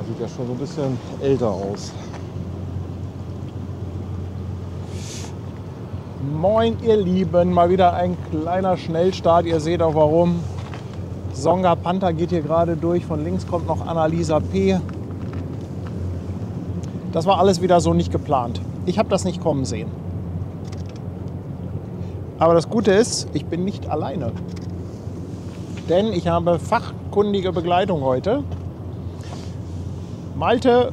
sieht ja schon so ein bisschen älter aus. Moin ihr Lieben, mal wieder ein kleiner Schnellstart, ihr seht auch warum. Songa Panther geht hier gerade durch, von links kommt noch Annalisa P. Das war alles wieder so nicht geplant. Ich habe das nicht kommen sehen. Aber das Gute ist, ich bin nicht alleine. Denn ich habe fachkundige Begleitung heute. Malte,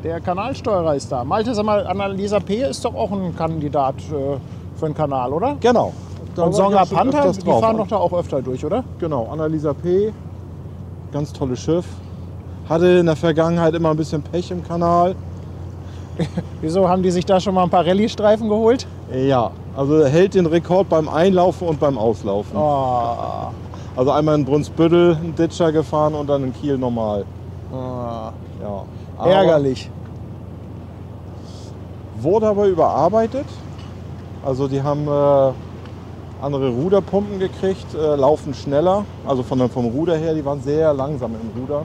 der Kanalsteuerer, ist da. Malte, sag mal, Annalisa P. ist doch auch ein Kandidat für einen Kanal, oder? Genau. Und Songa Panther, die fahren doch da auch öfter durch, oder? Genau, Annalisa P. Ganz tolles Schiff. Hatte in der Vergangenheit immer ein bisschen Pech im Kanal. Wieso, haben die sich da schon mal ein paar Rallye-Streifen geholt? Ja, also hält den Rekord beim Einlaufen und beim Auslaufen. Oh. Also einmal in Brunsbüttel einen Ditcher gefahren und dann in Kiel normal. Oh. Ja. Aber Ärgerlich. wurde aber überarbeitet. Also die haben andere Ruderpumpen gekriegt, laufen schneller. Also vom Ruder her, die waren sehr langsam im Ruder.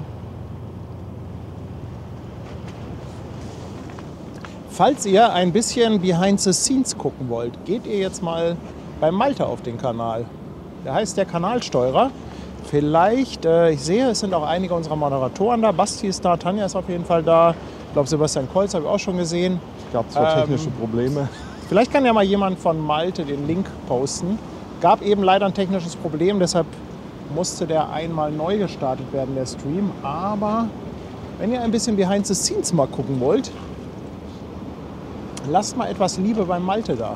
Falls ihr ein bisschen behind the scenes gucken wollt, geht ihr jetzt mal bei Malte auf den Kanal. Der heißt der Kanalsteuerer. Vielleicht, ich sehe, es sind auch einige unserer Moderatoren da. Basti ist da, Tanja ist auf jeden Fall da. Ich glaube, Sebastian Kolz habe ich auch schon gesehen. Es gab zwar technische Probleme. Vielleicht kann ja mal jemand von Malte den Link posten. Gab eben leider ein technisches Problem, deshalb musste der einmal neu gestartet werden, der Stream. Aber wenn ihr ein bisschen behind the scenes mal gucken wollt, lasst mal etwas Liebe beim Malte da.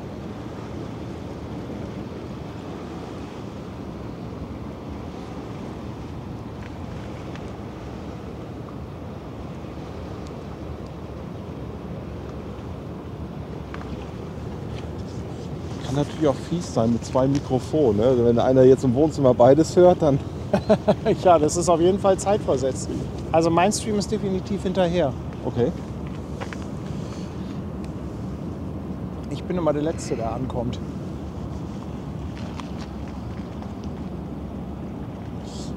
Kann natürlich auch fies sein mit zwei Mikrofonen. Ne? Wenn einer jetzt im Wohnzimmer beides hört, dann... Ja, das ist auf jeden Fall zeitversetzt. Also mein Stream ist definitiv hinterher. Okay. Ich bin immer der Letzte, der ankommt.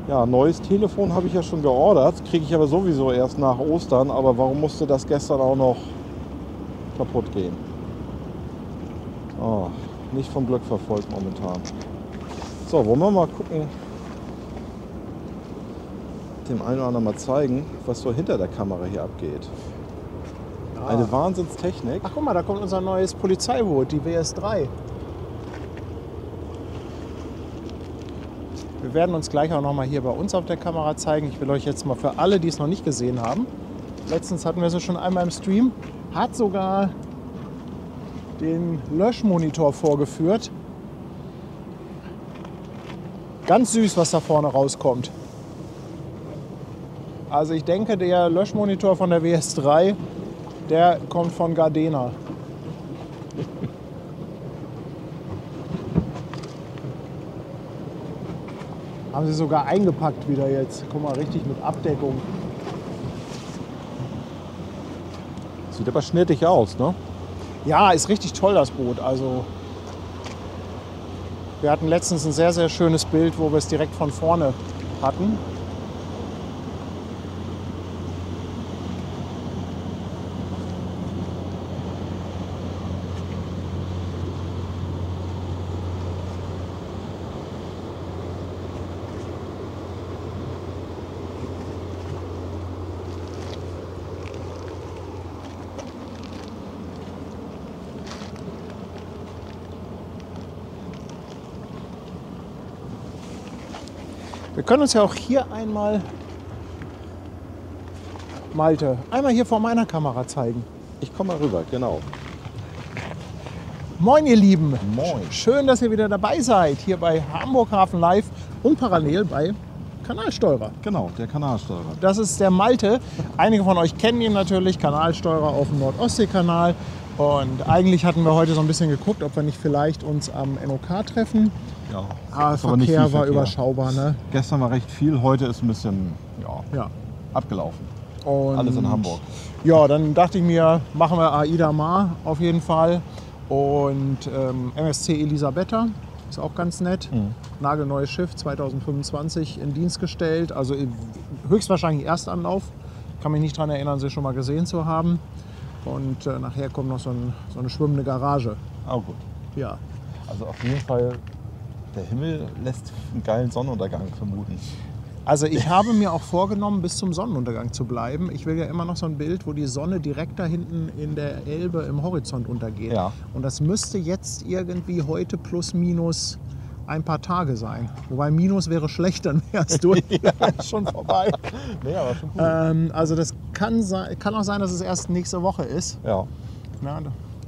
Ja, neues Telefon habe ich ja schon geordert. Kriege ich aber sowieso erst nach Ostern. Aber warum musste das gestern auch noch kaputt gehen? Oh, nicht vom Glück verfolgt momentan. So, wollen wir mal gucken, dem einen oder anderen mal zeigen, was so hinter der Kamera hier abgeht. Ah. Eine Wahnsinnstechnik. Ach guck mal, da kommt unser neues Polizeiboot, die WS3. Wir werden uns gleich auch noch mal hier bei uns auf der Kamera zeigen. Ich will euch jetzt mal für alle, die es noch nicht gesehen haben. Letztens hatten wir sie schon einmal im Stream. Hat sogar den Löschmonitor vorgeführt. Ganz süß, was da vorne rauskommt. Also ich denke, der Löschmonitor von der WS3, der kommt von Gardena. Haben sie sogar eingepackt wieder jetzt. Guck mal, richtig mit Abdeckung. Sieht aber schnittig aus, ne? Ja, ist richtig toll, das Boot. Also wir hatten letztens ein sehr, sehr schönes Bild, wo wir es direkt von vorne hatten. Wir können uns ja auch hier einmal, Malte, einmal hier vor meiner Kamera zeigen. Ich komme mal rüber, genau. Moin ihr Lieben. Moin. Schön, dass ihr wieder dabei seid, hier bei Hamburg Hafen Live und parallel bei Kanalsteuerer. Genau, der Kanalsteuerer. Das ist der Malte. Einige von euch kennen ihn natürlich, Kanalsteuerer auf dem Nordostseekanal. Und eigentlich hatten wir heute so ein bisschen geguckt, ob wir nicht vielleicht uns am NOK treffen. Ja, Aber Verkehr war überschaubar, ne? Gestern war recht viel, heute ist ein bisschen Ja. abgelaufen. Und Alles in Hamburg. Ja, dann dachte ich mir, machen wir AIDA Mar auf jeden Fall. Und MSC Elisabetta ist auch ganz nett. Nagelneues Schiff, 2025 in Dienst gestellt. Also höchstwahrscheinlich Erstanlauf. kann mich nicht daran erinnern, sie schon mal gesehen zu haben. Und nachher kommt noch so eine schwimmende Garage. Oh gut. Ja. Also auf jeden Fall, der Himmel lässt einen geilen Sonnenuntergang vermuten. Also ich habe mir auch vorgenommen, bis zum Sonnenuntergang zu bleiben. Ich will ja immer noch so ein Bild, wo die Sonne direkt da hinten in der Elbe im Horizont untergeht. Ja. Und das müsste jetzt irgendwie heute plus minus ein paar Tage sein. Wobei minus wäre schlecht, dann wäre es durch. Schon vorbei. Nee, aber schon cool. Also das kann auch sein, dass es erst nächste Woche ist. Ja.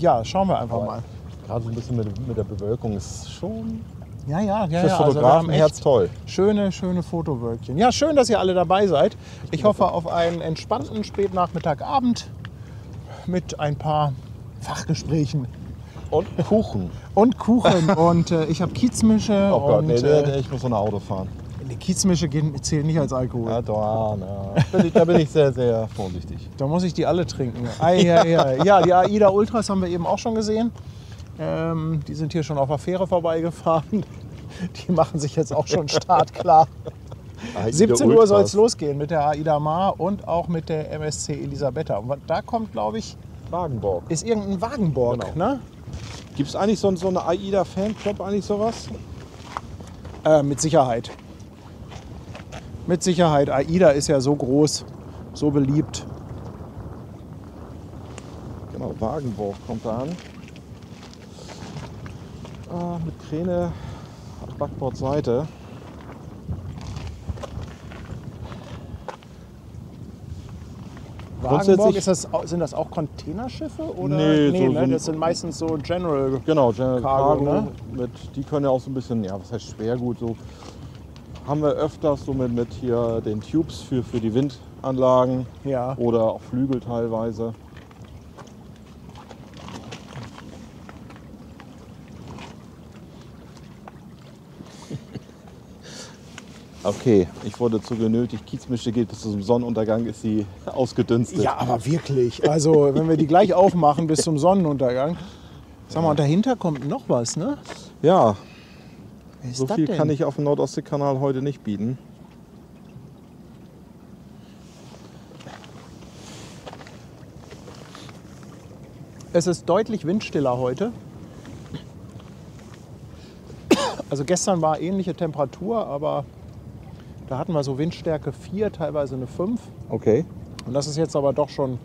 Ja, schauen wir einfach mal. Gerade so ein bisschen mit der Bewölkung ist schon Ja. fürs Also wir Fotografen haben Herz echt toll. schöne Fotowölkchen. Ja, schön, dass ihr alle dabei seid. Ich hoffe auf einen entspannten Spätnachmittagabend mit ein paar Fachgesprächen. Und Kuchen. Und Kuchen. Und ich habe Kiezmische. Oh Gott, und, nee, ich muss so ein Auto fahren. die Kiezmische zählen nicht als Alkohol. Ja, da bin ich sehr, sehr vorsichtig. Da muss ich die alle trinken. Ja, die AIDA Ultras haben wir eben auch schon gesehen. Die sind hier schon auf der Fähre vorbeigefahren. Die machen sich jetzt auch schon startklar. 17 Uhr soll es losgehen mit der AIDA Mar und auch mit der MSC Elisabetta. Und da kommt, glaube ich, Wagenborg. ist irgendein Wagenborg. Genau. Ne? Gibt es eigentlich so eine AIDA-Fanclub, eigentlich sowas? Mit Sicherheit. Mit Sicherheit. AIDA ist ja so groß, so beliebt. Genau, Wagenborg kommt da an. Mit Kräne Backbordseite. Wagenborg, sind das auch Containerschiffe? Oder? Nee, so das sind meistens so General. Genau, General Cargo. Ne? Die können ja auch so ein bisschen, ja, was heißt Schwergut, so haben wir öfters so mit hier den Tubes für die Windanlagen Ja. oder auch Flügel teilweise. Okay, ich wurde zu genötigt, Kiezmische geht bis zum Sonnenuntergang, ist sie ausgedünstet. Ja, aber wirklich. Also, wenn wir die gleich aufmachen bis zum Sonnenuntergang. Sag mal, und dahinter kommt noch was, ne? Ja, Was ist so das viel denn? kann ich auf dem Nordostseekanal heute nicht bieten. Es ist deutlich windstiller heute. Also gestern war ähnliche Temperatur, aber da hatten wir so Windstärke 4, teilweise eine 5. Okay. Und das ist jetzt aber doch schon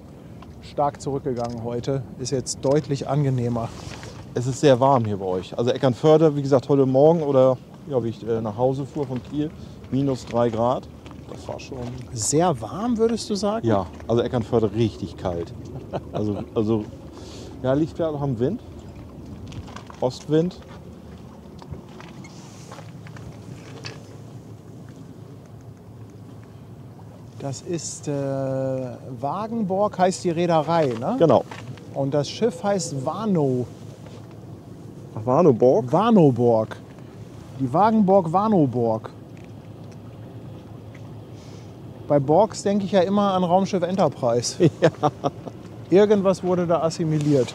stark zurückgegangen heute. Ist jetzt deutlich angenehmer. Es ist sehr warm hier bei euch. Also Eckernförde, wie gesagt, heute Morgen oder ja, wie ich nach Hause fuhr von Kiel, minus 3 Grad. Das war schon... Sehr warm, würdest du sagen? Ja, also Eckernförde richtig kalt. Also ja, liegt ja auch am Wind. Ostwind. Das ist Wagenborg, heißt die Reederei, ne? Genau. Und das Schiff heißt Warnow. Ach, Warnoborg? Warnoborg. Die Wagenborg Warnoborg. Bei Borgs denke ich ja immer an Raumschiff Enterprise. Ja. Irgendwas wurde da assimiliert.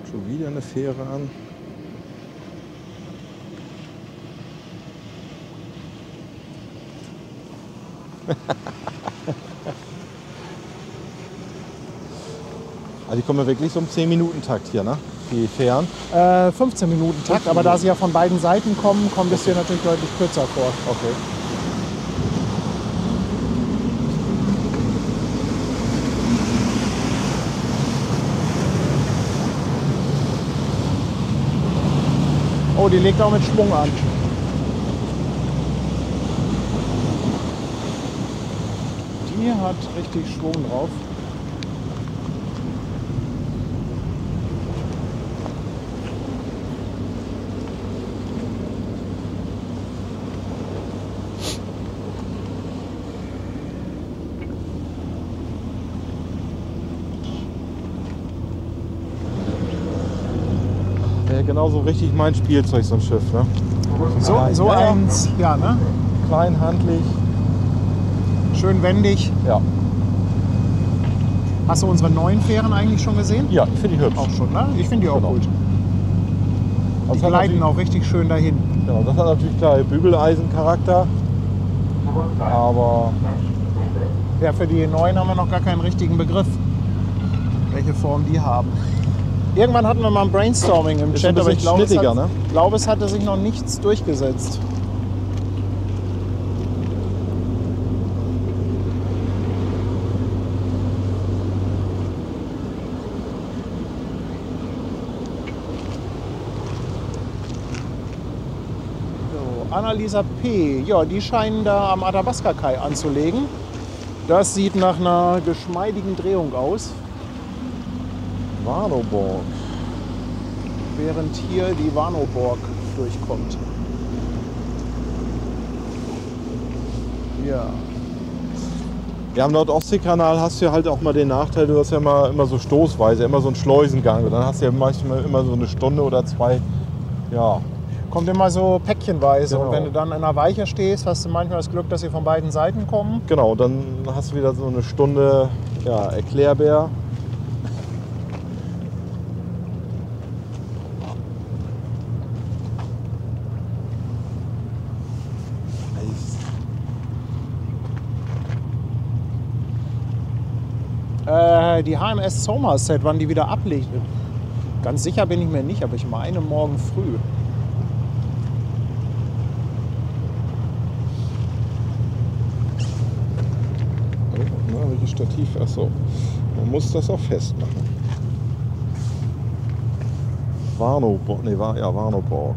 Schon wieder eine Fähre an. Also die kommen ja wirklich so im 10-Minuten-Takt hier, ne? Die Fähren. 15 Minuten Takt, aber da sie ja von beiden Seiten kommen, kommt es hier natürlich deutlich kürzer vor. Okay. Oh, die legt auch mit Schwung an. Die hat richtig Schwung drauf. Wäre genauso richtig mein Spielzeug, so ein Schiff, ne? So ja. eins, ja, ne? Klein, handlich. Schön wendig. Ja. Hast du unsere neuen Fähren eigentlich schon gesehen? Ja, ich finde die hübsch. Auch schon, ne? Ich finde die auch Genau. gut. Also Die gleiten auch richtig schön dahin. Genau, das hat natürlich klar Bügeleisencharakter. Aber Ja, für die neuen haben wir noch gar keinen richtigen Begriff, welche Form die haben. Irgendwann hatten wir mal ein Brainstorming im Ist Chat, ein aber ich bisschen glaube, schnittiger, ne? es hatte sich noch nichts durchgesetzt. So, Annalisa P., ja, die scheinen da am Athabasca-Kai anzulegen. Das sieht nach einer geschmeidigen Drehung aus. Warnoborg. Während hier die Warnoborg durchkommt. Ja. Ja, am Nordostseekanal hast du ja halt auch mal den Nachteil, du hast ja immer so stoßweise, immer so einen Schleusengang. Und dann hast du ja manchmal immer so eine Stunde oder zwei. Ja. Kommt immer so päckchenweise. Genau. Und wenn du dann in einer Weiche stehst, hast du manchmal das Glück, dass sie von beiden Seiten kommen. Genau, dann hast du wieder so eine Stunde Erklärbär. Die HMS Somerset, wann die wieder ablegt. Ganz sicher bin ich mir nicht, aber ich meine morgen früh. Na, welches Stativ? Achso, man muss das auch festmachen. Warnoborg, ne, Warnoborg.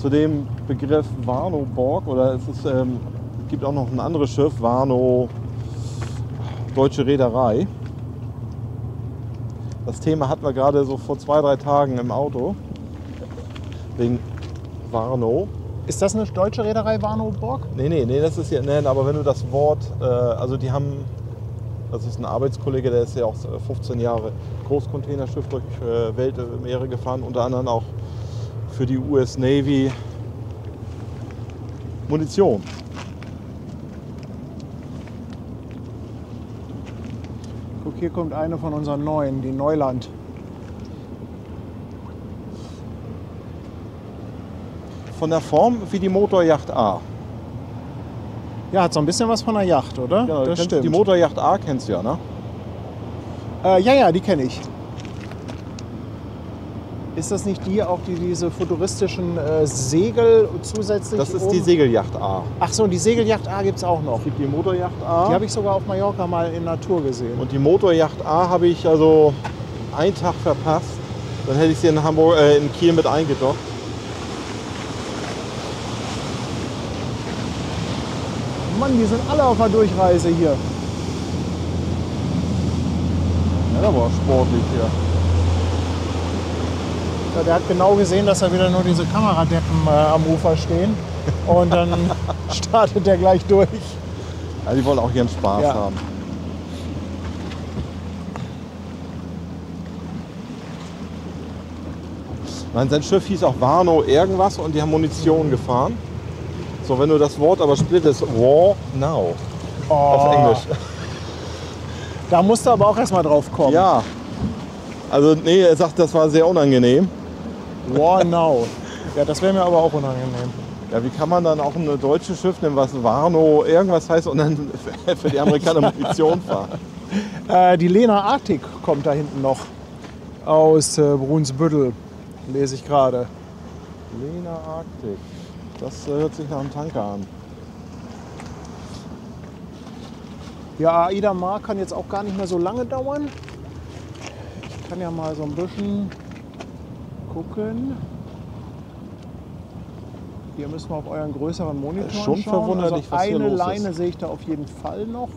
Zu dem Begriff Warnoborg, oder es gibt auch noch ein anderes Schiff, Warnow, Deutsche Reederei. Das Thema hatten wir gerade so vor 2-3 Tagen im Auto, wegen Warnow. Ist das eine deutsche Reederei, Warnoborg? Nee, das ist ja, aber wenn du das Wort, also die haben, das ist ein Arbeitskollege, der ist ja auch 15 Jahre Großcontainerschiff durch Weltmeere gefahren, unter anderem auch für die US Navy Munition. Guck, hier kommt eine von unseren neuen, die Neuland. Von der Form wie die Motoryacht A. Ja, hat so ein bisschen was von einer Yacht, oder? Genau, das stimmt. Die Motoryacht A kennst du ja, ne? Ja, die kenne ich. Ist das nicht die, auch die diese futuristischen Segel zusätzlich? Das ist oben? die Segelyacht A. Ach so, und die Segelyacht A gibt es auch noch. Es gibt die Motoryacht A. Die habe ich sogar auf Mallorca mal in Natur gesehen. Und die Motoryacht A habe ich also einen Tag verpasst. Dann hätte ich sie in Hamburg, in Kiel mit eingedockt. Mann, die sind alle auf der Durchreise hier. Ja, das war sportlich hier. Ja, der hat genau gesehen, dass da wieder nur diese Kameradeppen am Ufer stehen. Und dann startet der gleich durch. Ja, die wollen auch ihren Spaß haben. Nein, sein Schiff hieß auch Warnow irgendwas und die haben Munition gefahren. So, wenn du das Wort aber splittest, War Now auf Englisch. Da musst du aber auch erstmal drauf kommen. Ja, also nee, er sagt, das war sehr unangenehm. War Now. Ja, das wäre mir aber auch unangenehm. Ja, wie kann man dann auch ein deutsches Schiff nehmen, was Warnow irgendwas heißt und dann für die Amerikaner Munition fahren? Die Lena Arctic kommt da hinten noch aus Brunsbüttel, lese ich gerade. Lena Arctic, das hört sich nach einem Tanker an. Ja, Aida Mar kann jetzt auch gar nicht mehr so lange dauern. Ich kann ja mal so ein bisschen gucken. Hier müssen wir auf euren größeren Monitor Schon schauen. verwunderlich, also was hier eine los Leine ist. sehe ich da auf jeden Fall noch.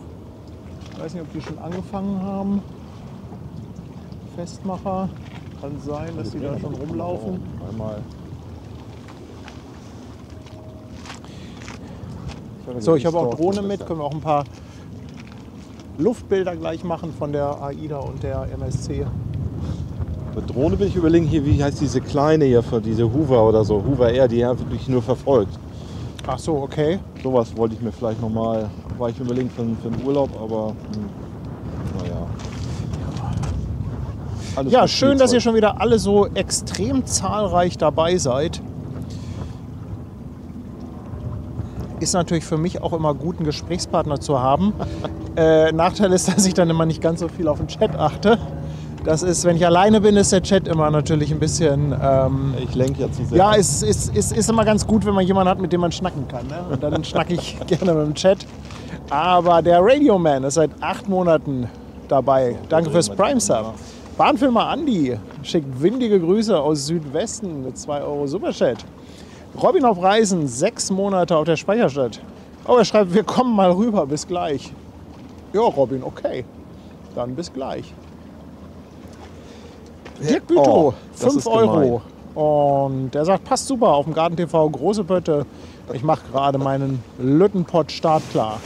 Ich weiß nicht, ob die schon angefangen haben. Festmacher. Kann sein, dass die da schon rumlaufen. Einmal. So, ich habe auch Drohne mit. Können wir auch ein paar Luftbilder gleich machen von der AIDA und der MSC. Mit Drohne will ich überlegen, hier, wie heißt diese kleine hier, diese Hoover oder so, Hoover Air, die ja wirklich nur verfolgt. Ach so, okay. Sowas wollte ich mir vielleicht nochmal, war ich überlegen für einen Urlaub, aber naja. Alles Ja, mit schön, dass ihr Spielzeug. schon wieder alle so extrem zahlreich dabei seid. Ist natürlich für mich auch immer gut, einen Gesprächspartner zu haben. Nachteil ist, dass ich dann immer nicht ganz so viel auf den Chat achte. Das ist, wenn ich alleine bin, ist der Chat immer natürlich ein bisschen... Ich lenke ja zu sehr. ja, es ist immer ganz gut, wenn man jemanden hat, mit dem man schnacken kann. Ne? Und dann schnacke ich gerne mit dem Chat. Aber der Radioman ist seit 8 Monaten dabei. Danke fürs Prime-Sub. Bahnfilmer Andi schickt windige Grüße aus Südwesten mit 2 Euro Superchat. Robin auf Reisen, 6 Monate auf der Speicherstadt. Oh, er schreibt, wir kommen mal rüber, bis gleich. Ja, Robin, okay. Dann bis gleich. Dirk Bütow, Oh, das 5 ist gemein. Euro. Und der sagt, passt super auf dem Garten TV, große Pötte. Ich mache gerade meinen Lüttenpott startklar.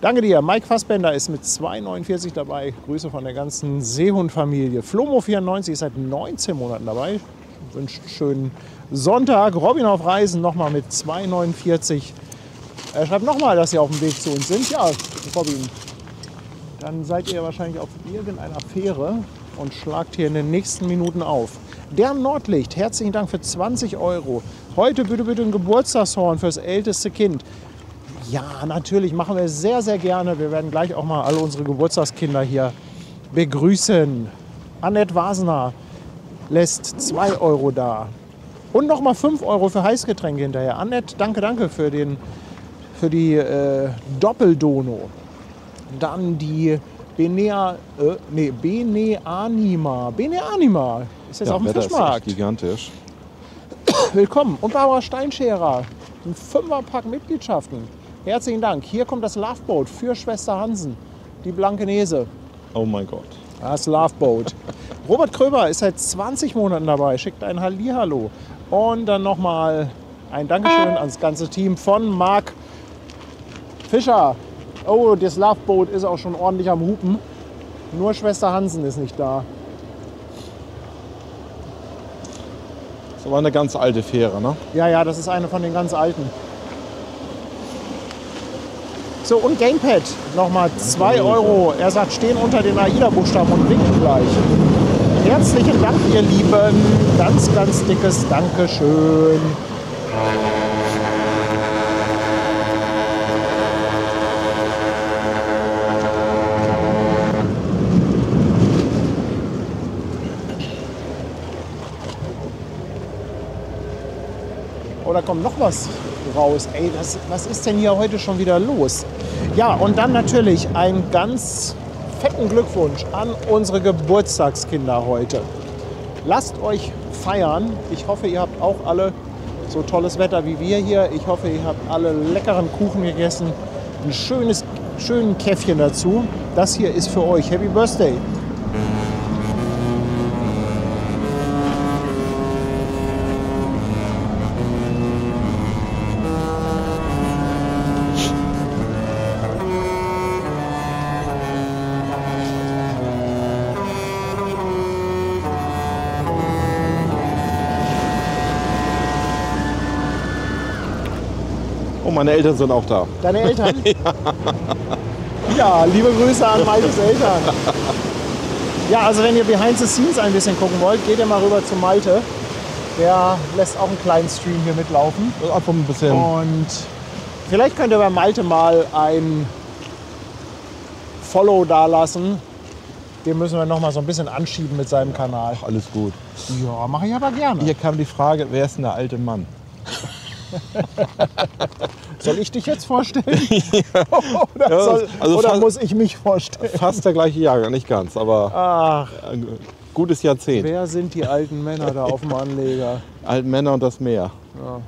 Danke dir. Mike Fassbender ist mit 2,49 dabei. Grüße von der ganzen Seehund-Familie. Flomo94 ist seit 19 Monaten dabei. Wünscht einen schönen Sonntag. Robin auf Reisen nochmal mit 2,49. Er schreibt nochmal, dass Sie auf dem Weg zu uns sind. Ja, Robin, dann seid ihr wahrscheinlich auf irgendeiner Fähre und schlagt hier in den nächsten Minuten auf. Der Nordlicht, herzlichen Dank für 20 Euro. Heute bitte ein Geburtstagshorn fürs älteste Kind. Ja, natürlich, machen wir sehr, sehr gerne. Wir werden gleich auch mal alle unsere Geburtstagskinder hier begrüßen. Annette Wasner lässt 2 Euro da. Und nochmal 5 Euro für Heißgetränke hinterher. Annette, danke für die Doppeldono. Dann die Beneanima. Beneanima ist jetzt auf dem Wetter ist Fischmarkt. echt gigantisch. Willkommen. Und Barbara Steinscherer. Ein 5er-Pack Mitgliedschaften. Herzlichen Dank. Hier kommt das Loveboat für Schwester Hansen. Die Blankenese. Oh mein Gott. Das Loveboat. Robert Kröber ist seit 20 Monaten dabei. Schickt ein Hallihallo. Und dann nochmal ein Dankeschön ans ganze Team von Marc Fischer. Oh, das Loveboat ist auch schon ordentlich am Hupen. Nur Schwester Hansen ist nicht da. Das war eine ganz alte Fähre, ne? Ja, das ist eine von den ganz alten. So, und Gamepad, nochmal 2 Euro. Er sagt, stehen unter den AIDA-Buchstaben und winken gleich. Herzlichen Dank, ihr Lieben. Ganz, ganz dickes Dankeschön. Oh, da kommt noch was raus. Ey, was ist denn hier heute schon wieder los? Ja, und dann natürlich einen ganz fetten Glückwunsch an unsere Geburtstagskinder heute. Lasst euch feiern. Ich hoffe, ihr habt auch alle so tolles Wetter wie wir hier. Ich hoffe, ihr habt alle leckeren Kuchen gegessen. Ein schönen Käffchen dazu. Das hier ist für euch. Happy Birthday. Oh, meine Eltern sind auch da. Deine Eltern? Ja, liebe Grüße an Maltes Eltern. Ja, also wenn ihr Behind the Scenes ein bisschen gucken wollt, geht ihr mal rüber zu Malte. Der lässt auch einen kleinen Stream hier mitlaufen. Einfach ein bisschen. Und vielleicht könnt ihr bei Malte mal ein Follow dalassen. Den müssen wir noch mal so ein bisschen anschieben mit seinem Kanal. Alles gut. Ja, mache ich aber gerne. Hier kam die Frage, wer ist denn der alte Mann? Soll ich dich jetzt vorstellen? Oder, Ja, also oder fast- muss ich mich vorstellen? Fast der gleiche Jahrgang, nicht ganz, aber Ach, ein gutes Jahrzehnt. wer sind die alten Männer da auf dem Anleger? Alten Männer und das Meer. Ja.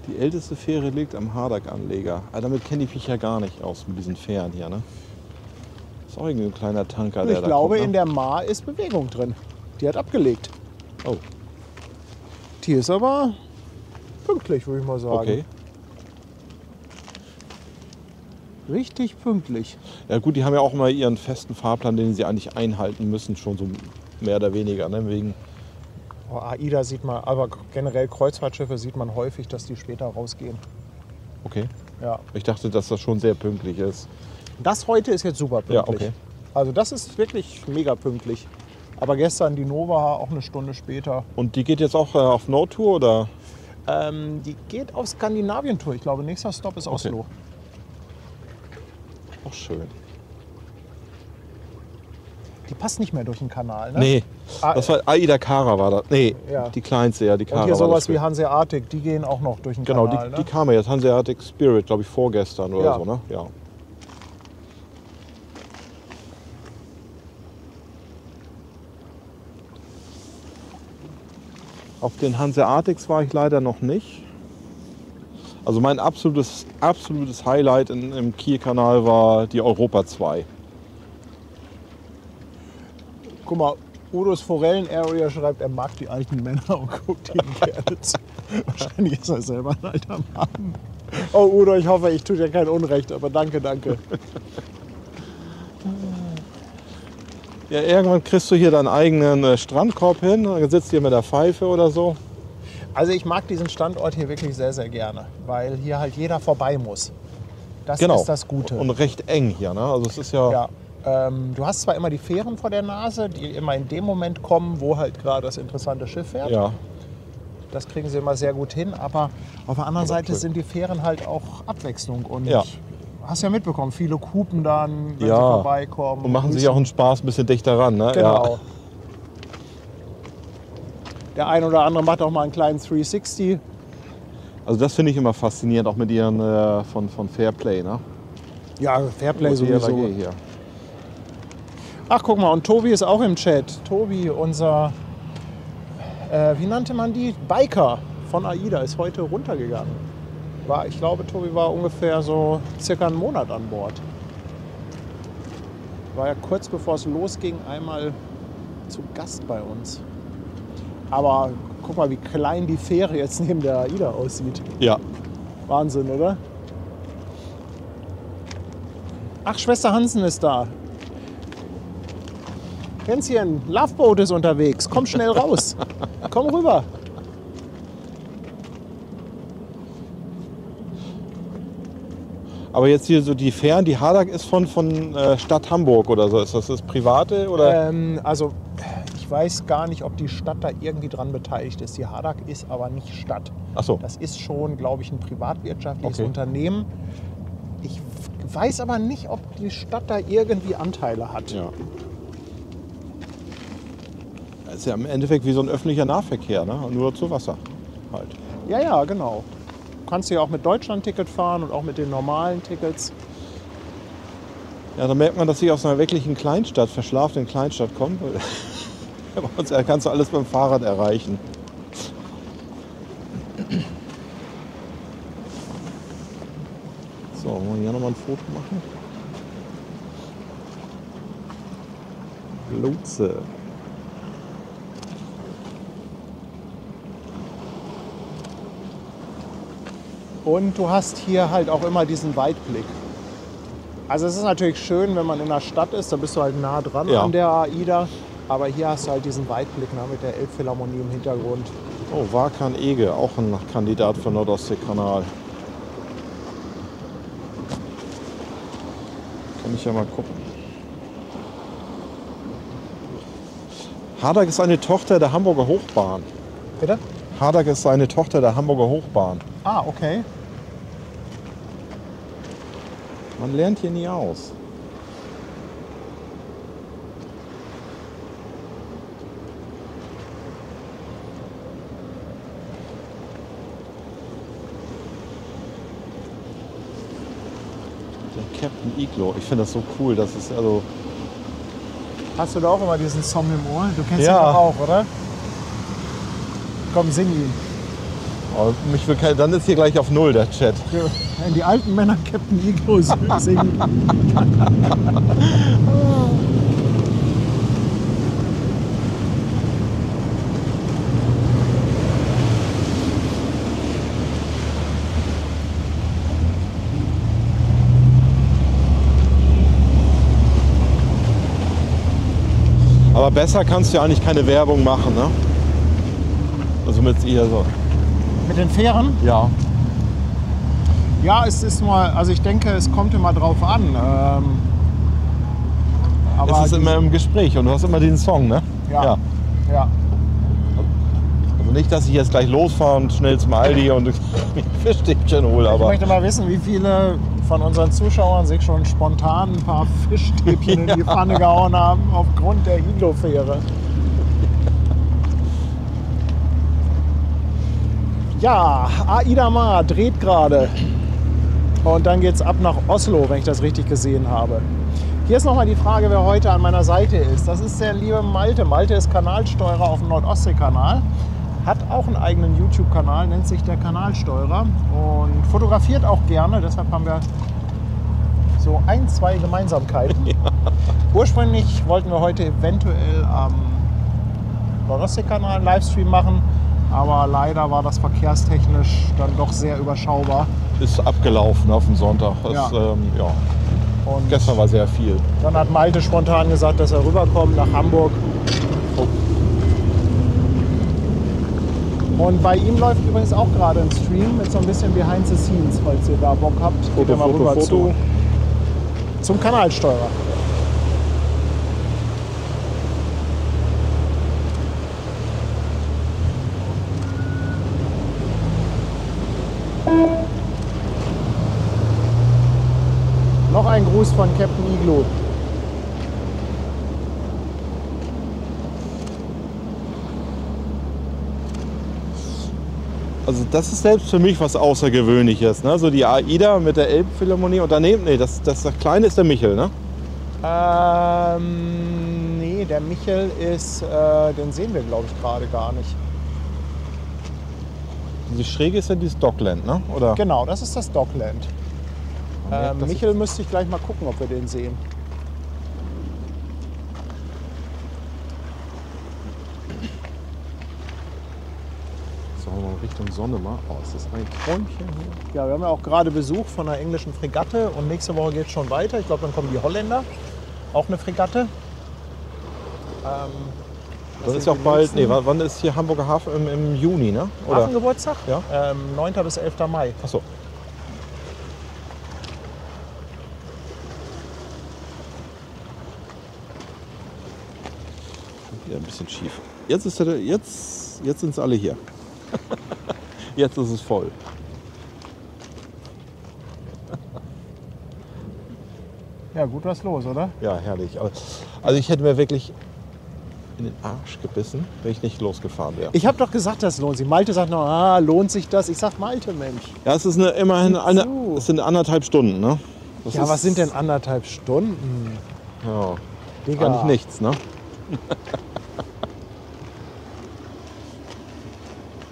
Die älteste Fähre liegt am Hardack-Anleger. Ah, damit kenne ich mich ja gar nicht aus mit diesen Fähren hier. Ne? Ist auch irgendwie ein kleiner Tanker, der Ich da glaube, kommt, in ne? der Mare ist Bewegung drin. Die hat abgelegt. Oh, Die ist aber pünktlich, würde ich mal sagen. okay. Richtig pünktlich. Ja gut, die haben ja auch immer ihren festen Fahrplan, den sie eigentlich einhalten müssen, schon so mehr oder weniger. Ne? Wegen Oh, AIDA sieht man, aber generell Kreuzfahrtschiffe sieht man häufig, dass die später rausgehen. Okay. Ja. Ich dachte, dass das schon sehr pünktlich ist. Das heute ist jetzt super pünktlich. Ja, okay. Also das ist wirklich mega pünktlich. Aber gestern die Nova auch eine Stunde später. Und die geht jetzt auch auf Nordtour oder? Die geht auf Skandinavien-Tour. Ich glaube, nächster Stopp ist Oslo. Auch schön. Die passt nicht mehr durch den Kanal, ne? Nee, das war Aida Cara war das. Nee, Ja. die kleinste, ja, die Cara Und hier war sowas das. wie Hanseatic, die gehen auch noch durch den Genau, Kanal, die kam ja jetzt. Hanseatic Spirit, glaube ich, vorgestern oder Ja. so, ne? Ja. Auf den Hanseatics war ich leider noch nicht. Also mein absolutes Highlight im Kielkanal war die Europa 2. Guck mal, Udos Forellen-Area schreibt, er mag die alten Männer und guckt ihnen gerne zu. Wahrscheinlich ist er selber ein alter Mann. Oh Udo, ich hoffe, ich tue dir kein Unrecht, aber danke, danke. Ja, irgendwann kriegst du hier deinen eigenen Strandkorb hin, dann sitzt du hier mit der Pfeife oder so. Also ich mag diesen Standort hier wirklich sehr, sehr gerne, weil hier halt jeder vorbei muss. Das Genau. ist das Gute. Und recht eng hier, ne? Also es ist ja, Ja, du hast zwar immer die Fähren vor der Nase, die immer in dem Moment kommen, wo halt gerade das interessante Schiff fährt. ja, Das kriegen sie immer sehr gut hin, aber auf der anderen Seite schön. sind die Fähren halt auch Abwechslung. Und Ja. hast ja mitbekommen, viele Kupen dann, wenn Ja. sie vorbeikommen. und machen sich auch einen Spaß ein bisschen dichter ran, ne? Genau. Ja. Der ein oder andere macht auch mal einen kleinen 360. Also das finde ich immer faszinierend, auch mit ihren von Fairplay, ne? Ja, Fairplay sowieso. DLRG hier. Ach, guck mal, und Tobi ist auch im Chat. Tobi, unser, wie nannte man die? Biker von AIDA ist heute runtergegangen. Ich glaube, Tobi war ungefähr so circa einen Monat an Bord. War ja kurz bevor es losging einmal zu Gast bei uns. Aber guck mal, wie klein die Fähre jetzt neben der AIDA aussieht. Ja. Wahnsinn, oder? Ach, Schwester Hansen ist da. Hänschen, Loveboat ist unterwegs. Komm schnell raus. Komm rüber. Aber jetzt hier so die Fähren, die Hardag ist von Stadt Hamburg oder so. Ist das private oder? Also, ich weiß gar nicht, ob die Stadt da irgendwie dran beteiligt ist. Die Hardag ist aber nicht Stadt. Ach so. Das ist schon, glaube ich, ein privatwirtschaftliches Okay. Unternehmen. Ich weiß aber nicht, ob die Stadt da irgendwie Anteile hat. Ja. Das ist ja im Endeffekt wie so ein öffentlicher Nahverkehr, ne? Nur zu Wasser halt. Ja, ja, genau. Du kannst ja auch mit Deutschland-Ticket fahren und auch mit den normalen Tickets. Ja, da merkt man, dass ich aus einer wirklichen Kleinstadt, verschlafenen Kleinstadt komme. Bei uns kannst du alles beim Fahrrad erreichen. So, wollen wir hier nochmal ein Foto machen? Lotse. Und du hast hier halt auch immer diesen Weitblick. Also es ist natürlich schön, wenn man in der Stadt ist, da bist du halt nah dran Ja. an der AIDA. Aber hier hast du halt diesen Weitblick, ne, mit der Elbphilharmonie im Hintergrund. Oh, Varkan Ege, auch ein Kandidat für Nordostseekanal. Kann ich ja mal gucken. Hardag ist eine Tochter der Hamburger Hochbahn. Bitte? Hardag ist eine Tochter der Hamburger Hochbahn. Ah, okay. Man lernt hier nie aus. Der Captain Iglo, ich finde das so cool. Das ist also. Hast du da auch immer diesen Song im Ohr? Du kennst Ja. ihn doch auch, oder? Komm, sing ihn. Oh, dann ist hier gleich auf Null der Chat. Wenn die alten Männer Captain Iglo singen. Aber besser kannst du ja eigentlich keine Werbung machen, ne? Also mit ihr so. Mit den Fähren? Ja. Ja, es ist mal, also ich denke, es kommt immer drauf an. Aber Es ist immer im Gespräch und du hast immer den Song, ne? Ja. Ja. Also nicht, dass ich jetzt gleich losfahre und schnell zum Aldi und Fischstäbchen hole, Ich aber möchte mal wissen, wie viele von unseren Zuschauern sich schon spontan ein paar Fischstäbchen in die Pfanne gehauen haben aufgrund der Iglo-Fähre. Ja, Aida Ma dreht gerade. Und dann geht es ab nach Oslo, wenn ich das richtig gesehen habe. Hier ist nochmal die Frage, wer heute an meiner Seite ist. Das ist der liebe Malte. Malte ist Kanalsteurer auf dem Nordostseekanal. Hat auch einen eigenen YouTube-Kanal, nennt sich der Kanalsteurer. Und fotografiert auch gerne. Deshalb haben wir so 1, 2 Gemeinsamkeiten. Ja. Ursprünglich wollten wir heute eventuell am Nordostseekanal einen Livestream machen. Aber leider war das verkehrstechnisch dann doch sehr überschaubar. ist abgelaufen auf dem Sonntag. Das, Ja. Ja. Und Gestern war sehr viel. dann hat Malte spontan gesagt, dass er rüberkommt nach Hamburg. Und bei ihm läuft übrigens auch gerade ein Stream mit so ein bisschen Behind the Scenes, falls ihr da Bock habt. Geht ihr mal rüber zum Kanalsteurer. Noch ein Gruß von Captain Iglo. Also das ist selbst für mich was Außergewöhnliches. Ne? So die AIDA mit der Elbphilharmonie und daneben, nee, das Kleine ist der Michel, ne? Nee, der Michel ist, den sehen wir glaube ich gerade gar nicht. Diese Schräge ist ja dieses Dockland, ne? Oder? Genau, das ist das Dockland. Michel müsste ich gleich mal gucken, ob wir den sehen. So, Richtung Sonne mal. Oh, ist das ein Träumchen hier? Ja, wir haben ja auch gerade Besuch von einer englischen Fregatte und nächste Woche geht es schon weiter. Ich glaube, dann kommen die Holländer. Auch eine Fregatte. Das ist ja auch bald, nee, wann ist hier Hamburger Hafen? Im Juni, ne? Oder? Hafengeburtstag? Ja. 9. bis 11. Mai. Achso. Wieder ein bisschen schief. Jetzt sind alle hier. Jetzt ist es voll. Ja, gut was los, oder? Ja, herrlich. Also ich hätte mir wirklich in den Arsch gebissen, wenn ich nicht losgefahren wäre. Ich habe doch gesagt, das lohnt sich. Malte sagt noch, lohnt sich das? Ich sag, Malte, Mensch. Ja, es ist immerhin es sind 1,5 Stunden, ne? Das Ja, ist, was sind denn 1,5 Stunden? Ja, Digga. eigentlich nichts, ne?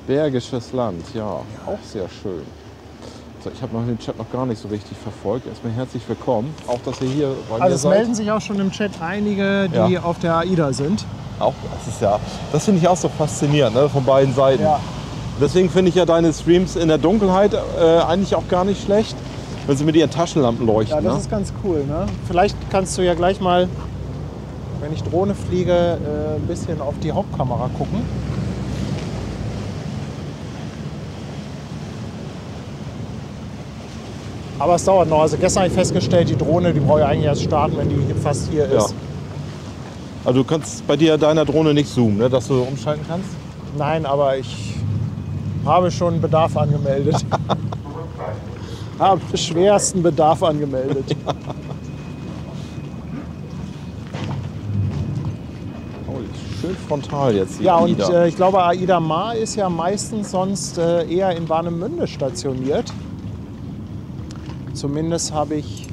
Bergisches Land, ja, auch sehr schön. So, ich habe noch den Chat noch gar nicht so richtig verfolgt. Erstmal herzlich willkommen. Auch, dass ihr hier bei mir Also es seid. melden sich auch schon im Chat einige, die Ja. auf der AIDA sind. Auch, das finde ich auch so faszinierend, ne, von beiden Seiten. Ja. Deswegen finde ich ja deine Streams in der Dunkelheit eigentlich auch gar nicht schlecht, wenn sie mit ihren Taschenlampen leuchten. Ja, das Ne? ist ganz cool. Ne? Vielleicht kannst du ja gleich mal, wenn ich Drohne fliege, ein bisschen auf die Hauptkamera gucken. Aber es dauert noch. Also gestern habe ich festgestellt, die Drohne, die brauche ich eigentlich erst starten, wenn die fast hier Ja. ist. Also du kannst bei deiner Drohne nicht zoomen, ne, dass du umschalten kannst? Nein, aber ich habe schon Bedarf angemeldet. Habe schwersten Bedarf angemeldet. Oh, schön frontal jetzt. Die Ja, und AIDA. ich glaube, Aida Ma ist ja meistens sonst eher in Warnemünde stationiert. Zumindest habe ich,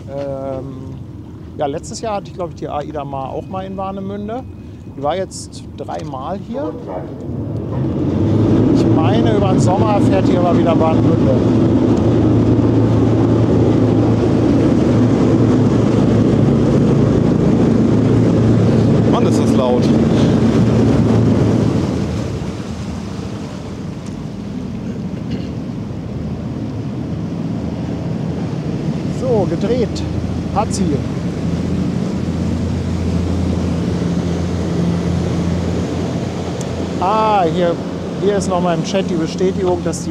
ja, letztes Jahr hatte ich, glaube ich, die Aida Ma auch mal in Warnemünde. Die war jetzt 3-mal hier. Ich meine, über den Sommer fährt die aber wieder Warnemünde. Mann, ist das laut. So, gedreht hat sie. Hier Hier ist nochmal im Chat die Bestätigung, dass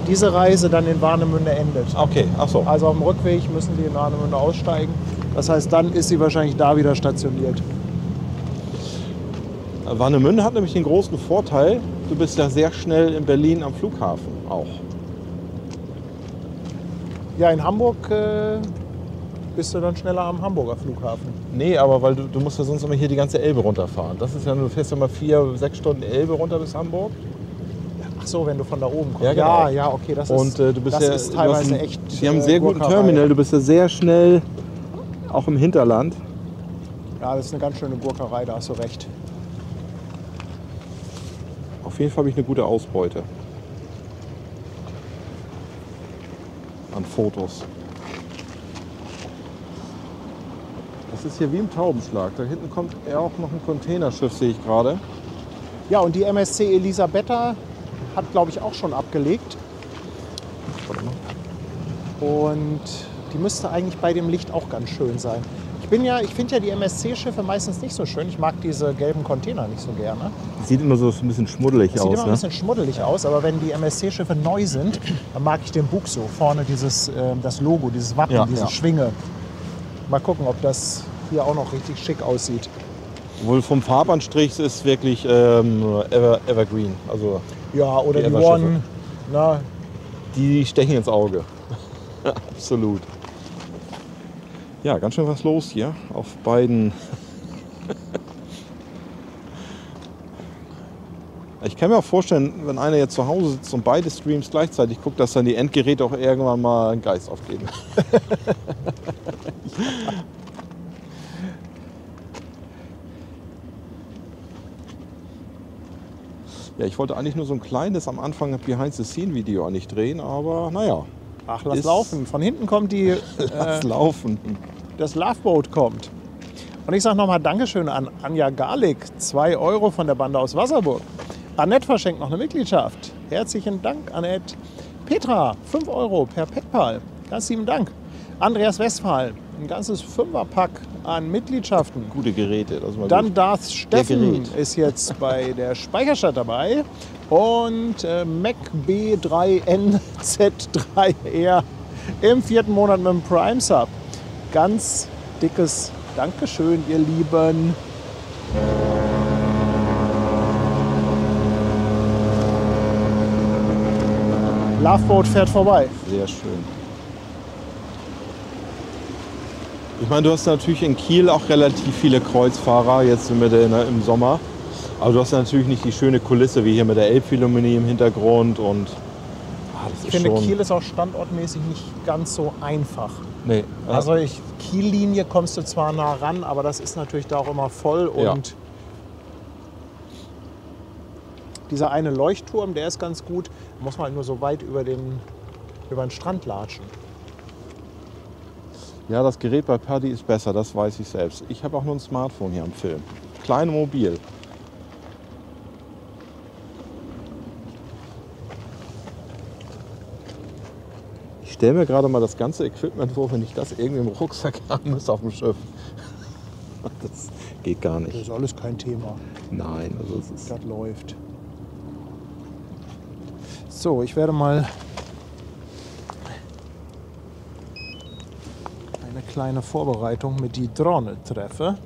diese Reise dann in Warnemünde endet. Okay, ach so. Also auf dem Rückweg müssen Sie in Warnemünde aussteigen. Das heißt, dann ist sie wahrscheinlich da wieder stationiert. Warnemünde hat nämlich den großen Vorteil, du bist ja sehr schnell in Berlin am Flughafen auch. Ja, in Hamburg bist du dann schneller am Hamburger Flughafen. Nee, aber weil du musst ja sonst immer hier die ganze Elbe runterfahren. Das ist ja, du fährst ja mal 4-6 Stunden Elbe runter bis Hamburg. Ach so, wenn du von da oben kommst. Ja, genau. Ja, okay, das Und du bist ja, ist teilweise echt. Die haben einen sehr guten Gurkerei. Terminal, du bist ja sehr schnell auch im Hinterland. Ja, das ist eine ganz schöne Gurkerei, da hast du recht. Auf jeden Fall habe ich eine gute Ausbeute an Fotos. Das ist hier wie im Taubenschlag. Da hinten kommt ja auch noch ein Containerschiff, sehe ich gerade. Ja, und die MSC Elisabetta hat, glaube ich, auch schon abgelegt. Warte mal. Und die müsste eigentlich bei dem Licht auch ganz schön sein. Ich finde ja die MSC-Schiffe meistens nicht so schön. Ich mag diese gelben Container nicht so gerne. Sieht immer so ein bisschen schmuddelig Das aus. sieht immer ein Ne? bisschen schmuddelig aus, aber wenn die MSC-Schiffe neu sind, dann mag ich den Bug so. Vorne das Logo, dieses Wappen, Ja, diese ja. Schwinge. Mal gucken, ob das hier auch noch richtig schick aussieht. Obwohl vom Farbanstrich ist wirklich Evergreen. Also Ja, oder die Everschiffe. One. Na, die stechen ins Auge. Absolut. Ja, ganz schön was los hier auf beiden. Ich kann mir auch vorstellen, wenn einer jetzt zu Hause sitzt und beide Streams gleichzeitig guckt, dass dann die Endgeräte auch irgendwann mal einen Geist aufgeben. Ja, ich wollte eigentlich nur so ein kleines am Anfang ein Behind-the-Scene-Video eigentlich drehen, aber naja. ach, lass Ist- laufen. Von hinten kommt Lass laufen. das Loveboat kommt. Und ich sage nochmal Dankeschön an Anja Garlik, 2 € von der Bande aus Wasserburg. Annette verschenkt noch eine Mitgliedschaft. Herzlichen Dank, Annette. Petra, 5 € per PayPal. Ganz lieben Dank. Andreas Westphal, ein ganzes 5er-Pack an Mitgliedschaften. Gute Geräte. Das ist mal Dann gut. Darth Steffen Gerät. ist jetzt bei der Speicherstadt dabei. Und Mac B3NZ3R im 4. Monat mit dem Prime Sub. Ganz dickes Dankeschön, ihr Lieben. Loveboat fährt vorbei. Sehr schön. Ich meine, du hast natürlich in Kiel auch relativ viele Kreuzfahrer jetzt im Sommer. Aber du hast natürlich nicht die schöne Kulisse wie hier mit der Elbphilharmonie im Hintergrund. Und das Ich ist finde, schon, Kiel ist auch standortmäßig nicht ganz so einfach. Nee, Also Kiellinie kommst du zwar nah ran, aber das ist natürlich da auch immer voll. Ja. Und dieser eine Leuchtturm, der ist ganz gut. Da muss man halt nur so weit über den Strand latschen. ja, das Gerät bei Paddy ist besser, das weiß ich selbst. Ich habe auch nur ein Smartphone hier am Film. Klein mobil. Ich stelle mir gerade mal das ganze Equipment vor, wenn ich das irgendwie im Rucksack haben müsste auf dem Schiff. Das geht gar Das nicht. ist alles kein Thema. Nein, also es ist. Das läuft. So, ich werde mal eine kleine Vorbereitung mit die Drohne treffen.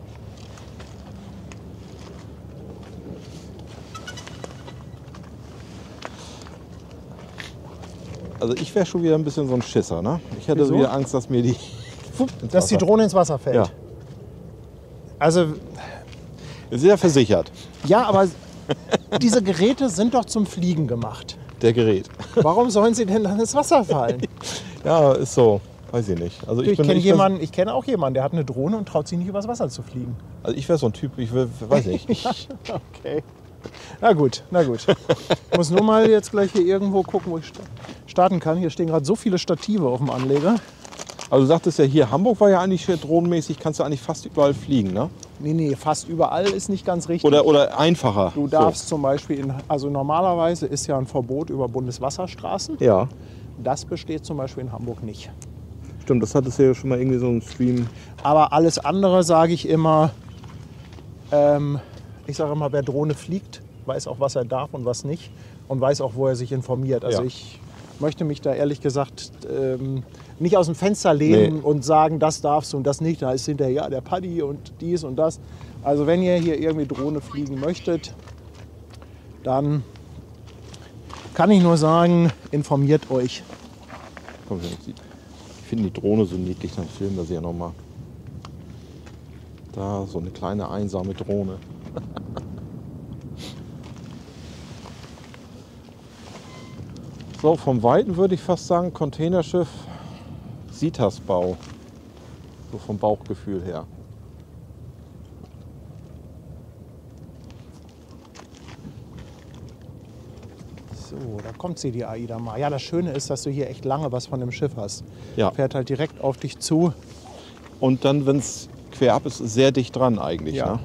Also ich wäre schon wieder ein bisschen so ein Schisser, ne? Ich hätte Wieso? wieder Angst, dass mir die. Dass die Drohne ins Wasser fällt. Ja. Also, Ist ja versichert, ja, aber diese Geräte sind doch zum Fliegen gemacht. der Gerät. Warum sollen sie denn dann ins Wasser fallen? Ja, ist so. Weiß ich nicht. Also Ich kenne auch jemanden, der hat eine Drohne und traut sich nicht übers Wasser zu fliegen. Also ich wäre so ein Typ, weiß nicht. Okay. Na gut, na gut. Ich muss nur mal jetzt gleich hier irgendwo gucken, wo ich starten kann. Hier stehen gerade so viele Stative auf dem Anleger. Also du sagtest ja hier, Hamburg war ja eigentlich drohnenmäßig, kannst du eigentlich fast überall fliegen, ne? Nee, fast überall ist nicht ganz richtig. Oder einfacher. Du darfst zum Beispiel, also normalerweise ist ja ein Verbot über Bundeswasserstraßen. So. Ja, Das besteht zum Beispiel in Hamburg nicht. stimmt, das hattest du ja schon mal irgendwie so einen Stream. Aber alles andere sage ich immer, wer Drohne fliegt, weiß auch, was er darf und was nicht und weiß auch, wo er sich informiert. Also Ja. ich möchte mich da ehrlich gesagt nicht aus dem Fenster lehnen und sagen, das darfst du und das nicht. Da ist hinterher der Paddy und dies und das. Also wenn ihr hier irgendwie Drohne fliegen möchtet, dann kann ich nur sagen, informiert euch. Komm, ich finde die Drohne so niedlich, dann filmen wir sie ja nochmal. Da, so eine kleine einsame Drohne. So, vom Weiten würde ich fast sagen, Containerschiff Sitas-Bau. So vom Bauchgefühl her. So, da kommt sie, die AIDA mal. Ja, das Schöne ist, dass du hier echt lange was von dem Schiff hast. Ja. Fährt halt direkt auf dich zu. Und dann, wenn es quer ab ist, sehr dicht dran eigentlich. Ja. Ne?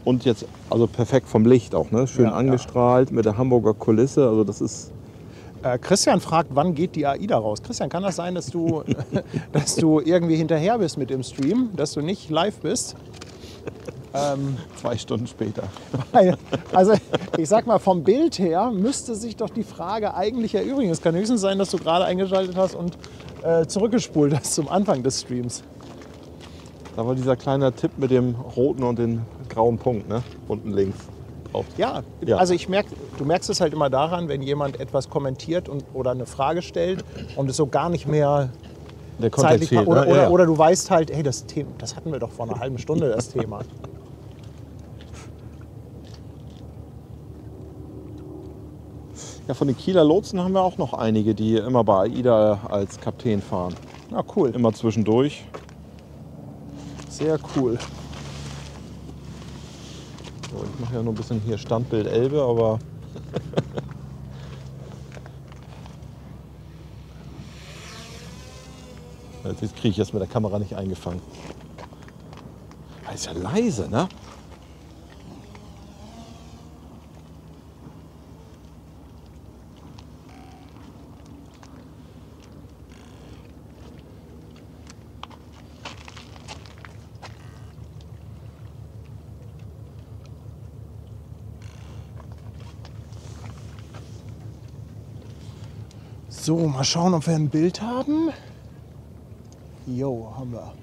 Und jetzt, also perfekt vom Licht auch, ne? Schön Ja, angestrahlt mit der Hamburger Kulisse. Also das ist. Christian fragt, wann geht die AIDA raus? Christian, kann das sein, dass du, dass du irgendwie hinterher bist mit dem Stream, dass du nicht live bist? 2 Stunden später. Also ich sag mal, vom Bild her müsste sich doch die Frage eigentlich erübrigen. Es kann höchstens sein, dass du gerade eingeschaltet hast und zurückgespult hast zum Anfang des Streams. Da war dieser kleine Tipp mit dem roten und den grauen Punkt, ne? Unten links drauf. Ja, Ja. also du merkst es halt immer daran, wenn jemand etwas kommentiert oder eine Frage stellt und es so gar nicht mehr Der Kontext zeitlich fehlt, oder, ne? Ja, ja. oder du weißt halt, hey, das hatten wir doch vor einer halben Stunde, das Thema. Ja, von den Kieler Lotsen haben wir auch noch einige, die immer bei AIDA als Kapitän fahren. Na cool, Immer zwischendurch. sehr cool. So, ich mache ja nur ein bisschen hier Standbild Elbe, aber jetzt kriege ich das mit der Kamera nicht eingefangen. Das ist ja leise, ne? So, mal schauen, ob wir ein Bild haben. Jo, haben wir.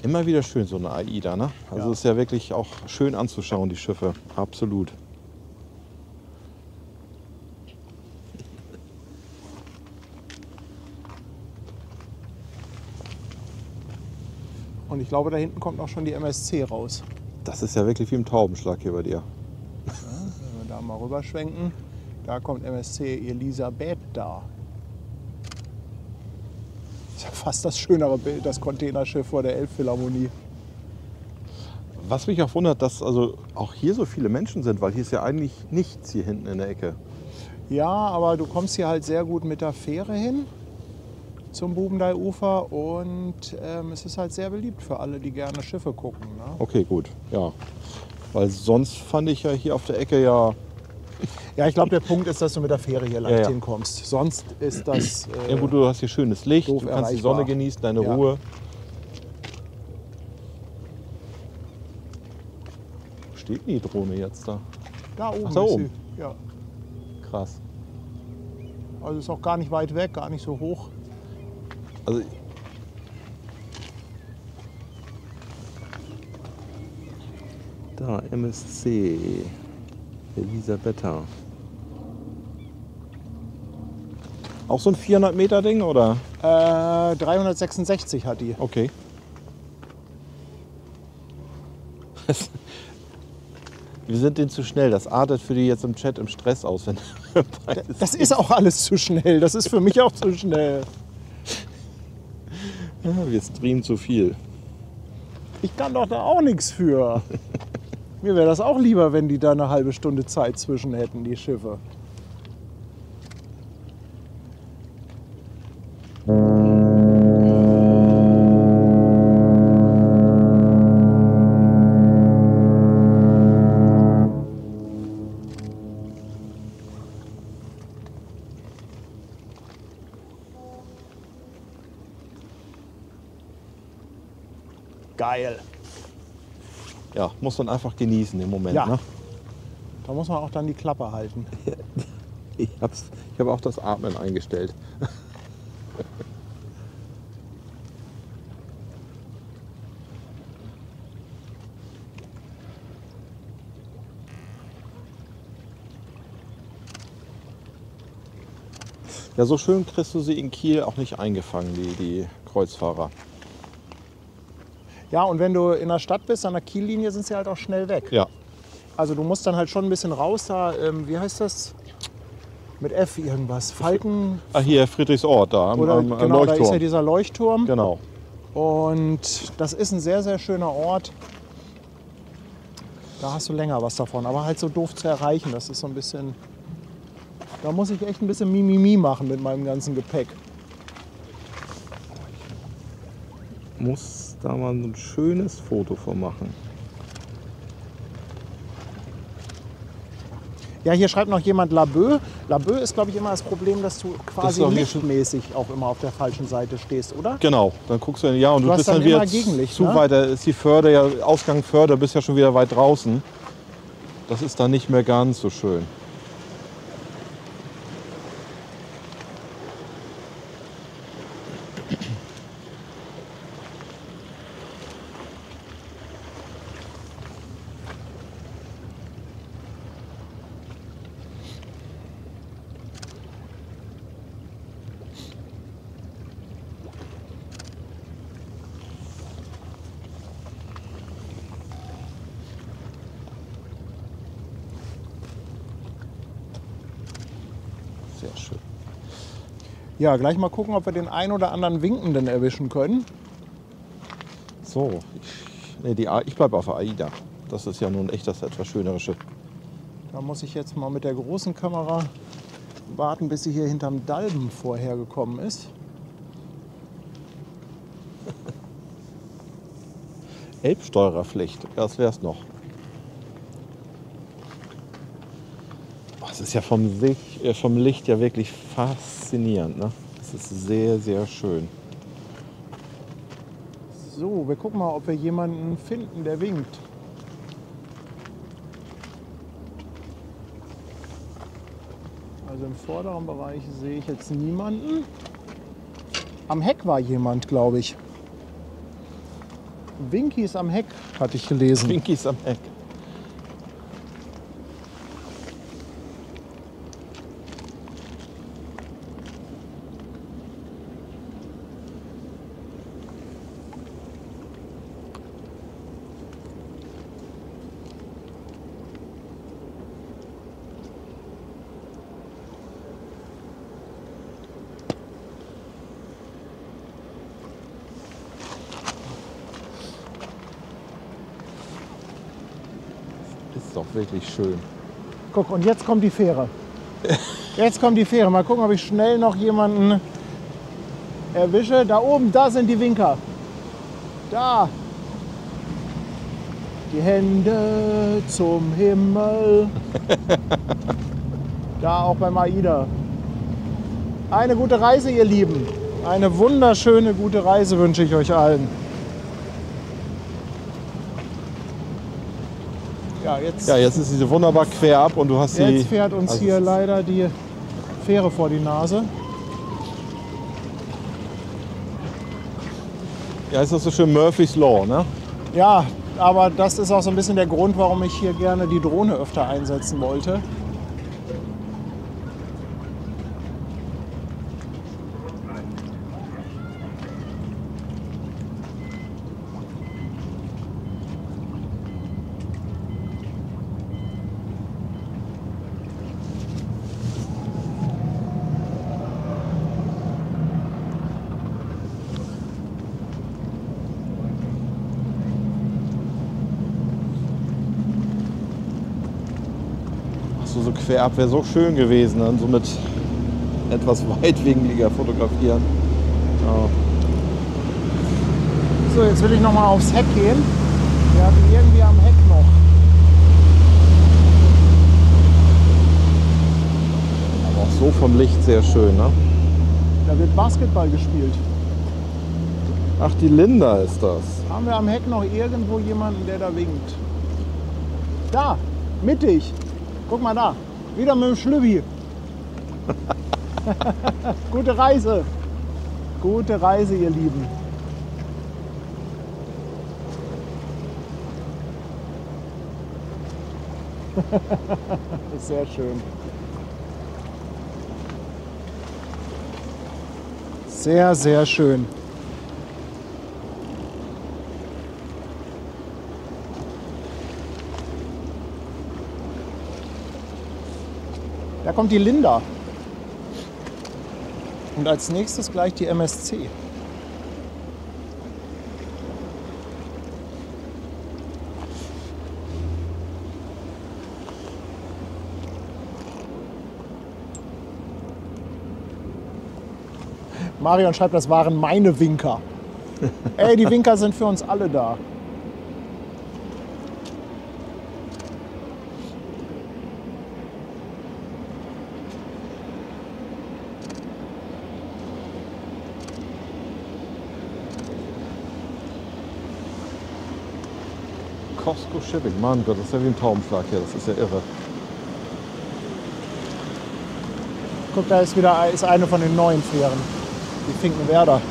Immer wieder schön, so eine AIDA, ne? Also Ja. ist ja wirklich auch schön anzuschauen, die Schiffe. Absolut. Und ich glaube, da hinten kommt auch schon die MSC raus. Das ist ja wirklich wie im Taubenschlag hier bei dir. Wenn wir da mal rüberschwenken, da kommt MSC Elisabeth da. Ist ja fast das schönere Bild, das Containerschiff vor der Elbphilharmonie. Was mich auch wundert, dass also auch hier so viele Menschen sind, weil hier ist ja eigentlich nichts hier hinten in der Ecke. Ja, aber du kommst hier halt sehr gut mit der Fähre hin zum Bubendeiufer und es ist halt sehr beliebt für alle, die gerne Schiffe gucken. Ne? Okay, gut, ja. Weil sonst fand ich ja hier auf der Ecke ja. Ja, ich glaube, der Punkt ist, dass du mit der Fähre hier leicht Ja, ja. hinkommst. Sonst ist das Ja gut, du hast hier schönes Licht, doof du kannst die erreichbar. Sonne genießen, deine Ja. Ruhe. Wo steht denn die Drohne jetzt da? da oben. Ach, da ist oben. sie. Ja. Krass. Also ist auch gar nicht weit weg, gar nicht so hoch. Also da, MSC Elisabetta. Auch so ein 400 Meter Ding, oder? 366 hat die. Okay. Wir sind denen zu schnell. Das artet für die jetzt im Chat im Stress aus. Wenn Das ist auch alles zu schnell. Das ist für mich auch zu schnell. Ja, wir streamen zu viel. Ich kann doch da auch nichts für. Mir wäre das auch lieber, wenn die da eine halbe Stunde Zeit zwischen hätten, die Schiffe. Geil. Ja, muss man einfach genießen im Moment. Ja. Ne? Da muss man auch dann die Klappe halten. Ich habe auch das Atmen eingestellt. Ja, so schön kriegst du sie in Kiel auch nicht eingefangen, die Kreuzfahrer. Ja, und wenn du in der Stadt bist, an der Kiellinie, sind sie halt auch schnell weg. Ja, Also du musst dann halt schon ein bisschen raus da, wie heißt das? Mit F irgendwas. Falken. hier Friedrichsort, da am, Oder am genau, da ist ja Leuchtturm. dieser Leuchtturm. Genau. Und das ist ein sehr, sehr schöner Ort. Da hast du länger was davon. Aber halt so doof zu erreichen. Das ist so ein bisschen. Da muss ich echt ein bisschen Mimimi machen mit meinem ganzen Gepäck. Muss da mal ein schönes Foto von machen. Ja, hier schreibt noch jemand Laboe. Laboe ist, glaube ich, immer das Problem, dass du quasi doch hier lichtmäßig auch immer auf der falschen Seite stehst, oder? Genau, dann guckst du, ja, und du hast bist dann dann wieder immer Gegenlicht, zu ne? weit, da ist die Förde, ja, Ausgang Förde, bist ja schon wieder weit draußen. Das ist dann nicht mehr ganz so schön. Sehr schön. Ja, gleich mal gucken, ob wir den einen oder anderen Winkenden erwischen können. So, ich bleibe auf der AIDA. Das ist ja nun echt das etwas schönere Schiff. Da muss ich jetzt mal mit der großen Kamera warten, bis sie hier hinterm Dalben vorhergekommen ist. Elbsteuererpflicht, das wär's noch. Das ist ja vom Licht ja wirklich faszinierend. Ne? Das ist sehr, sehr schön. So, wir gucken mal, ob wir jemanden finden, der winkt. Also im vorderen Bereich sehe ich jetzt niemanden. Am Heck war jemand, glaube ich. Winkies am Heck, hatte ich gelesen. Winkies am Heck. Ist doch wirklich schön. Guck, und jetzt kommt die Fähre. Jetzt kommt die Fähre. Mal gucken, ob ich schnell noch jemanden erwische. Da oben, da sind die Winker. Da. Die Hände zum Himmel. Da auch beim AIDA. Eine gute Reise, ihr Lieben. Eine wunderschöne, gute Reise wünsche ich euch allen. Ja, jetzt ist sie wunderbar quer ab und du hast sie. Jetzt fährt uns also hier es ist- leider die Fähre vor die Nase. Ja, ist das so schön Murphy's Law, ne? Ja, aber das ist auch so ein bisschen der Grund, warum ich hier gerne die Drohne öfter einsetzen wollte. So quer ab wäre so schön gewesen, dann so mit etwas weitwinkliger fotografieren. Ja. So, jetzt will ich noch mal aufs Heck gehen. Wir hatten irgendwie am Heck noch. Aber auch so vom Licht sehr schön, ne? Da wird Basketball gespielt. Ach, die Linda ist das. Haben wir am Heck noch irgendwo jemanden, der da winkt? Da, mittig. Guck mal da. Wieder mit dem Schlübbi. Gute Reise. Gute Reise, ihr Lieben. Sehr schön. Sehr, sehr schön. Da kommt die Linda. Und als nächstes gleich die MSC. Marion schreibt, das waren meine Winker. Ey, die Winker sind für uns alle da. Costco Shipping, Mann Gott, das ist ja wie ein Taubenschlag hier, das ist ja irre. Guck, da ist eine von den neuen Fähren. Die Finkenwerder.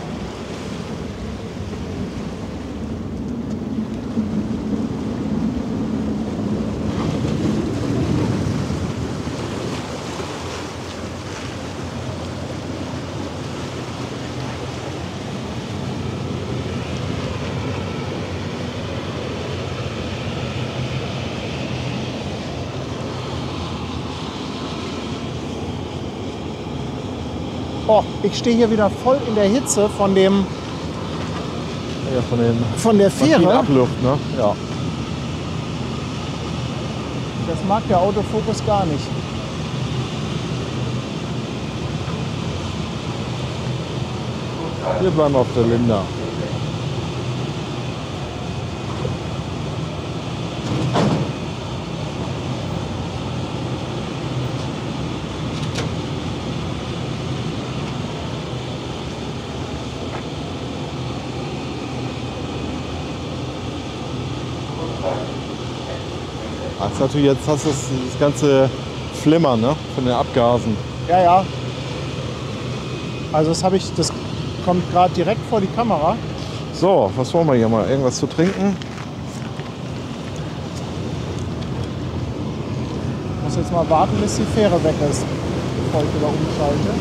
Oh, ich stehe hier wieder voll in der Hitze von dem Ja, von der Fähre. Abluft, ne? Ja. Das mag der Autofokus gar nicht. Wir bleiben auf der Linda. Das natürlich, jetzt hast du das ganze Flimmern, ne? Von den Abgasen. Ja, ja. Also das kommt gerade direkt vor die Kamera. So, was wollen wir hier mal? Irgendwas zu trinken? Ich muss jetzt mal warten, bis die Fähre weg ist, bevor ich wieder umschalte.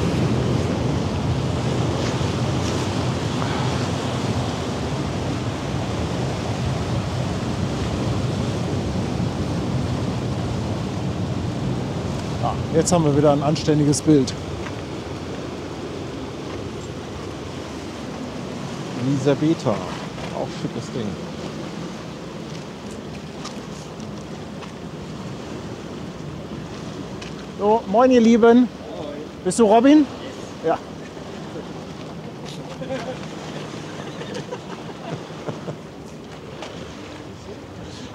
Jetzt haben wir wieder ein anständiges Bild. Elisabetta, auch schickes Ding. So, moin ihr Lieben. Bist du Robin? Ja.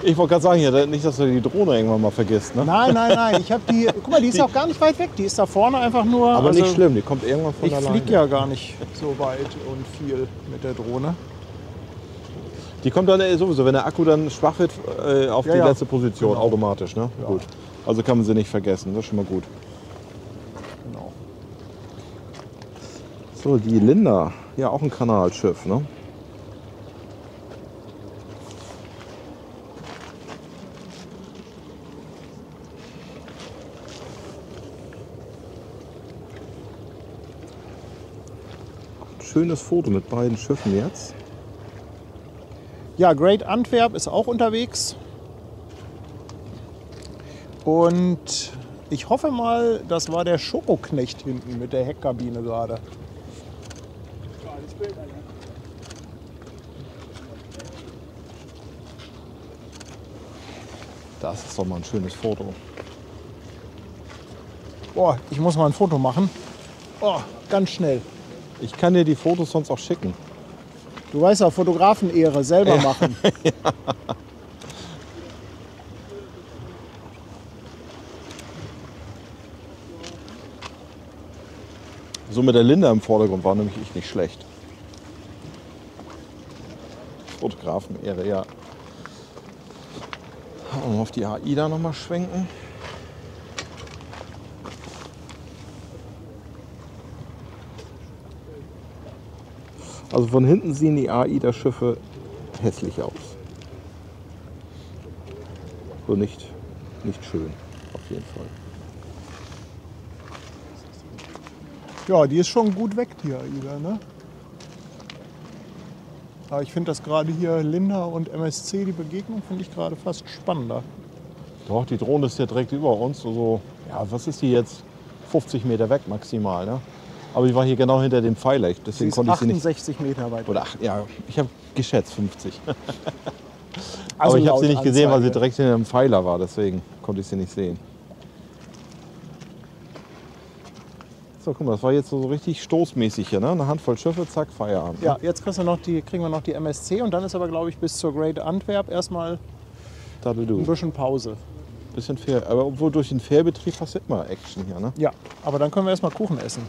Ich wollte gerade sagen, hier, nicht, dass du die Drohne irgendwann mal vergisst. Ne? Nein, nein, nein. Ich habe die. Guck mal, die ist auch gar nicht weit weg. Die ist da vorne einfach nur. Aber also, nicht schlimm, die kommt irgendwann von ich alleine. fliege ja gar nicht so weit und viel mit der Drohne. Die kommt dann sowieso, wenn der Akku dann schwach wird, auf die ja. letzte Position Genau. automatisch. Ne? Ja. Gut. Also kann man sie nicht vergessen, das ist schon mal gut. Genau. So, die Linda, ja auch ein Kanalschiff. Ne? Schönes Foto mit beiden Schiffen jetzt. Ja, Great Antwerp ist auch unterwegs. Und ich hoffe mal, das war der Schokoknecht hinten mit der Heckkabine gerade. Das ist doch mal ein schönes Foto. Boah, ich muss mal ein Foto machen. Oh, ganz schnell. Ich kann dir die Fotos sonst auch schicken. Du weißt ja, Fotografenehre, selber machen. So mit der Linda im Vordergrund war nämlich ich nicht schlecht. Fotografen-Ehre, ja. Und auf die AIDA nochmal schwenken. Also von hinten sehen die AIDA-Schiffe hässlich aus. So nicht schön, auf jeden Fall. Ja, die ist schon gut weg, die AIDA, ne? Aber ich finde das gerade hier Linda und MSC, die Begegnung, finde ich gerade fast spannender. Doch, die Drohne ist ja direkt über uns. Also, ja, was ist die jetzt? 50 Meter weg maximal, ne? Aber ich war hier genau hinter dem Pfeiler, deswegen konnte ich sie nicht. 68 Meter weit. Oder ja, ich habe geschätzt 50. Also aber ich habe sie laut nicht gesehen, weil sie Anzeige. direkt hinter dem Pfeiler war, deswegen konnte ich sie nicht sehen. So, guck mal, das war jetzt so richtig stoßmäßig hier, ne? Eine Handvoll Schiffe, zack, Feierabend. Ne? Ja, jetzt kriegen wir noch die MSC und dann ist aber, glaube ich, bis zur Great Antwerp erstmal ein bisschen Pause. Bisschen fair, aber obwohl durch den Fährbetrieb hast du immer Action hier, ne? Ja, aber dann können wir erstmal Kuchen essen.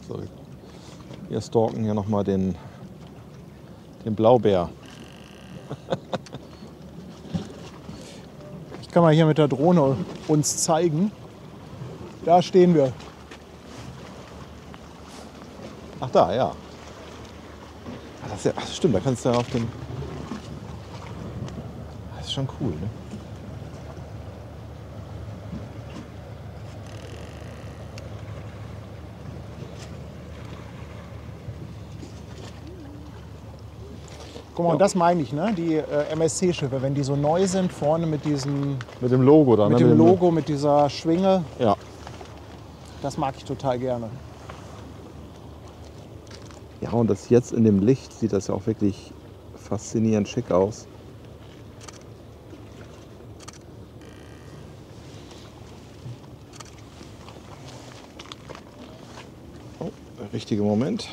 So, wir stalken hier nochmal den Blaubär. Ich kann mal hier mit der Drohne uns zeigen. Da stehen wir. Ach da, ja. Das ist ja ach, stimmt, da kannst du ja auf den... Das ist schon cool, ne? Guck mal, und das meine ich, ne? Die MSC-Schiffe, wenn die so neu sind, vorne mit diesem Mit dem Logo da, mit ne? dem Logo, mit dieser Schwinge, Ja. das mag ich total gerne. Ja, und das jetzt in dem Licht sieht das ja auch wirklich faszinierend schick aus. Oh, der richtige Moment.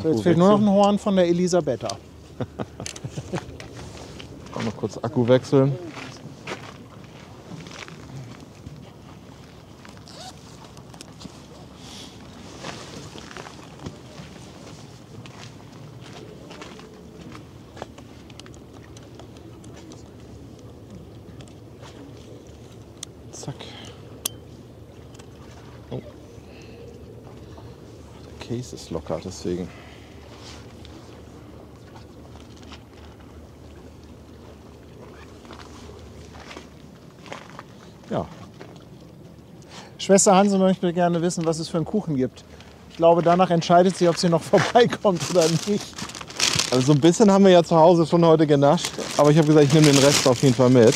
So, jetzt fehlt nur noch ein Horn von der Elisabetta. Auch noch kurz Akku wechseln. Zack. Oh. Der Case ist locker, deswegen. Ja, Schwester Hanse möchte gerne wissen, was es für einen Kuchen gibt. Ich glaube, danach entscheidet sie, ob sie noch vorbeikommt oder nicht. also so ein bisschen haben wir ja zu Hause schon heute genascht, aber ich habe gesagt, ich nehme den Rest auf jeden Fall mit.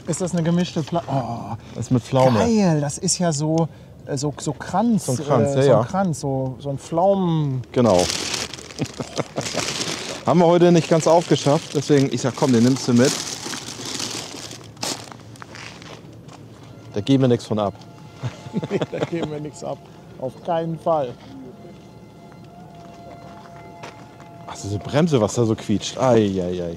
Ist das eine gemischte Oh, Das ist mit Pflaume. geil, das ist ja so Kranz. So ein Kranz, ja, so ja. ein Kranz, so ein Pflaumen. Genau. Haben wir heute nicht ganz aufgeschafft, deswegen ich sag, komm, den nimmst du mit. Da geben wir nichts von ab. Da geben wir nichts ab. Auf keinen Fall. Ach, diese Bremse, was da so quietscht. Ei.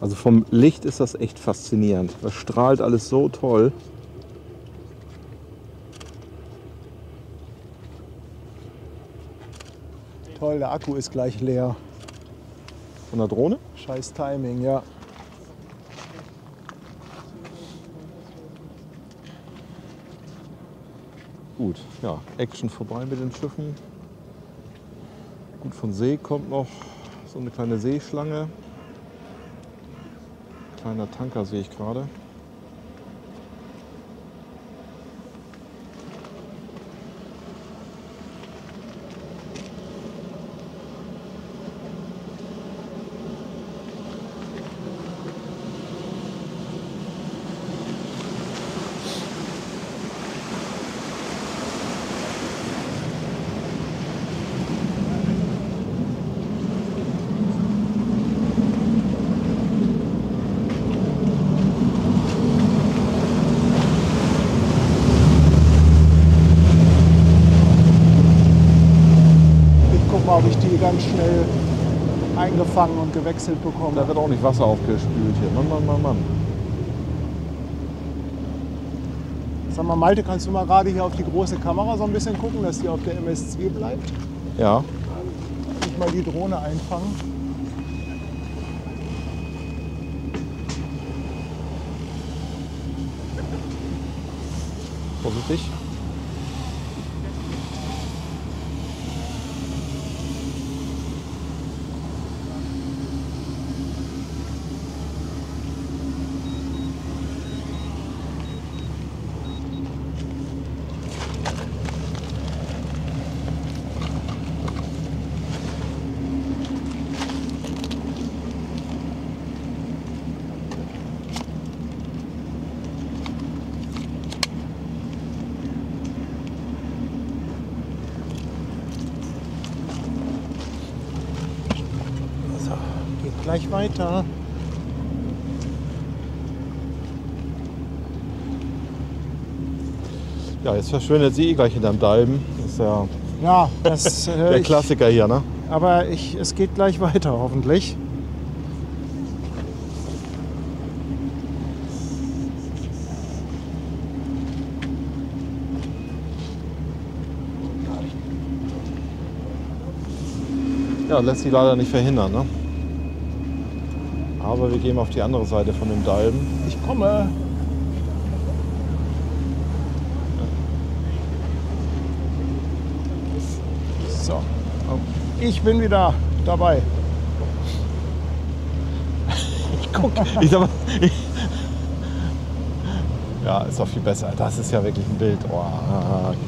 Also vom Licht ist das echt faszinierend. Das strahlt alles so toll. Toll, der Akku ist gleich leer. Von der Drohne? Scheiß Timing, ja. Gut, ja, Action vorbei mit den Schiffen. Gut, von See kommt noch so eine kleine Seeschlange. Kleiner Tanker sehe ich gerade. mal, ob ich die ganz schnell eingefangen und gewechselt bekomme. Da wird auch nicht Wasser aufgespült hier. Mann, Mann, Mann, Mann. Sag mal, Malte, kannst du mal gerade hier auf die große Kamera so ein bisschen gucken, dass die auf der MSC bleibt? Ja. Ich mal die Drohne einfangen. Vorsichtig. Gleich weiter. Ja, jetzt verschwindet sie eh gleich hinterm Dalben. Das ist ja Ja, das der Klassiker hier, ne? Aber es geht gleich weiter, hoffentlich. Ja, lässt sich leider nicht verhindern, ne? Aber wir gehen auf die andere Seite von dem Dalben. Ich komme. So, ich bin wieder dabei. Ich guck. Ja, ist doch viel besser. Das ist ja wirklich ein Bild. Oh,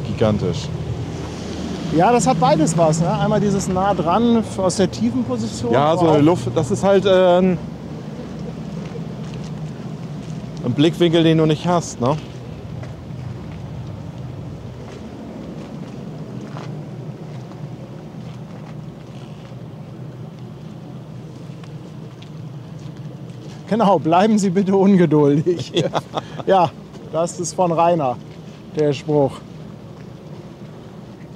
gigantisch. Ja, das hat beides was. Ne? Einmal dieses nah dran aus der tiefen Position. Ja, so eine Luft. Das ist halt ein Blickwinkel, den du nicht hast, ne? Genau, bleiben Sie bitte ungeduldig. Ja, ja, das ist von Rainer, der Spruch.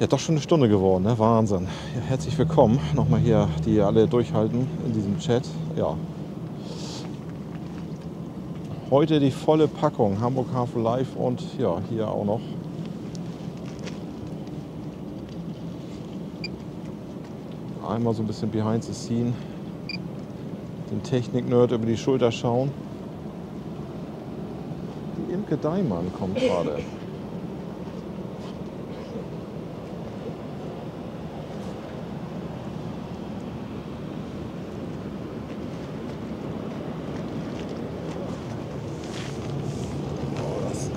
Ja, doch schon eine Stunde geworden, ne? Wahnsinn. Ja, herzlich willkommen. Nochmal hier, die alle durchhalten in diesem Chat. Ja. Heute die volle Packung. Hamburg Hafen Live und ja, hier auch noch. Einmal so ein bisschen behind the scene. Den Technik-Nerd über die Schulter schauen. Die Imke Daimann kommt gerade.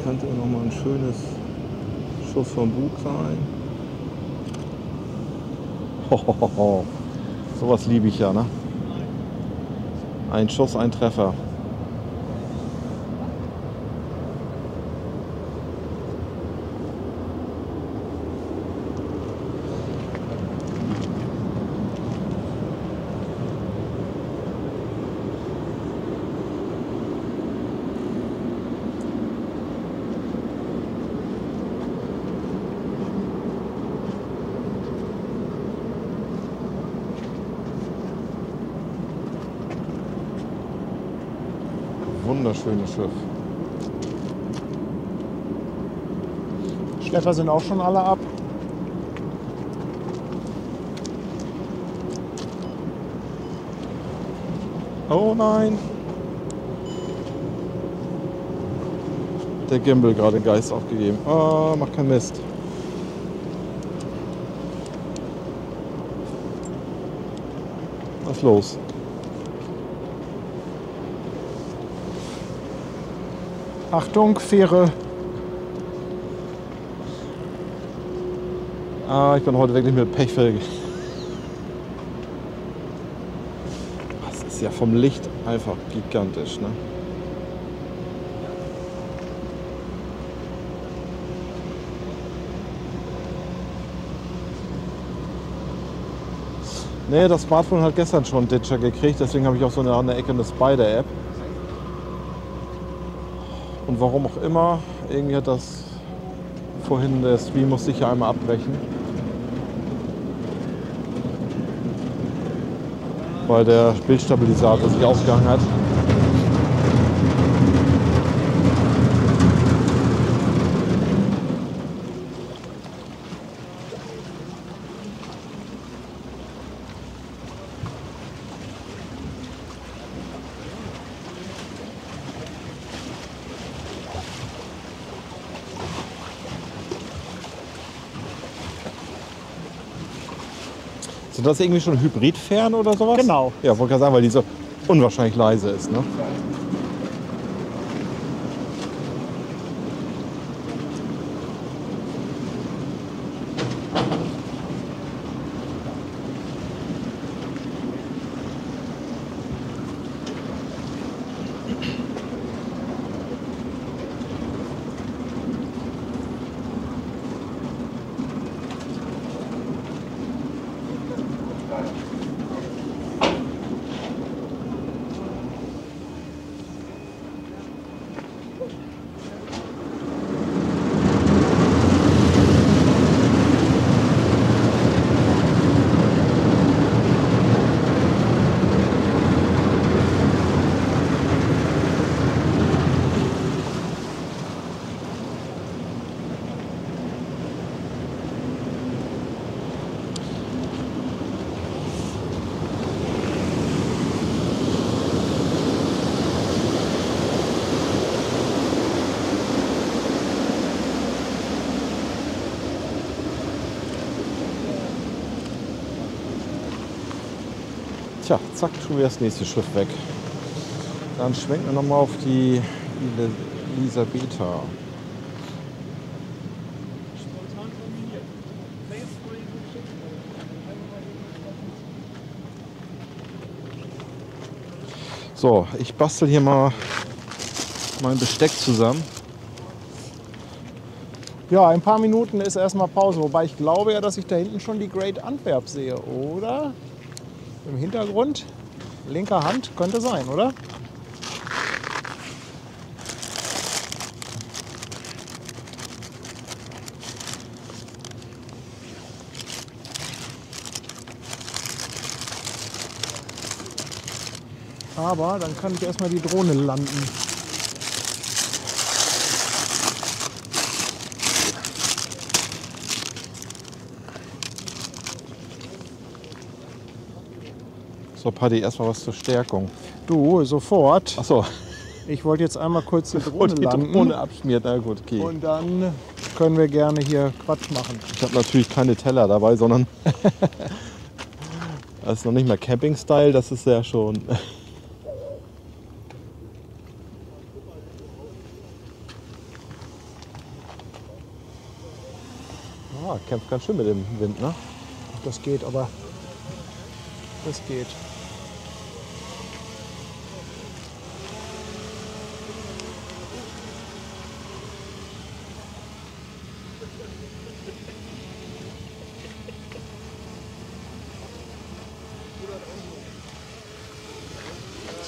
Könnte nochmal ein schönes Schuss vom Bug sein. Hohoho. Sowas liebe ich ja, ne? Ein Schuss, ein Treffer. Wunderschönes Schiff. Schlepper sind auch schon alle ab. Oh nein! Der Gimbal gerade den Geist aufgegeben. Oh, mach keinen Mist. Was ist los? Achtung, Fähre. Ich bin heute wirklich mit Pech verlegt. Das ist ja vom Licht einfach gigantisch, ne? Nee, das Smartphone hat gestern schon einen Ditcher gekriegt, deswegen habe ich auch so eine andere Ecke eine Spider-App. Und warum auch immer, irgendwie hat das vorhin, der Stream muss sicher einmal abbrechen. weil der Bildstabilisator sich ausgegangen hat. Sind das irgendwie schon Hybridfern oder sowas? Genau. Ja, wollte gerade sagen, weil die so unwahrscheinlich leise ist. Ne? Tja, zack, schon wieder das nächste Schiff weg. Dann schwenken wir nochmal auf die Elisabetha. So, ich bastel hier mal mein Besteck zusammen. Ja, ein paar Minuten ist erstmal Pause. Wobei ich glaube ja, dass ich da hinten schon die Great Antwerp sehe, oder? Im Hintergrund. Linker Hand könnte sein, oder? Aber dann kann ich erstmal die Drohne landen. So, Paddy, erstmal was zur Stärkung. Du, sofort. Achso, Ich wollte jetzt einmal kurz die Drohne und die landen. Drohne abschmiert. Na gut, okay. Und dann können wir gerne hier Quatsch machen. Ich habe natürlich keine Teller dabei, sondern das ist noch nicht mal Camping-Style, das ist ja schon. Kämpft ganz schön mit dem Wind, ne? Das geht, aber das geht.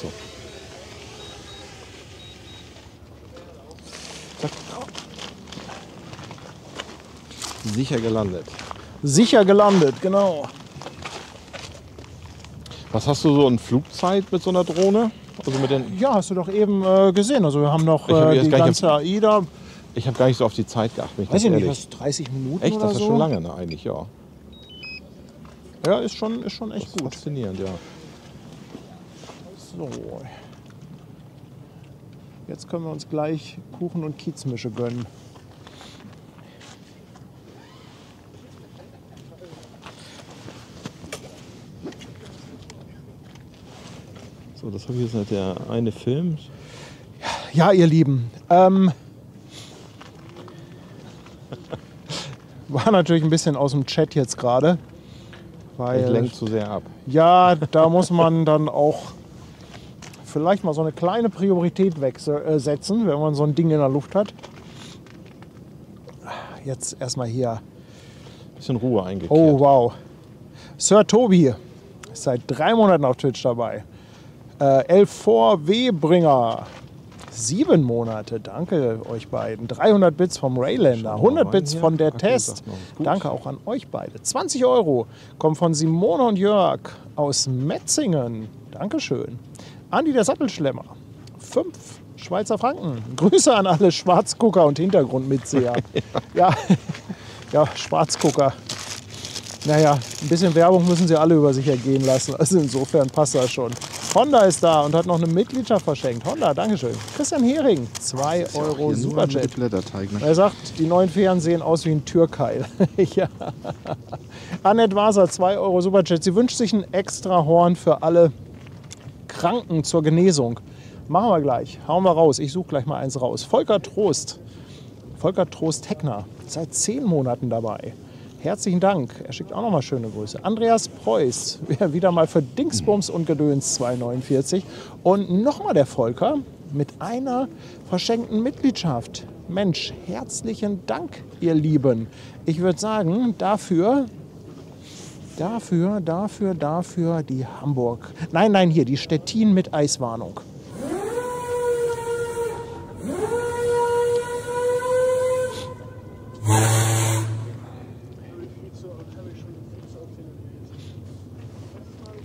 So. Zack. Sicher gelandet. Sicher gelandet, genau. Was hast du so in Flugzeit mit so einer Drohne? Also mit den. Ja, hast du doch eben gesehen. Also wir haben noch Ich hab die jetzt gar nicht ganze AIDA. Ich habe gar nicht so auf die Zeit geachtet. bin Weiß ich ganz nicht, ehrlich. was, 30 Minuten Echt, oder das ist so? schon lange, ne? Eigentlich, ja. Ja, ist schon echt Das ist gut. faszinierend, ja. So. Jetzt können wir uns gleich Kuchen und Kiezmische gönnen. So, das habe ich jetzt nicht der eine Film. Ja, ihr Lieben. War natürlich ein bisschen aus dem Chat jetzt gerade. Ich Weil, lenke zu sehr ab. ja, da muss man dann auch vielleicht mal so eine kleine Priorität setzen, wenn man so ein Ding in der Luft hat. Jetzt erstmal hier. Bisschen Ruhe eingekehrt. Oh, wow. Sir Tobi ist seit 3 Monaten auf Twitch dabei. L4W-Bringer. 7 Monate, danke euch beiden. 300 Bits vom Raylander, 100 Bits von der Test. Danke auch an euch beide. 20 Euro kommt von Simone und Jörg aus Metzingen. Dankeschön. Andi der Sattelschlemmer, 5 Schweizer Franken. Grüße an alle Schwarzgucker und Hintergrundmitseher. Ja, ja, Schwarzgucker. Naja, ein bisschen Werbung müssen sie alle über sich ergehen lassen. Also insofern passt das schon. Honda ist da und hat noch eine Mitgliedschaft verschenkt. Honda, Dankeschön. Christian Hering, 2 Euro Superjet. Er sagt, die neuen Fähren sehen aus wie ein Türkeil. Ja. Annette Waser, 2 Euro Superjet. Sie wünscht sich ein extra Horn für alle Kranken zur Genesung. Machen wir gleich. Hauen wir raus. Ich suche gleich mal eins raus. Volker Trost. Volker Trost Heckner. Seit 10 Monaten dabei. Herzlichen Dank. Er schickt auch noch mal schöne Grüße. Andreas Preuß, wieder mal für Dingsbums und Gedöns 2,49. Und nochmal der Volker mit einer verschenkten Mitgliedschaft. Mensch, herzlichen Dank, ihr Lieben. Ich würde sagen, dafür die Hamburg. Nein, hier, die Stettin mit Eiswarnung.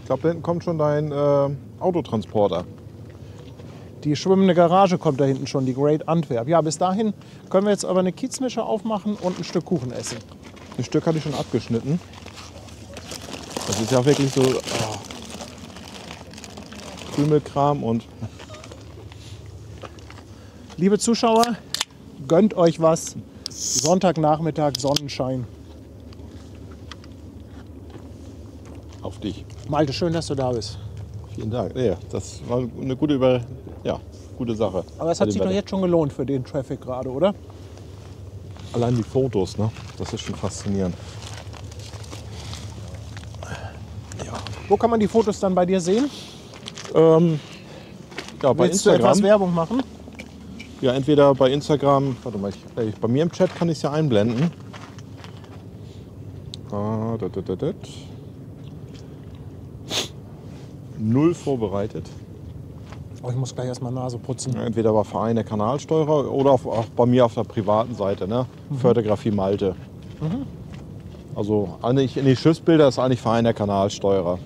Ich glaube, da hinten kommt schon dein Autotransporter. Die schwimmende Garage kommt da hinten schon, die Great Antwerp. Ja, bis dahin können wir jetzt aber eine Kiezmische aufmachen und ein Stück Kuchen essen. Ein Stück hatte ich schon abgeschnitten. Das ist ja wirklich so Krümelkram und... Liebe Zuschauer, gönnt euch was. Sonntagnachmittag, Sonnenschein. Auf dich. Malte, schön, dass du da bist. Vielen Dank. Ja, das war eine gute Sache. Aber es hat sich doch jetzt schon gelohnt für den Traffic gerade, oder? Allein die Fotos, ne? Das ist schon faszinierend. Ja. Wo kann man die Fotos dann bei dir sehen? Ja, bei Willst du etwas Werbung machen? Ja, entweder bei Instagram, warte mal, bei mir im Chat kann ich es ja einblenden. Null vorbereitet. Oh, ich muss gleich erstmal Nase putzen. Entweder bei Verein der Kanalsteurer oder auch bei mir auf der privaten Seite, ne? Fördergrafie Malte. Also eigentlich in die Schiffsbilder ist eigentlich Verein der Kanalsteurer.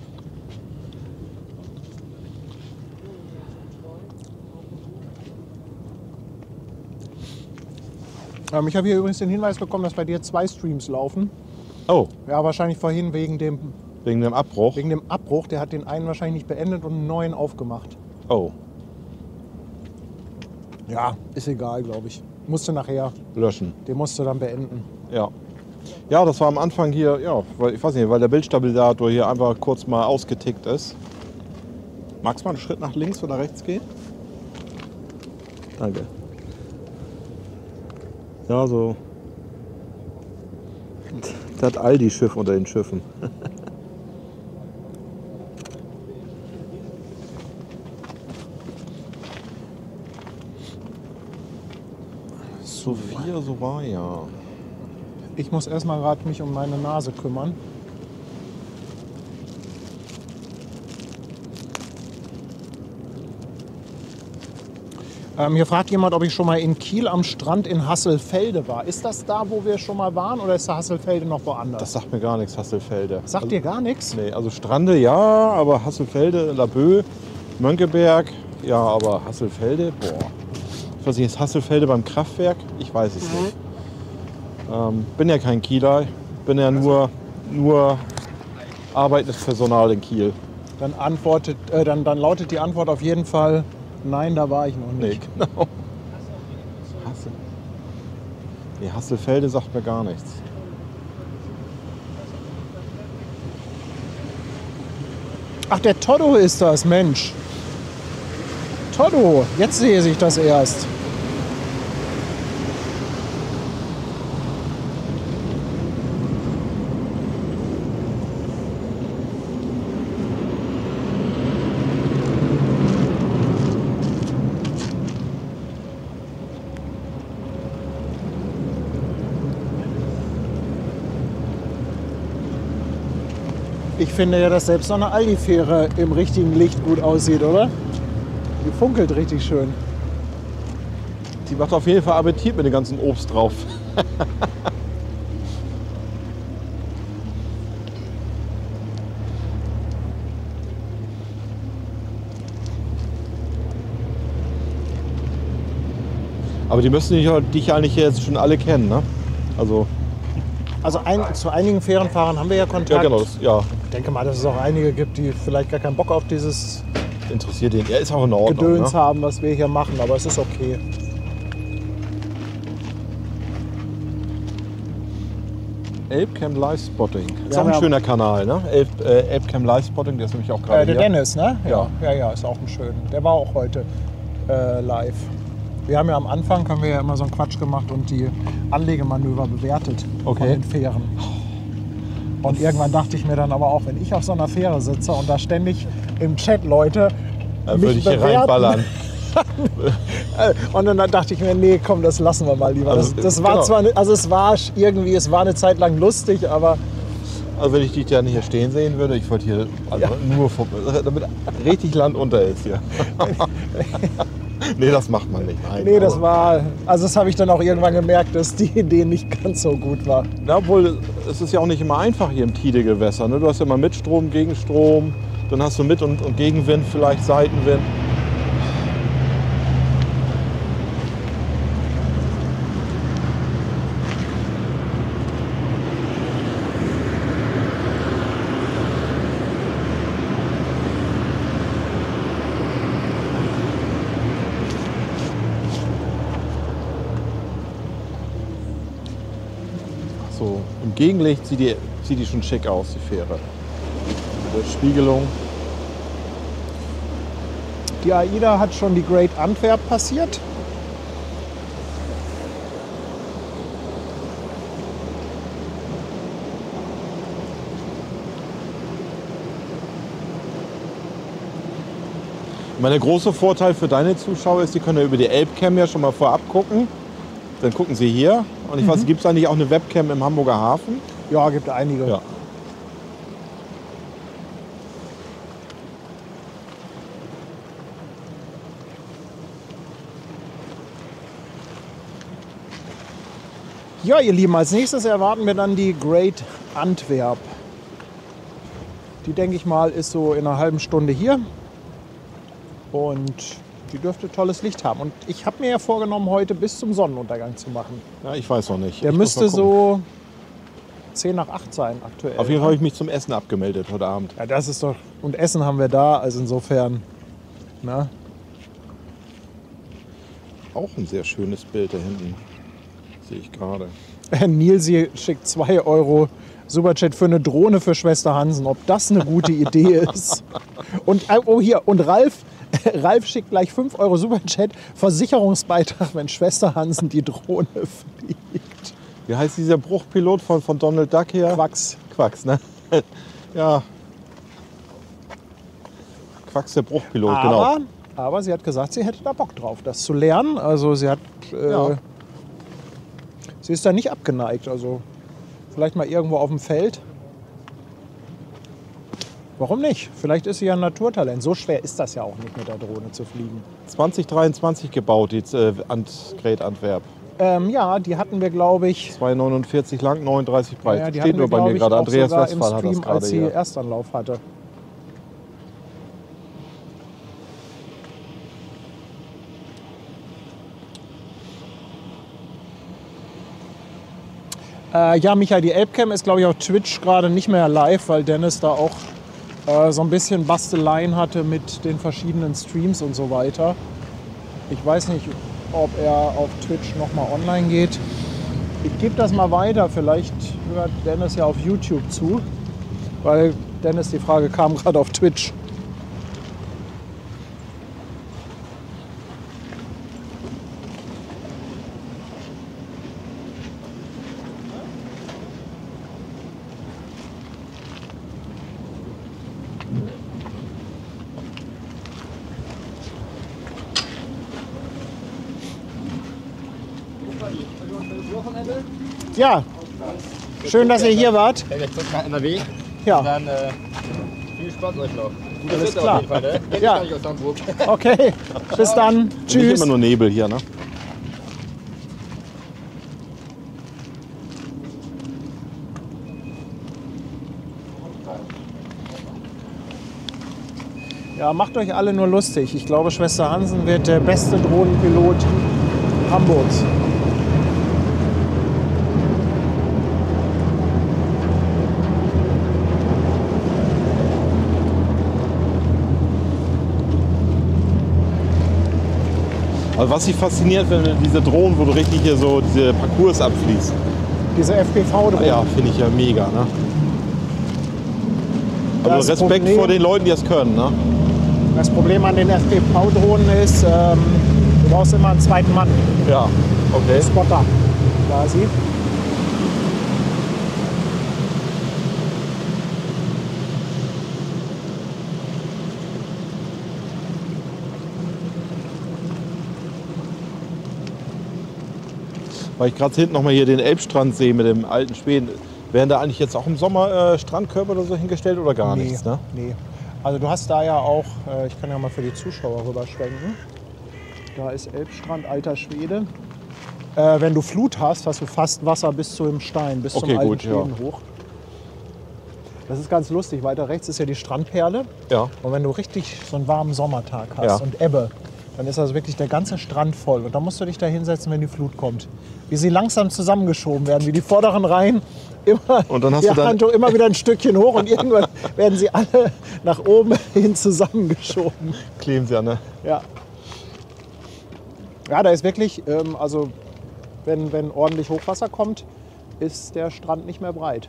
Ich habe hier übrigens den Hinweis bekommen, dass bei dir 2 Streams laufen. Oh. Ja, wahrscheinlich vorhin wegen dem Abbruch? Wegen dem Abbruch. Der hat den einen wahrscheinlich nicht beendet und einen neuen aufgemacht. Oh. Ja, ist egal, glaube ich. Musste nachher Löschen. Den musst du dann beenden. Ja. Ja, das war am Anfang hier, ja, weil, ich weiß nicht, weil der Bildstabilisator hier einfach kurz mal ausgetickt ist. Magst du mal einen Schritt nach links oder rechts gehen? Danke. Ja, so. Das Aldi-Schiff unter den Schiffen. Sophia Soraya. Ich muss erstmal gerade mich um meine Nase kümmern. Hier fragt jemand, ob ich schon mal in Kiel am Strand in Hasselfelde war. Ist das da, wo wir schon mal waren, oder ist da Hasselfelde noch woanders? Das sagt mir gar nichts, Hasselfelde. Sagt dir gar nichts? Nee, also Strande ja, aber Hasselfelde, Laboe, Mönckeberg, ja, aber Hasselfelde, boah. Ich weiß nicht, ist Hasselfelde beim Kraftwerk? Ich weiß es nicht. Bin ja kein Kieler, bin ja nur arbeitendes Personal in Kiel. Dann lautet die Antwort auf jeden Fall: Nein, da war ich noch nicht. Nee, genau. Hasselfelde sagt mir gar nichts. Ach, der Toddo ist das, Mensch. Toddo, jetzt sehe ich das erst. Ich finde ja, dass selbst so eine Aldi-Fähre im richtigen Licht gut aussieht, oder? Die funkelt richtig schön. Die macht auf jeden Fall Appetit mit dem ganzen Obst drauf. Aber die müssen dich eigentlich jetzt schon alle kennen, ne? Also zu einigen Fährenfahrern haben wir ja Kontakt. ja, genau. Ja, Ich denke mal, dass es auch einige gibt, die vielleicht gar keinen Bock auf dieses interessiert den. Er ist auch in Ordnung. Gedöns Ne? haben, was wir hier machen, aber es ist okay. Elbcam Live Spotting. Ist Ja, auch ein wir schöner Kanal, ne? Elbcam Live Spotting, der ist nämlich auch gerade Der hier. Dennis, ne? Ja. Ja, ist auch ein schön. Der war auch heute live. Wir haben ja am Anfang haben wir ja immer so einen Quatsch gemacht und die Anlegemanöver bewertet von Okay. den Fähren. Und irgendwann dachte ich mir dann aber auch, wenn ich auf so einer Fähre sitze und da ständig im Chat Leute Dann würde ich hier bewerten, reinballern. und dann dachte ich mir, nee, komm, das lassen wir mal lieber. Also, Das war genau. zwar, also es war irgendwie, es war eine Zeit lang lustig, aber Also wenn ich dich dann hier stehen sehen würde, ich wollte hier also nur damit richtig Land unter ist hier. Nee, das macht man nicht. Nein, nee, das aber- war, also das habe ich dann auch irgendwann gemerkt, dass die Idee nicht ganz so gut war. Ja, obwohl, es ist ja auch nicht immer einfach hier im Tidegewässer. Ne? Du hast ja mal Mitstrom, Gegenstrom, dann hast du Mit- und Gegenwind, vielleicht Seitenwind. So, im Gegenlicht sieht die schon schick aus, die Fähre. Mit der Spiegelung. Die AIDA hat schon die Great Antwerp passiert. Der große Vorteil für deine Zuschauer ist, die können ja über die Elbcam ja schon mal vorab gucken. Dann gucken sie hier. Und ich weiß, gibt es eigentlich auch eine Webcam im Hamburger Hafen? Ja, gibt einige. Ja. Ja, ihr Lieben, als nächstes erwarten wir dann die Great Antwerp. Die, denke ich mal, ist so in einer halben Stunde hier. Und die dürfte tolles Licht haben. Und ich habe mir ja vorgenommen, heute bis zum Sonnenuntergang zu machen. Ja, ich weiß noch nicht. Der Ich muss müsste mal gucken. so 10 nach 8 sein aktuell. Auf jeden Fall habe ich mich zum Essen abgemeldet heute Abend. Ja, das ist doch. Und Essen haben wir da, also insofern. Na? Auch ein sehr schönes Bild da hinten. Sehe ich gerade. Nilsi schickt 2 Euro Superchat für eine Drohne für Schwester Hansen. Ob das eine gute Idee ist? Und oh hier, und Ralf schickt gleich 5 Euro Superchat. Versicherungsbeitrag, wenn Schwester Hansen die Drohne fliegt. Wie heißt dieser Bruchpilot von Donald Duck hier? Quacks. Quacks, ne? Ja. Quacks der Bruchpilot, genau. Aber sie hat gesagt, sie hätte da Bock drauf, das zu lernen. Also sie hat. Ja. Sie ist da nicht abgeneigt. Also vielleicht mal irgendwo auf dem Feld. Warum nicht? Vielleicht ist sie ja ein Naturtalent. So schwer ist das ja auch nicht, mit der Drohne zu fliegen. 2023 gebaut, die Great Antwerp. Ja, die hatten wir, glaube ich. 2,49 lang, 39 breit. Ja, die Steht hatten nur wir, bei mir glaub ich, gerade. auch Andreas sogar im Westphal hat das Stream, als gerade sie hier. Erstanlauf hatte. Ja, Michael, die Elbcam ist, glaube ich, auf Twitch gerade nicht mehr live, weil Dennis da auch so ein bisschen Basteleien hatte mit den verschiedenen Streams und so weiter. Ich weiß nicht, ob er auf Twitch nochmal online geht. Ich gebe das mal weiter. Vielleicht hört Dennis ja auf YouTube zu, weil Dennis, die Frage kam gerade auf Twitch. Ja, schön, dass ihr hier wart. Ja, jetzt zurück nach NRW. Ja, Dann viel Spaß euch noch. Gutes Alles Wetter klar. auf jeden Fall, ne? Kenn ich Ja. gar nicht aus Hamburg. okay. Bis dann. Nicht Tschüss. immer nur Nebel hier, ne? Ja, macht euch alle nur lustig. Ich glaube, Schwester Hansen wird der beste Drohnenpilot Hamburgs. Also was ich fasziniert finde, diese Drohnen, wo du richtig hier so diese Parcours abfließt. Diese FPV-Drohnen. Ja, finde ich ja mega. Ne? Das Also Respekt Problem- vor den Leuten, die das können. Ne? Das Problem an den FPV-Drohnen ist, du brauchst immer einen zweiten Mann. Ja, okay. Spotter quasi. Weil ich gerade hinten noch mal hier den Elbstrand sehe mit dem alten Spähen. Werden da eigentlich jetzt auch im Sommer Strandkörper oder so hingestellt oder gar nichts? Ne? Nee. Also du hast da ja auch, ich kann ja mal für die Zuschauer rüberschwenken. Da ist Elbstrand, alter Schwede. Wenn du Flut hast, hast du fast Wasser bis zu dem Stein, bis zum Okay, alten gut, ja. Schweden hoch. Das ist ganz lustig. Weiter rechts ist ja die Strandperle. Ja. Und wenn du richtig so einen warmen Sommertag hast Ja. und Ebbe, dann ist also wirklich der ganze Strand voll. Und dann musst du dich da hinsetzen, wenn die Flut kommt. Wie sie langsam zusammengeschoben werden, wie die vorderen Reihen immer, Und dann hast ihr du dann- Handtuch immer wieder ein Stückchen hoch und irgendwann werden sie alle nach oben hin zusammengeschoben. Kleben sie ja, ne? Ja. Ja, da ist wirklich, also wenn ordentlich Hochwasser kommt, ist der Strand nicht mehr breit.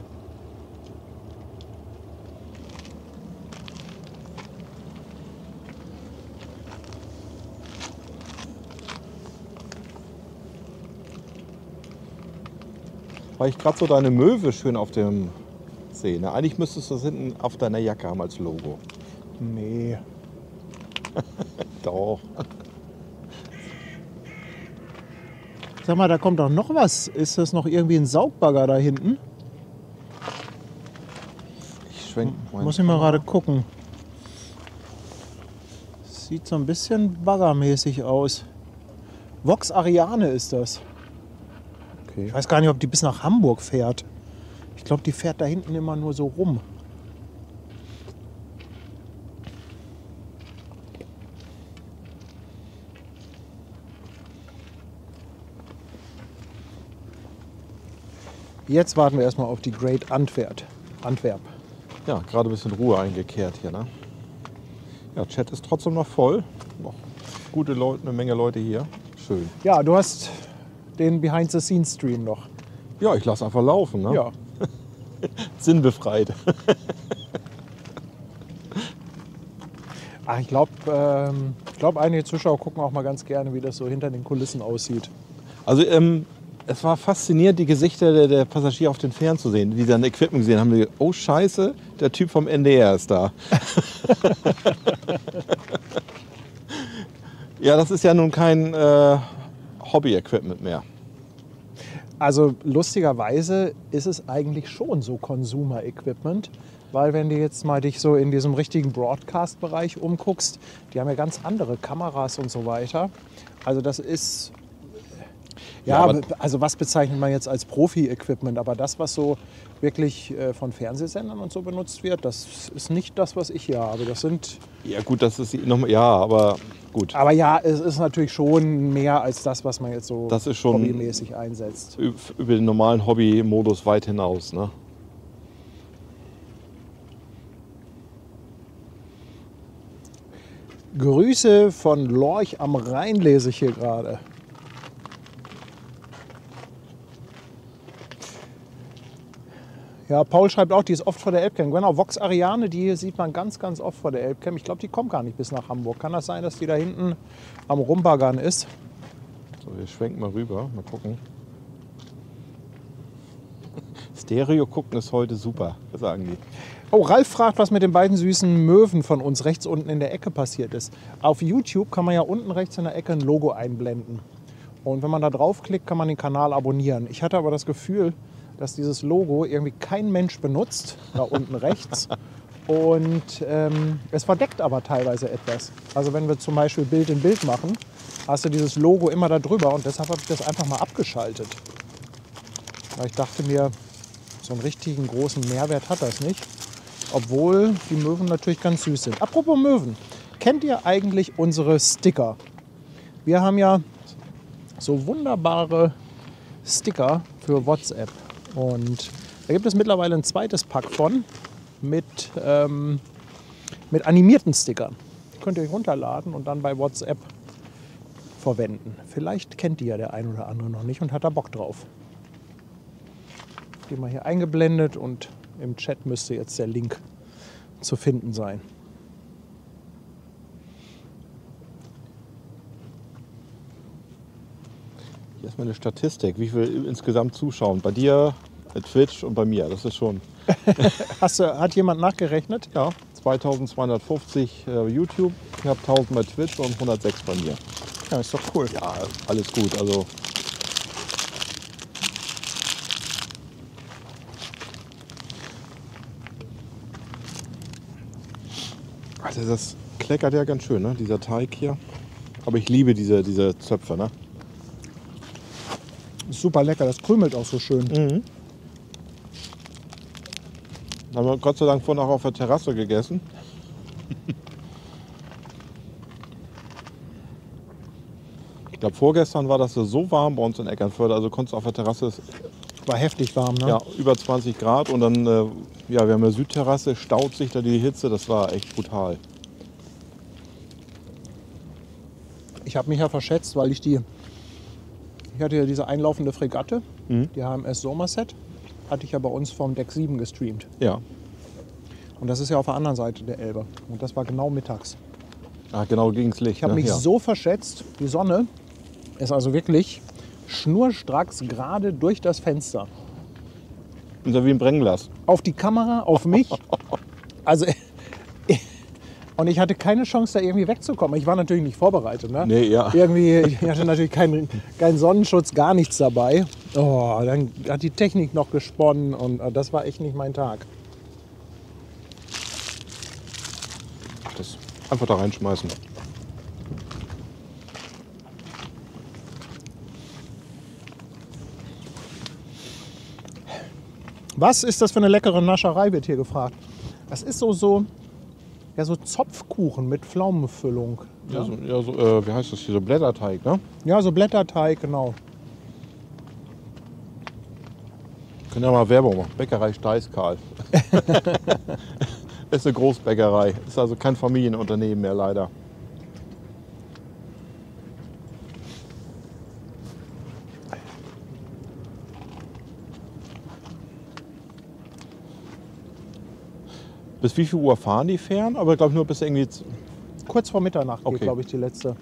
Weil ich gerade so deine Möwe schön auf dem sehe. Ne? Eigentlich müsstest du das hinten auf deiner Jacke haben als Logo. Nee. Doch. Sag mal, da kommt doch noch was. Ist das noch irgendwie ein Saugbagger da hinten? Ich schwenk mal. Muss ich mal gerade gucken. Sieht so ein bisschen baggermäßig aus. Vox Ariane ist das. Okay. Ich weiß gar nicht, ob die bis nach Hamburg fährt. Ich glaube, die fährt da hinten immer nur so rum. Jetzt warten wir erstmal auf die Great Antwerp. Ja, gerade ein bisschen Ruhe eingekehrt hier. Ne? Ja, Chat ist trotzdem noch voll. Noch gute Leute, eine Menge Leute hier. Schön. Ja, du hast den Behind-the-Scenes-Stream noch. Ja, ich lasse einfach laufen. Ne? Ja. Sinnbefreit. Ach, ich glaube, einige Zuschauer gucken auch mal ganz gerne, wie das so hinter den Kulissen aussieht. Also es war faszinierend, die Gesichter der Passagiere auf den Fähren zu sehen, die dann Equipment gesehen haben. Die, oh Scheiße, der Typ vom NDR ist da. Ja, das ist ja nun kein Hobby-Equipment mehr. Also lustigerweise ist es eigentlich schon so Consumer-Equipment, weil wenn du jetzt mal dich so in diesem richtigen Broadcast-Bereich umguckst, die haben ja ganz andere Kameras und so weiter. Also das ist, ja, aber- also was bezeichnet man jetzt als Profi-Equipment? Aber das, was so wirklich von Fernsehsendern und so benutzt wird, das ist nicht das, was ich hier habe. Das sind, Ja gut, das ist noch, ja, aber gut. aber ja, es ist natürlich schon mehr als das, was man jetzt so Das ist schon- hobbymäßig einsetzt. Über den normalen Hobby-Modus weit hinaus. Ne? Grüße von Lorch am Rhein lese ich hier gerade. Ja, Paul schreibt auch, die ist oft vor der Elbcam. Genau, Vox Ariane, die sieht man ganz, ganz oft vor der Elbcam. Ich glaube, die kommt gar nicht bis nach Hamburg. Kann das sein, dass die da hinten am Rumbaggern ist? So, wir schwenken mal rüber, mal gucken. Stereo gucken ist heute super, was sagen die? Oh, Ralf fragt, was mit den beiden süßen Möwen von uns rechts unten in der Ecke passiert ist. Auf YouTube kann man ja unten rechts in der Ecke ein Logo einblenden. Und wenn man da draufklickt, kann man den Kanal abonnieren. Ich hatte aber das Gefühl, dass dieses Logo irgendwie kein Mensch benutzt, da unten rechts. Und es verdeckt aber teilweise etwas. Also wenn wir zum Beispiel Bild in Bild machen, hast du dieses Logo immer da drüber und deshalb habe ich das einfach mal abgeschaltet. Weil ich dachte mir, so einen richtigen großen Mehrwert hat das nicht. Obwohl die Möwen natürlich ganz süß sind. Apropos Möwen, kennt ihr eigentlich unsere Sticker? Wir haben ja so wunderbare Sticker für WhatsApp. Und da gibt es mittlerweile ein zweites Pack von mit animierten Stickern. Könnt ihr euch runterladen und dann bei WhatsApp verwenden. Vielleicht kennt die ja der ein oder andere noch nicht und hat da Bock drauf. Die mal hier eingeblendet und im Chat müsste jetzt der Link zu finden sein. Hier ist meine Statistik, wie viel insgesamt zuschauen. Bei dir, Twitch und bei mir. Das ist schon. Hat jemand nachgerechnet? Ja, 2250 YouTube, ich habe 1000 bei Twitch und 106 bei mir. Ja, ist doch cool. Ja, alles gut. Also also das kleckert ja ganz schön, ne? Dieser Teig hier. Aber ich liebe diese Zöpfe, ne? Ist super lecker, das krümelt auch so schön. Haben wir Gott sei Dank vorhin auch auf der Terrasse gegessen. Ich glaube, vorgestern war das so warm bei uns in Eckernförde. Also konntest du auf der Terrasse, War heftig warm, ne? ja, über 20 Grad. Und dann, ja, wir haben eine Südterrasse, staut sich da die Hitze. Das war echt brutal. Ich habe mich ja verschätzt, weil ich hatte ja diese einlaufende Fregatte, die HMS Somerset, hatte ich ja bei uns vom Deck 7 gestreamt. Ja. Und das ist ja auf der anderen Seite der Elbe. Und das war genau mittags. Ah, genau gegens Licht. Ich habe mich ja. so verschätzt, die Sonne ist also wirklich schnurstracks gerade durch das Fenster. Ist ja wie ein Brennglas. Auf die Kamera, auf mich. Also, und ich hatte keine Chance, da irgendwie wegzukommen. Ich war natürlich nicht vorbereitet. Ne? Nee, ja. Irgendwie, ich hatte natürlich keinen Sonnenschutz, gar nichts dabei. Oh, dann hat die Technik noch gesponnen und das war echt nicht mein Tag. Ach, das einfach da reinschmeißen. Was ist das für eine leckere Nascherei, wird hier gefragt. Das ist so Zopfkuchen mit Pflaumenfüllung. Ja, wie heißt das hier? So Blätterteig, ne? Ja, so Blätterteig, genau. Können ja mal Werbung machen. Bäckerei Steißkarl. Ist eine Großbäckerei. Ist also kein Familienunternehmen mehr, leider. Bis wie viel Uhr fahren die Fähren? Aber glaube ich nur bis irgendwie. Kurz vor Mitternacht geht, Okay. glaube ich, die letzte.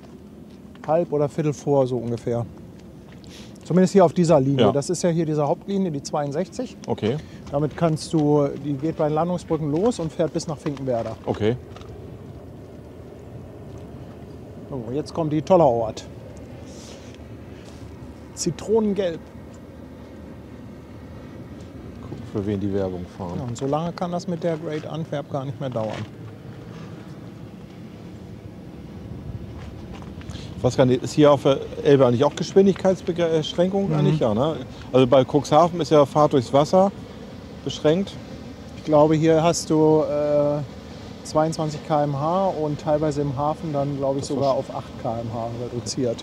Halb oder Viertel vor, so ungefähr. Zumindest hier auf dieser Linie. Ja. Das ist ja hier diese Hauptlinie, die 62. Okay, Damit die geht bei den Landungsbrücken los und fährt bis nach Finkenwerder. okay. So, jetzt kommt die Tollerort. Zitronengelb. Gucken, für wen die Werbung fahren. Ja, und so lange kann das mit der Great Antwerp gar nicht mehr dauern. Ich weiß gar nicht, ist hier auf der Elbe eigentlich auch Geschwindigkeitsbeschränkung? Eigentlich ja, ne? Also bei Cuxhaven ist ja Fahrt durchs Wasser beschränkt. Ich glaube, hier hast du 22 km/h und teilweise im Hafen dann, glaube ich, sogar auf 8 km/h reduziert.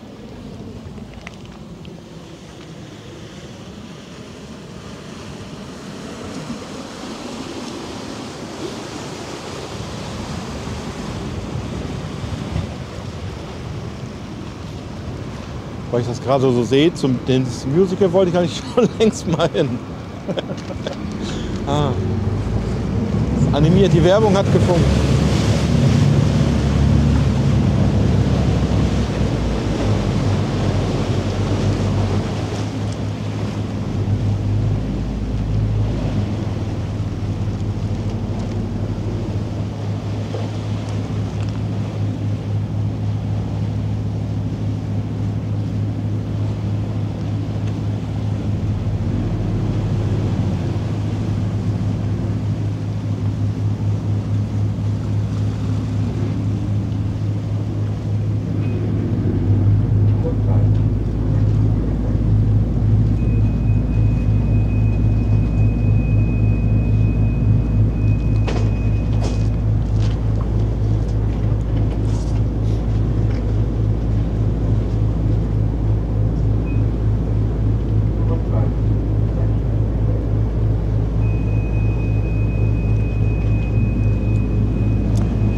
Weil ich das gerade so sehe, das Musical wollte ich eigentlich schon längst mal hin. Ah. Das animiert, die Werbung hat gefunkt.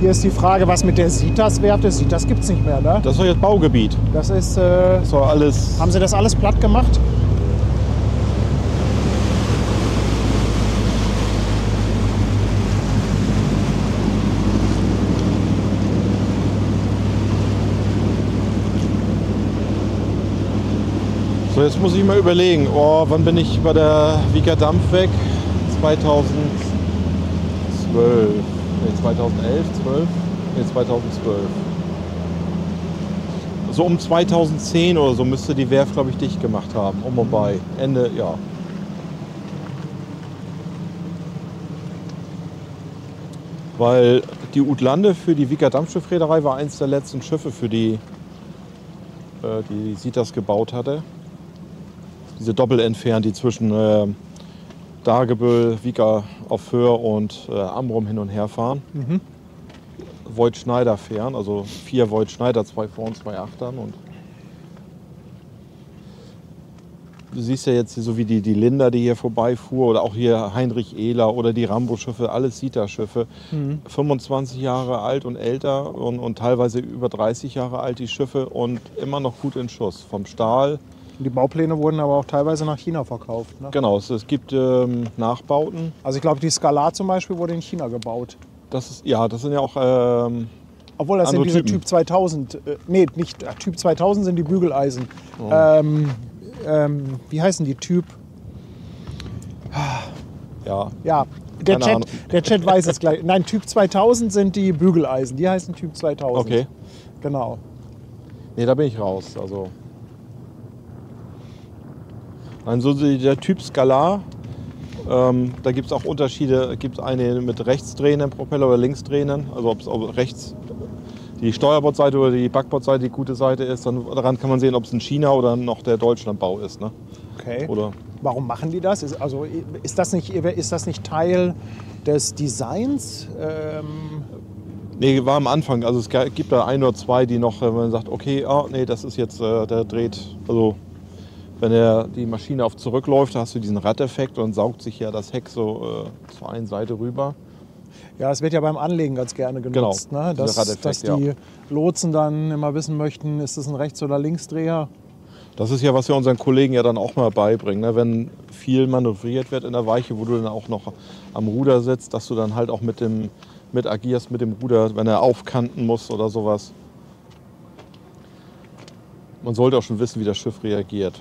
Hier ist die Frage, was mit der Sitas-Werft ist. Sitas gibt es nicht mehr, ne? Das ist doch jetzt Baugebiet. Das ist. Das ist doch alles. Haben Sie das alles platt gemacht? So, jetzt muss ich mal überlegen, wann bin ich bei der Wieker Dampf weg? 2012. Nee, 2011, 12? Nee, 2012. So um 2010 oder so müsste die Werft, glaube ich, dicht gemacht haben. Um und bei. Ende, ja. Weil die Utlande für die Wieker Dampfschiffreederei war eins der letzten Schiffe, für die Sitas gebaut hatte. Diese Doppelentfern, die zwischen Dagebüll, Wieker auf Föhr und Amrum hin und her fahren. Mhm. Voigt-Schneider-Fähren, also 4 Voigt-Schneider, 2 vor und 2 achtern. Und du siehst ja jetzt so wie die Linda, die hier vorbeifuhr, oder auch hier Heinrich Ehler oder die Rambo-Schiffe, alles Sita-Schiffe. 25 Jahre alt und älter und teilweise über 30 Jahre alt die Schiffe und immer noch gut in Schuss. Vom Stahl. Die Baupläne wurden aber auch teilweise nach China verkauft. Ne? Genau, es gibt Nachbauten. Also ich glaube, die Skalar zum Beispiel wurde in China gebaut. Das sind ja auch Obwohl, das sind andere diese Typen. Typ 2000. Nee, nicht Typ 2000 sind die Bügeleisen. Oh. Wie heißen die? Typ? ja, Ja, Keine Ahnung. der Chat weiß es gleich. Nein, Typ 2000 sind die Bügeleisen. Die heißen Typ 2000. okay. Genau. Nee, da bin ich raus. Also so der Typ Skalar, da gibt es auch Unterschiede. Gibt es eine mit rechtsdrehenden Propeller oder linksdrehenden, also ob es rechts die Steuerbordseite oder die Backbordseite die gute Seite ist, dann daran kann man sehen, ob es ein China oder noch der Deutschlandbau ist. Ne? Okay. Oder Warum machen die das? Ist das nicht Teil des Designs? nee, war am Anfang. Also es gibt da 1 oder 2, die noch, wenn man sagt, okay, nee, das ist jetzt, der dreht, also wenn die Maschine auf zurückläuft, hast du diesen Ratteffekt und saugt sich ja das Heck so zur einen Seite rüber. Ja, es wird ja beim Anlegen ganz gerne genutzt. Genau, Ne? dieser Dass Ratteffekt, die Lotsen dann immer wissen möchten, ist es ein Rechts- oder Linksdreher? Das ist ja, was wir unseren Kollegen ja dann auch mal beibringen. Ne? Wenn viel manövriert wird in der Weiche, wo du dann auch noch am Ruder sitzt, dass du dann halt auch mit agierst mit dem Ruder, wenn er aufkanten muss oder sowas. Man sollte auch schon wissen, wie das Schiff reagiert.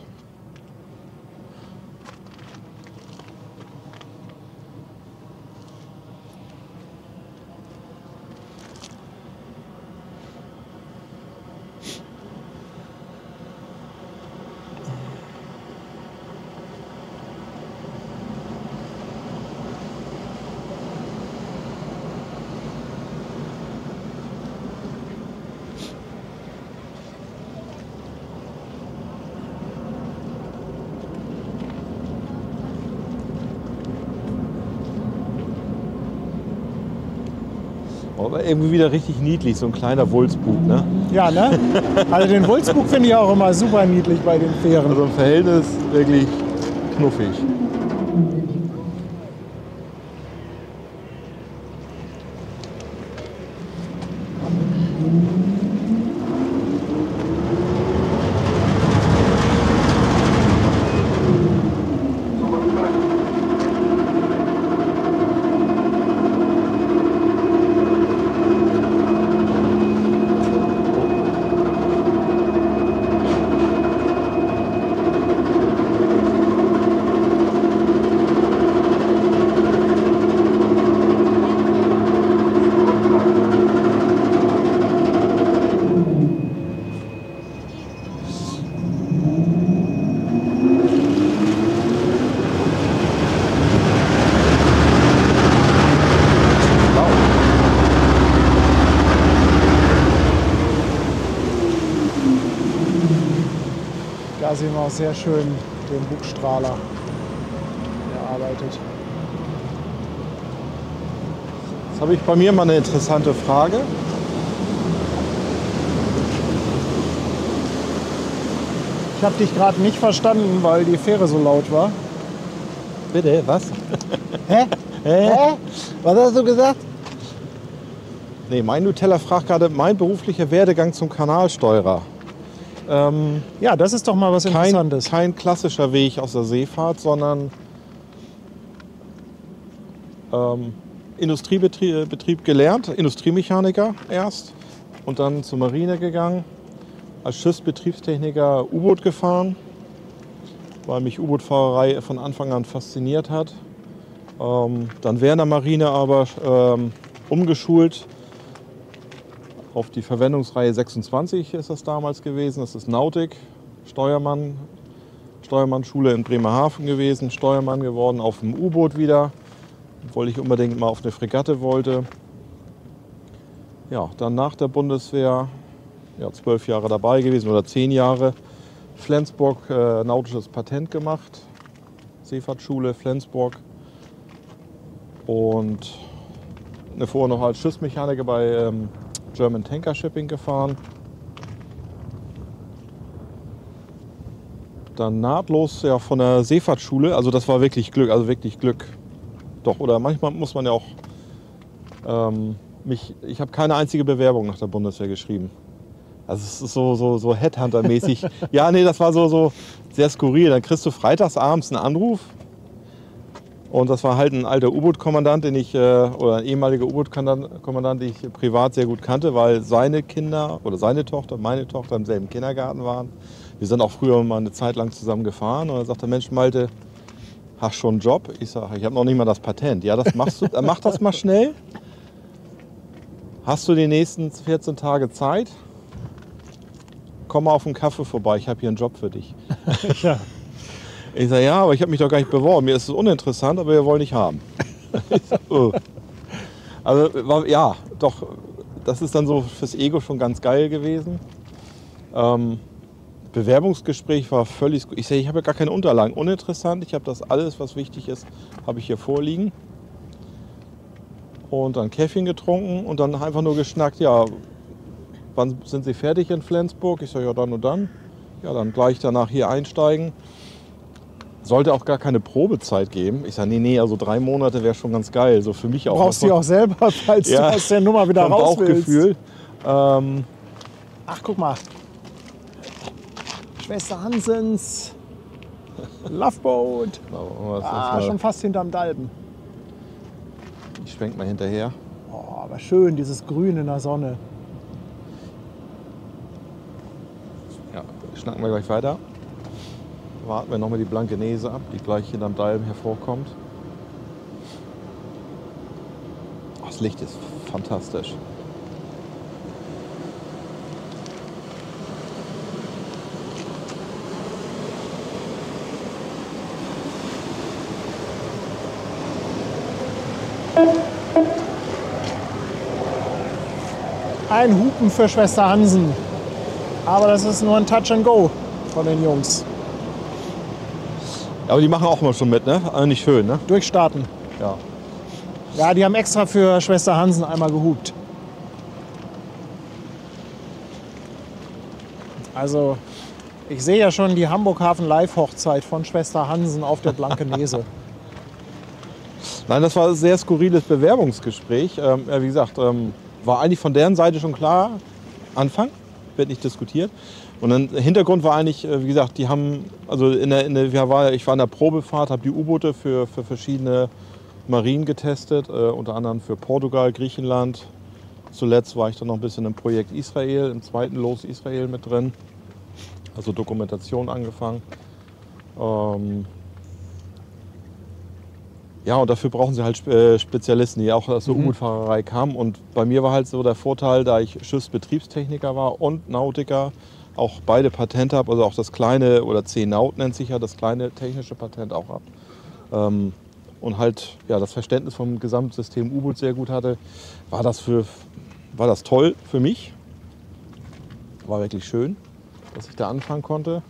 Aber irgendwie wieder richtig niedlich, so ein kleiner Wulstbub, ne? Ja, ne? Also den Wulstbug finde ich auch immer super niedlich bei den Fähren. Also im Verhältnis wirklich knuffig. Da sehen wir auch sehr schön den Bugstrahler, der arbeitet. Jetzt habe ich bei mir mal eine interessante Frage. Ich habe dich gerade nicht verstanden, weil die Fähre so laut war. Bitte, was? Hä? Hä? Was hast du gesagt? Nee, mein Nutella fragt gerade, mein beruflicher Werdegang zum Kanalsteurer. Ja, das ist doch mal was Interessantes. Kein klassischer Weg aus der Seefahrt, sondern Industriebetrieb gelernt, Industriemechaniker erst und dann zur Marine gegangen, als Schiffsbetriebstechniker U-Boot gefahren, weil mich U-Boot-Fahrerei von Anfang an fasziniert hat. Dann während der Marine aber umgeschult auf die Verwendungsreihe 26 ist das damals gewesen. Das ist Nautik, Steuermannschule in Bremerhaven gewesen, Steuermann geworden auf dem U-Boot wieder, obwohl ich unbedingt mal auf eine Fregatte wollte. Ja, dann nach der Bundeswehr 12 Jahre dabei gewesen oder 10 Jahre. Flensburg nautisches Patent gemacht, Seefahrtsschule Flensburg und vorher noch als Schiffsmechaniker bei German Tanker Shipping gefahren. Dann nahtlos von der Seefahrtsschule, also das war wirklich Glück, Doch, oder manchmal muss man ja auch, ich habe keine einzige Bewerbung nach der Bundeswehr geschrieben. Also es ist so Headhunter-mäßig. Ja, nee, das war so sehr skurril. Dann kriegst du freitags abends einen Anruf. Und das war halt ein alter U-Boot-Kommandant, oder ein ehemaliger U-Boot-Kommandant, den ich privat sehr gut kannte, weil seine Kinder oder seine Tochter, meine Tochter im selben Kindergarten waren. Wir sind auch früher mal eine Zeit lang zusammen gefahren. Und dann sagt der Mensch, Malte, hast schon einen Job? Ich sage, ich habe noch nicht mal das Patent. Ja, das machst du, mach das mal schnell. Hast du die nächsten 14 Tage Zeit? Komm mal auf einen Kaffee vorbei, ich habe hier einen Job für dich. Ja. Ich sage, ja, aber ich habe mich doch gar nicht beworben. Mir ist es uninteressant, aber wir wollen nicht haben. Ich sag, oh. Also, ja, doch, das ist dann so fürs Ego schon ganz geil gewesen. Bewerbungsgespräch war völlig, ich sage, ich habe ja gar keine Unterlagen. Uninteressant, ich habe das alles, was wichtig ist, habe ich hier vorliegen. Und dann Käffchen getrunken und dann einfach nur geschnackt, ja, wann sind Sie fertig in Flensburg? Ich sage, ja, dann und dann. Ja, dann gleich danach hier einsteigen. Sollte auch gar keine Probezeit geben. Ich sage, nee, also 3 Monate wäre schon ganz geil. So für mich auch. Brauchst du die auch selber, falls du aus der Nummer wieder raus willst. Bauchgefühl. Ach, guck mal. Schwester Hansens Loveboat. Schon fast hinterm Dalben. Ich schwenk mal hinterher. Oh, aber schön, dieses Grün in der Sonne. Ja, schnacken wir gleich weiter. Warten wir nochmal die Blankenese ab, die gleich hinterm Dalben hervorkommt. Oh, das Licht ist fantastisch. Ein Hupen für Schwester Hansen. Aber das ist nur ein Touch and Go von den Jungs. Aber die machen auch mal schon mit, ne? Nicht schön, ne? Durchstarten. Ja. Ja, die haben extra für Schwester Hansen einmal gehupt. Also, ich sehe ja schon die Hamburg-Hafen-Live-Hochzeit von Schwester Hansen auf der Blankenese. Nein, das war ein sehr skurriles Bewerbungsgespräch. Wie gesagt, war eigentlich von deren Seite schon klar, Anfang, wird nicht diskutiert. Und dann Hintergrund war eigentlich, wie gesagt, die haben, also ich war in der Probefahrt, habe die U-Boote für verschiedene Marinen getestet, unter anderem für Portugal, Griechenland. Zuletzt war ich dann noch ein bisschen im Projekt Israel, im zweiten Los Israel mit drin, also Dokumentation angefangen. Ja, und dafür brauchen sie halt Spezialisten, die auch aus der U-Boot-Fahrerei kamen. Und bei mir war halt so der Vorteil, da ich Schiffsbetriebstechniker war und Nautiker, auch beide Patente habe, also auch das kleine, oder C-Naut nennt sich ja, das kleine technische Patent auch habe. Und halt ja, das Verständnis vom Gesamtsystem U-Boot sehr gut hatte, war das toll für mich. War wirklich schön, dass ich da anfangen konnte.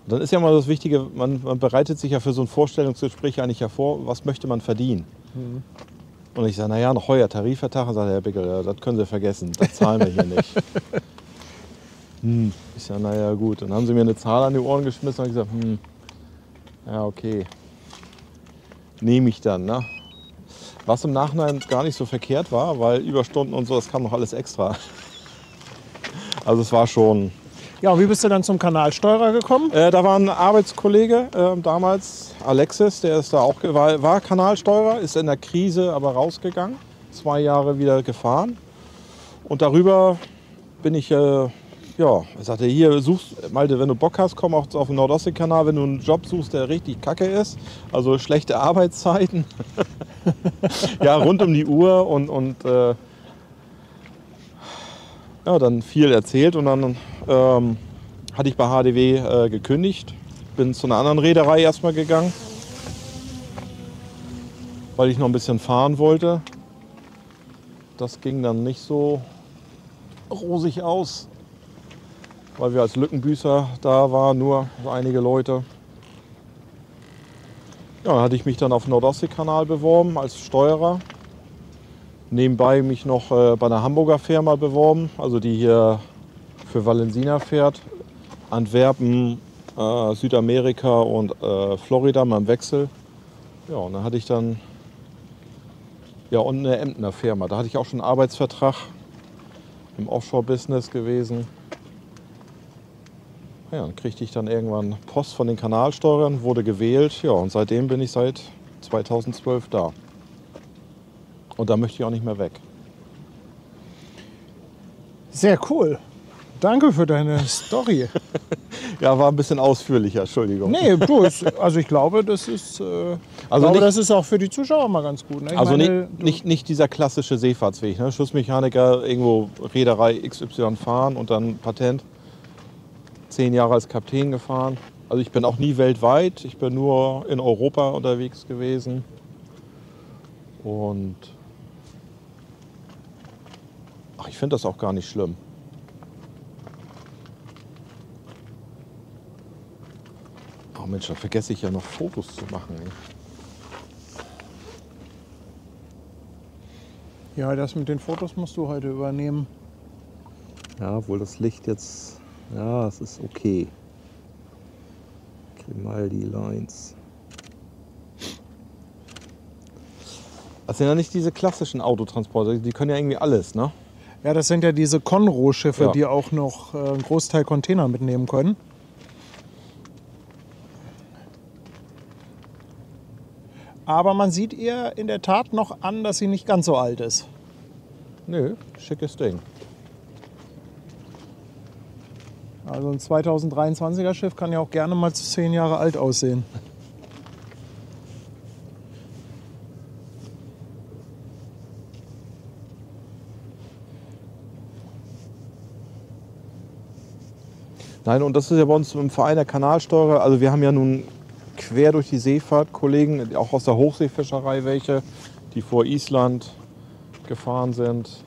Und dann ist ja mal das Wichtige, man bereitet sich ja für so ein Vorstellungsgespräch eigentlich ja vor, was möchte man verdienen. Mhm. Und ich sage, naja, noch heuer Tarifvertrag. Und sagt der Herr Bickel, ja, das können Sie vergessen, das zahlen wir hier nicht. Ich sage, naja gut. Dann haben sie mir eine Zahl an die Ohren geschmissen und ich gesagt, ja okay, nehme ich dann. Ne? Was im Nachhinein gar nicht so verkehrt war, weil Überstunden und so, das kam noch alles extra. Also es war schon... Ja, und wie bist du dann zum Kanalsteurer gekommen? Da war ein Arbeitskollege damals, Alexis, der ist da auch, war Kanalsteurer, ist in der Krise aber rausgegangen, 2 Jahre wieder gefahren. Und darüber bin ich, er sagte, hier suchst, Malte, wenn du Bock hast, komm auch auf den Nordostseekanal, wenn du einen Job suchst, der richtig kacke ist, also schlechte Arbeitszeiten, ja, rund um die Uhr und ja, dann viel erzählt und dann hatte ich bei HDW gekündigt, bin zu einer anderen Reederei erstmal gegangen, weil ich noch ein bisschen fahren wollte. Das ging dann nicht so rosig aus, weil wir als Lückenbüßer da waren, nur einige Leute. Ja, dann hatte ich mich dann auf dem Nordostseekanal beworben als Steuerer. Nebenbei mich noch bei einer Hamburger Firma beworben, also die hier für Valensina fährt. Antwerpen, Südamerika und Florida mal im Wechsel. Ja, und dann hatte ich dann und eine Emdener Firma. Da hatte ich auch schon einen Arbeitsvertrag im Offshore-Business gewesen. Ja, dann kriegte ich dann irgendwann Post von den Kanalsteuern, wurde gewählt. Ja, und seitdem bin ich seit 2012 da. Und da möchte ich auch nicht mehr weg. Sehr cool. Danke für deine Story. Ja, war ein bisschen ausführlicher, Entschuldigung. Nee, du, also ich glaube, das ist, das ist auch für die Zuschauer mal ganz gut. Ne? Also nicht dieser klassische Seefahrtsweg. Ne? Schiffsmechaniker, irgendwo Reederei XY fahren und dann Patent. 10 Jahre als Kapitän gefahren. Also ich bin auch nie weltweit, ich bin nur in Europa unterwegs gewesen. Und ich finde das auch gar nicht schlimm. Oh Mensch, da vergesse ich ja noch Fotos zu machen. Ey. Ja, das mit den Fotos musst du heute übernehmen. Ja, obwohl das Licht jetzt, ja, es ist okay. Grimaldi Lines. Das sind ja nicht diese klassischen Autotransporter, die können ja irgendwie alles, ne? Ja, das sind ja diese Conroe-Schiffe, Ja. die auch noch einen Großteil Container mitnehmen können. Aber man sieht ihr in der Tat noch an, dass sie nicht ganz so alt ist. Nö, schickes Ding. Also ein 2023er Schiff kann ja auch gerne mal 10 Jahre alt aussehen. Nein, und das ist ja bei uns im Verein der Kanalsteurer. Also wir haben ja nun quer durch die Seefahrt Kollegen, auch aus der Hochseefischerei welche, die vor Island gefahren sind.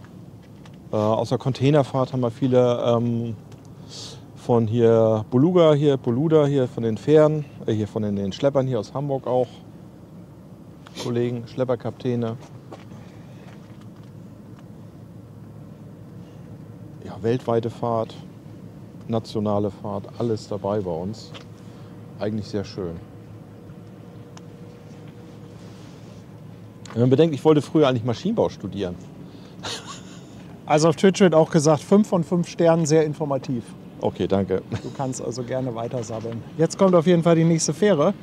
Aus der Containerfahrt haben wir viele von hier Boluda hier von den Fähren, hier von den Schleppern hier aus Hamburg auch. Kollegen, Schlepperkapitäne. Ja, weltweite Fahrt, nationale Fahrt, alles dabei bei uns. Eigentlich sehr schön. Wenn man bedenkt, ich wollte früher eigentlich Maschinenbau studieren. Also auf Twitch wird auch gesagt, 5 von 5 Sternen, sehr informativ. Okay, danke. Du kannst also gerne weiter sabbeln. Jetzt kommt auf jeden Fall die nächste Fähre.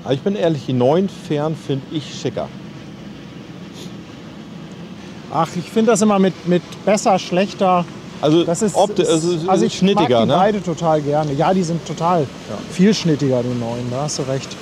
Aber ich bin ehrlich, die neuen Fähren finde ich schicker. Ach, ich finde das immer mit besser, schlechter. Also, Das ist, also ich schnittiger, mag die ne? beide total gerne. Ja, die sind total viel schnittiger, die neuen. Da hast du recht.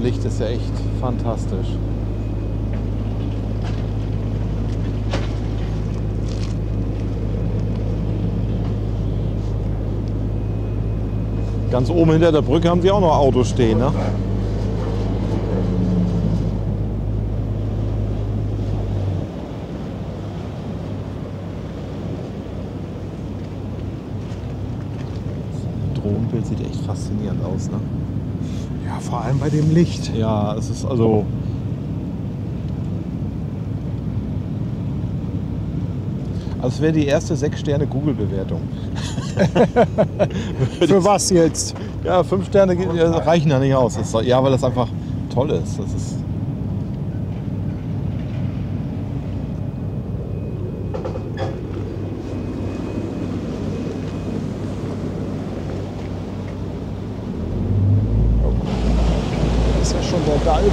Licht ist ja echt fantastisch. Ganz oben hinter der Brücke haben sie auch noch Autos stehen, ne? Das Drohnenbild sieht echt faszinierend aus, ne? Ja, vor allem bei dem Licht. Ja, es ist also... Als wäre die erste 6-Sterne Google-Bewertung. Für was jetzt? Ja, 5 Sterne reichen ja nicht aus. Ja, weil das einfach toll ist. Das ist Das ist ja schon der Galgen.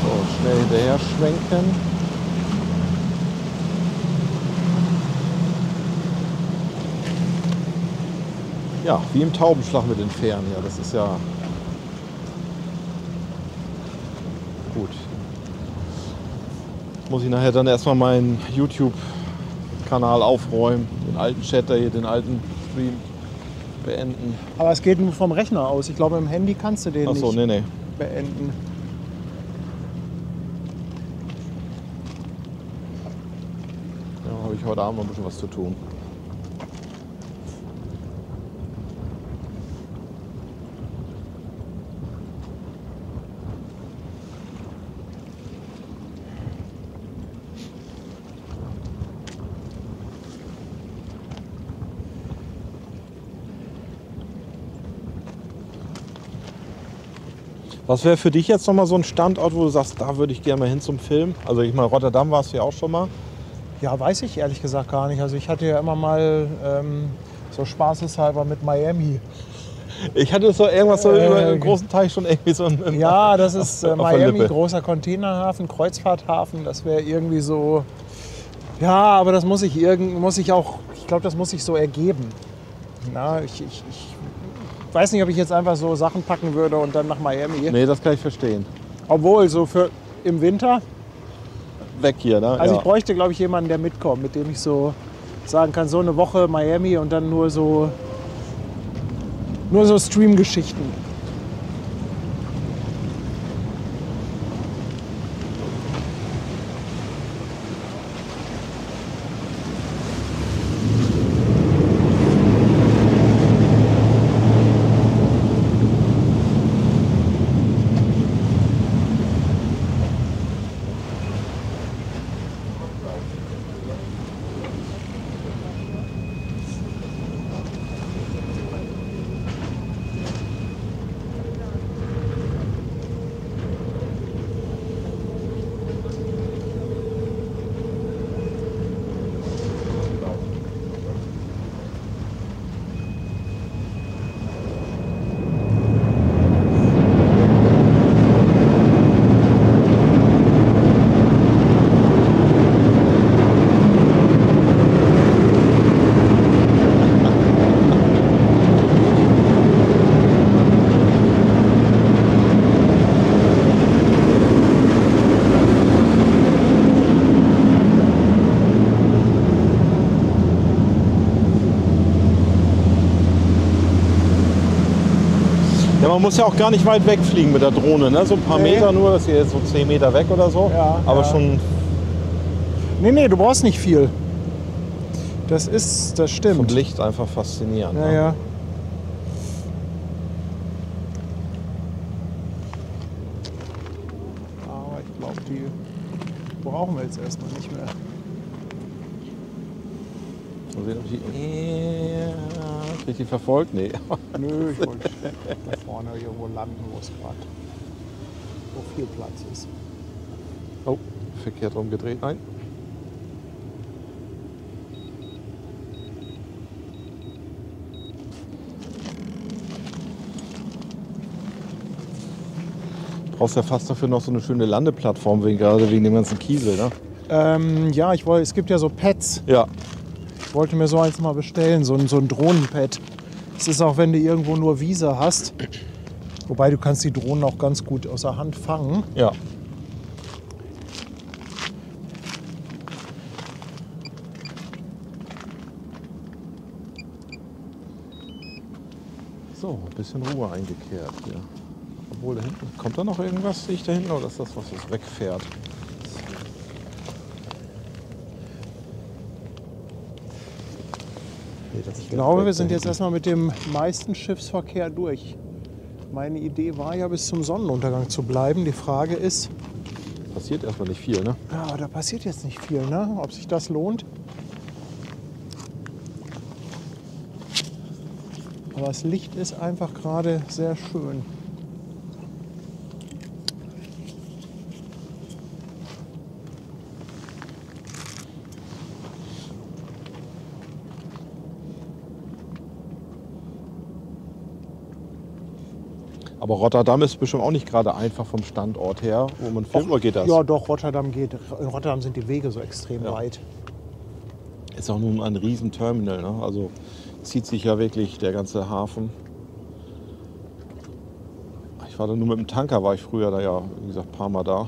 so, schnell hinterher schwenken. Ja, wie im Taubenschlag mit den Fähren. Ja, das ist ja gut. Muss ich nachher dann erstmal meinen YouTube-Kanal aufräumen, den alten Chatter hier, den alten Stream beenden. Aber es geht nur vom Rechner aus. Ich glaube, im Handy kannst du den Achso, nicht nee. beenden. Ja, habe ich heute Abend noch ein bisschen was zu tun. Was wäre für dich jetzt nochmal so ein Standort, wo du sagst, da würde ich gerne mal hin zum Film? Also ich meine, Rotterdam warst du ja auch schon mal. Ja, weiß ich ehrlich gesagt gar nicht. Also ich hatte ja immer mal so spaßeshalber mit Miami. Ich hatte so irgendwas so über den großen Teich schon irgendwie so im Ja, das ist auf der Miami, Lippe. großer Containerhafen, Kreuzfahrthafen. Das wäre irgendwie so. Ja, aber das muss ich auch. Ich glaube, das muss sich so ergeben. Na, ich weiß nicht, ob ich jetzt einfach so Sachen packen würde und dann nach Miami. Nee, das kann ich verstehen. Obwohl, so für im Winter. Weg hier, ne? Also ja. ich bräuchte, glaube ich, jemanden, der mitkommt, mit dem ich so sagen kann, so eine Woche Miami und dann nur so Stream-Geschichten. Ja, man muss ja auch gar nicht weit wegfliegen mit der Drohne, ne? So ein paar Nee. Meter nur, das hier ist so 10 Meter weg oder so. Ja, Aber ja. schon, Nee, du brauchst nicht viel. Das vom stimmt. Licht einfach faszinierend. Ja, ne? ja. Aber ich glaube, die brauchen wir jetzt erstmal nicht mehr. Mal sehen, ob ich die verfolgt? Nee. Nö, ich wollte da vorne irgendwo landen, wo es gerade wo viel Platz ist. Oh, verkehrt rumgedreht. Nein. Du brauchst ja fast dafür noch so eine schöne Landeplattform, gerade wegen dem ganzen Kiesel, ne? Ja, es gibt ja so Pads. Ja. Ich wollte mir so eins mal bestellen, so ein Drohnenpad. Das ist auch, wenn du irgendwo nur Wiese hast. Wobei du kannst die Drohnen auch ganz gut aus der Hand fangen. Ja. So, ein bisschen Ruhe eingekehrt hier. Obwohl da hinten, kommt da noch irgendwas, sehe ich da hinten, oder ist das, was jetzt wegfährt? Nee, das Ich glaube, wir sind jetzt erstmal mit dem meisten Schiffsverkehr durch. Meine Idee war ja, bis zum Sonnenuntergang zu bleiben. Die Frage ist, passiert erstmal nicht viel, ne? ja, da passiert jetzt nicht viel, ne? Ob sich das lohnt. Aber das Licht ist einfach gerade sehr schön. Aber Rotterdam ist bestimmt auch nicht gerade einfach vom Standort her, wo man filmt, oder geht das? Ja, doch, Rotterdam geht. In Rotterdam sind die Wege so extrem Ja. weit. Ist auch nun ein Riesenterminal, ne? Also zieht sich ja wirklich der ganze Hafen. Ich war da nur mit dem Tanker, war ich früher da ja, wie gesagt, ein paar Mal da.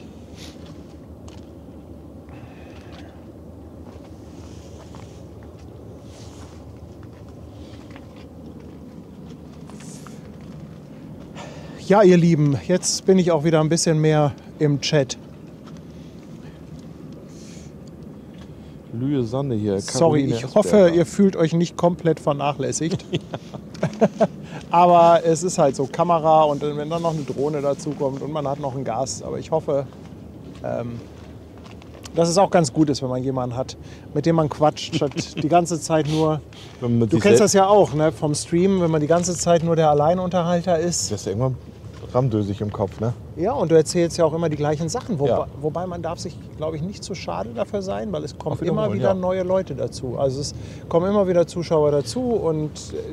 Ja, ihr Lieben, jetzt bin ich auch wieder ein bisschen mehr im Chat. Lühe Sande hier. Sorry, Caroline ich hoffe, Esberger. ihr fühlt euch nicht komplett vernachlässigt. Aber es ist halt so Kamera und wenn dann noch eine Drohne dazu kommt und man hat noch einen Gast. Aber ich hoffe, dass es auch ganz gut ist, wenn man jemanden hat, mit dem man quatscht, statt die ganze Zeit nur. Wenn man Du sich kennst selbst- das ja auch, ne, vom Streamen, wenn man die ganze Zeit nur der Alleinunterhalter ist. Das ist ja irgendwann ramdösig im Kopf, ne? Ja, und du erzählst ja auch immer die gleichen Sachen. Ja. Wobei man darf sich, glaube ich, nicht zu schade dafür sein, weil es kommen Auf jeden immer Fall, wieder ja. neue Leute dazu. Also es kommen immer wieder Zuschauer dazu und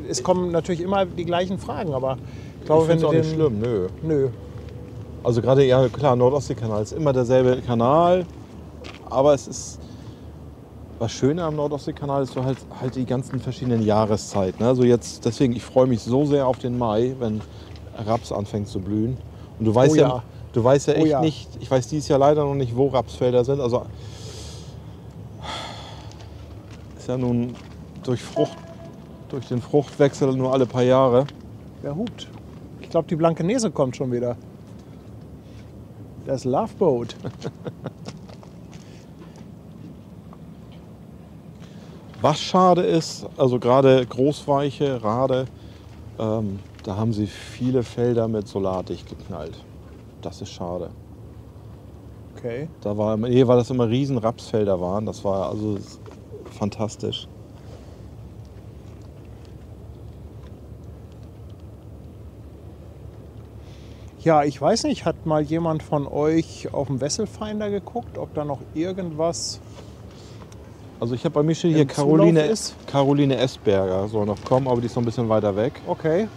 es kommen natürlich immer die gleichen Fragen. Aber ich glaube, Ich wenn finde du es auch nicht schlimm, nö. Nö. Also gerade, ja klar, Nordostsee-Kanal ist immer derselbe Kanal, aber es ist, was Schöne am Nordostsee-Kanal ist so halt die ganzen verschiedenen Jahreszeiten. Ne? Also jetzt, deswegen, ich freue mich so sehr auf den Mai, wenn Raps anfängt zu blühen. Und du weißt Oh ja, ja. du weißt ja Oh echt ja. nicht, ich weiß dieses Jahr leider noch nicht, wo Rapsfelder sind. Also ist ja nun durch den Fruchtwechsel nur alle paar Jahre. Wer hupt? Ich glaube, die Blankenese kommt schon wieder. Das Loveboat. Was schade ist, also gerade Großweiche, Rade, da haben sie viele Felder mit Solar dicht geknallt. Das ist schade. Okay. Da war, nee, weil das immer riesen Rapsfelder waren. Das war also fantastisch. Ja, ich weiß nicht, hat mal jemand von euch auf dem Wesselfinder geguckt, ob da noch irgendwas... Also ich habe bei mir steht hier Im Zulauf ist? Caroline Esberger soll noch kommen, aber die ist noch ein bisschen weiter weg. Okay.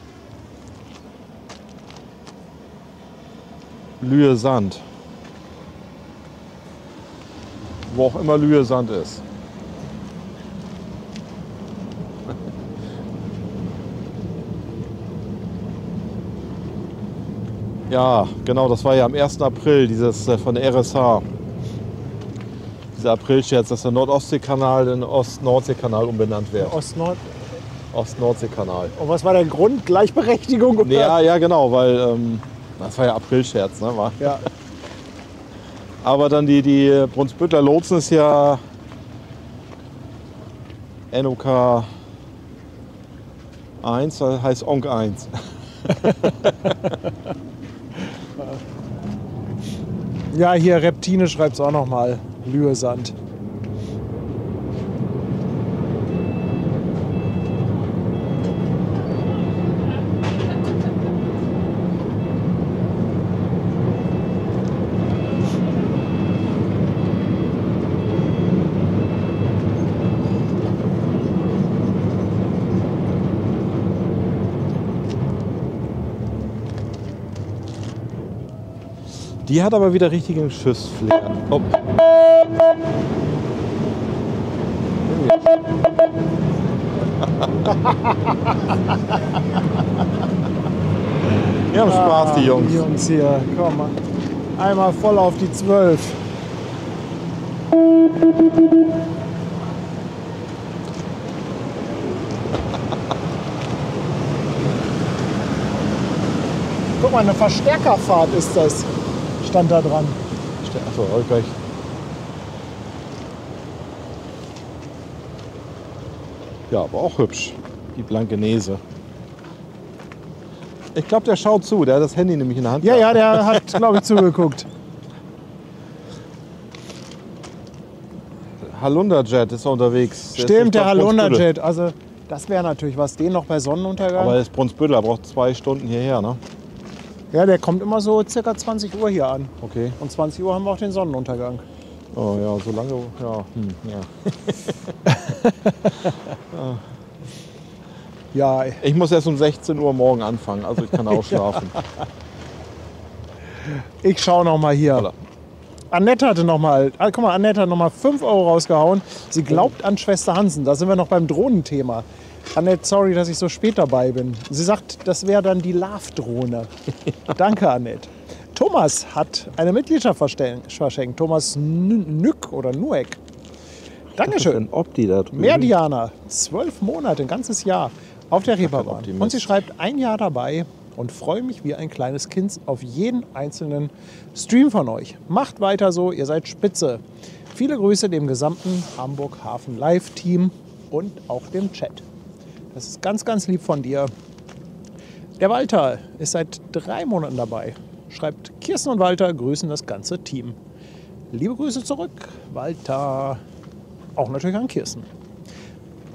Lühe Sand. Wo auch immer Lühe Sand ist. Ja, genau, das war ja am 1. April, dieses von der RSH. Dieser Aprilscherz, dass der Nord-Ostsee-Kanal in Ost-Nordsee-Kanal umbenannt wird. Ost-Nord. Ost-Nordsee-Kanal. Und was war der Grund? Gleichberechtigung? Oder? Ja, ja, genau, weil das war ja Aprilscherz, ne? War. Ja. Aber dann die Brunsbüttler Lotsen ist ja NOK 1, das heißt ONK 1. Ja, hier Reptine schreibt es auch noch mal. Lühe-Sand. Die hat aber wieder richtigen Schussflair. Hopp. Die haben Spaß, die Jungs. Die Jungs hier, komm mal. Einmal voll auf die 12. Guck mal, eine Verstärkerfahrt ist das. Stand da dran. Achso, gleich. Ja, aber auch hübsch. Die Blankenese. Ich glaube, der schaut zu. Der hat das Handy nämlich in der Hand. Ja, ja, der hat, glaube ich, zugeguckt. Halunderjet ist unterwegs. Stimmt, der Halunderjet. Also, das wäre natürlich was. Den noch bei Sonnenuntergang. Aber der ist Brunsbüttel, er braucht 2 Stunden hierher, ne? Ja, der kommt immer so circa 20 Uhr hier an. Okay. Und 20 Uhr haben wir auch den Sonnenuntergang. Oh ja, so lange. Ja. Ja, Ich muss erst um 16 Uhr morgen anfangen, also ich kann auch schlafen. ich schaue noch mal hier. Voilà. Annette hatte noch mal, guck mal, Annette hat noch mal 5 Euro rausgehauen. Sie glaubt an Schwester Hansen. Da sind wir noch beim Drohnenthema. Annette, sorry, dass ich so spät dabei bin. Sie sagt, das wäre dann die Love-Drohne. Danke, Annette. Thomas hat eine Mitgliedschaft verschenkt. Thomas Nück oder Nueck. Dankeschön. Opti da drüben. Mehr Diana. 12 Monate, ein ganzes Jahr auf der Reeperbahn. Optimist. Und sie schreibt, 1 Jahr dabei und freue mich wie ein kleines Kind auf jeden einzelnen Stream von euch. Macht weiter so, ihr seid spitze. Viele Grüße dem gesamten Hamburg Hafen Live-Team und auch dem Chat. Das ist ganz, ganz lieb von dir. Der Walter ist seit 3 Monaten dabei. Schreibt, Kirsten und Walter grüßen das ganze Team. Liebe Grüße zurück, Walter. Auch natürlich an Kirsten.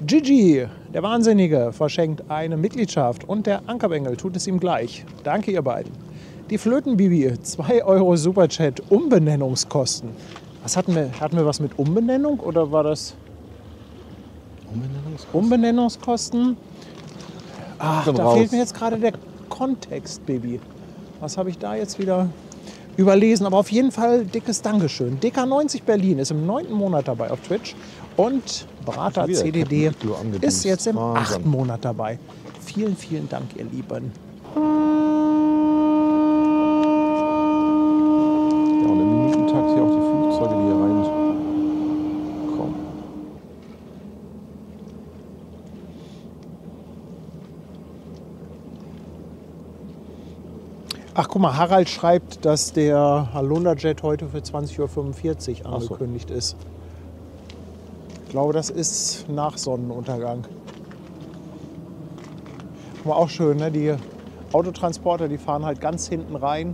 Gigi, der Wahnsinnige, verschenkt eine Mitgliedschaft und der Ankerbengel tut es ihm gleich. Danke, ihr beiden. Die Flötenbibi, 2 Euro Superchat, Umbenennungskosten. Was hatten wir was mit Umbenennung oder war das Umbenennungskosten? Ach, da fehlt mir jetzt gerade der Kontext, Baby. Was habe ich da jetzt wieder überlesen? Aber auf jeden Fall dickes Dankeschön. DK90 Berlin ist im 9. Monat dabei auf Twitch und Brater CDD ist jetzt im 8. Monat dabei. Vielen, vielen Dank, ihr Lieben. Ja, und im Minutentakt hier auch die Flugzeuge, die hier reinkommen. Ach, guck mal, Harald schreibt, dass der Halunderjet heute für 20:45 Uhr angekündigt ist. Ich glaube, das ist nach Sonnenuntergang. Guck mal, auch schön, ne? Die Autotransporter, die fahren halt ganz hinten rein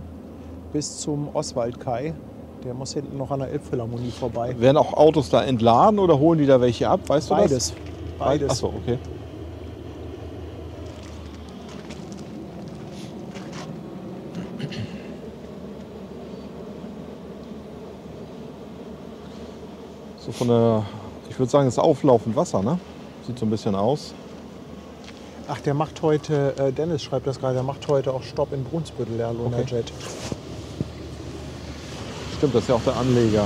bis zum Oswaldkai. Der muss hinten noch an der Elbphilharmonie vorbei. Werden auch Autos da entladen oder holen die da welche ab? Weißt du das? Beides. Beides. Achso, okay. So von der, ich würde sagen, das ist auflaufend Wasser, ne? Sieht so ein bisschen aus. Ach, der macht heute, Dennis schreibt das gerade, der macht heute auch Stopp in Brunsbüttel, der Halunderjet. Stimmt, das ist ja auch der Anleger.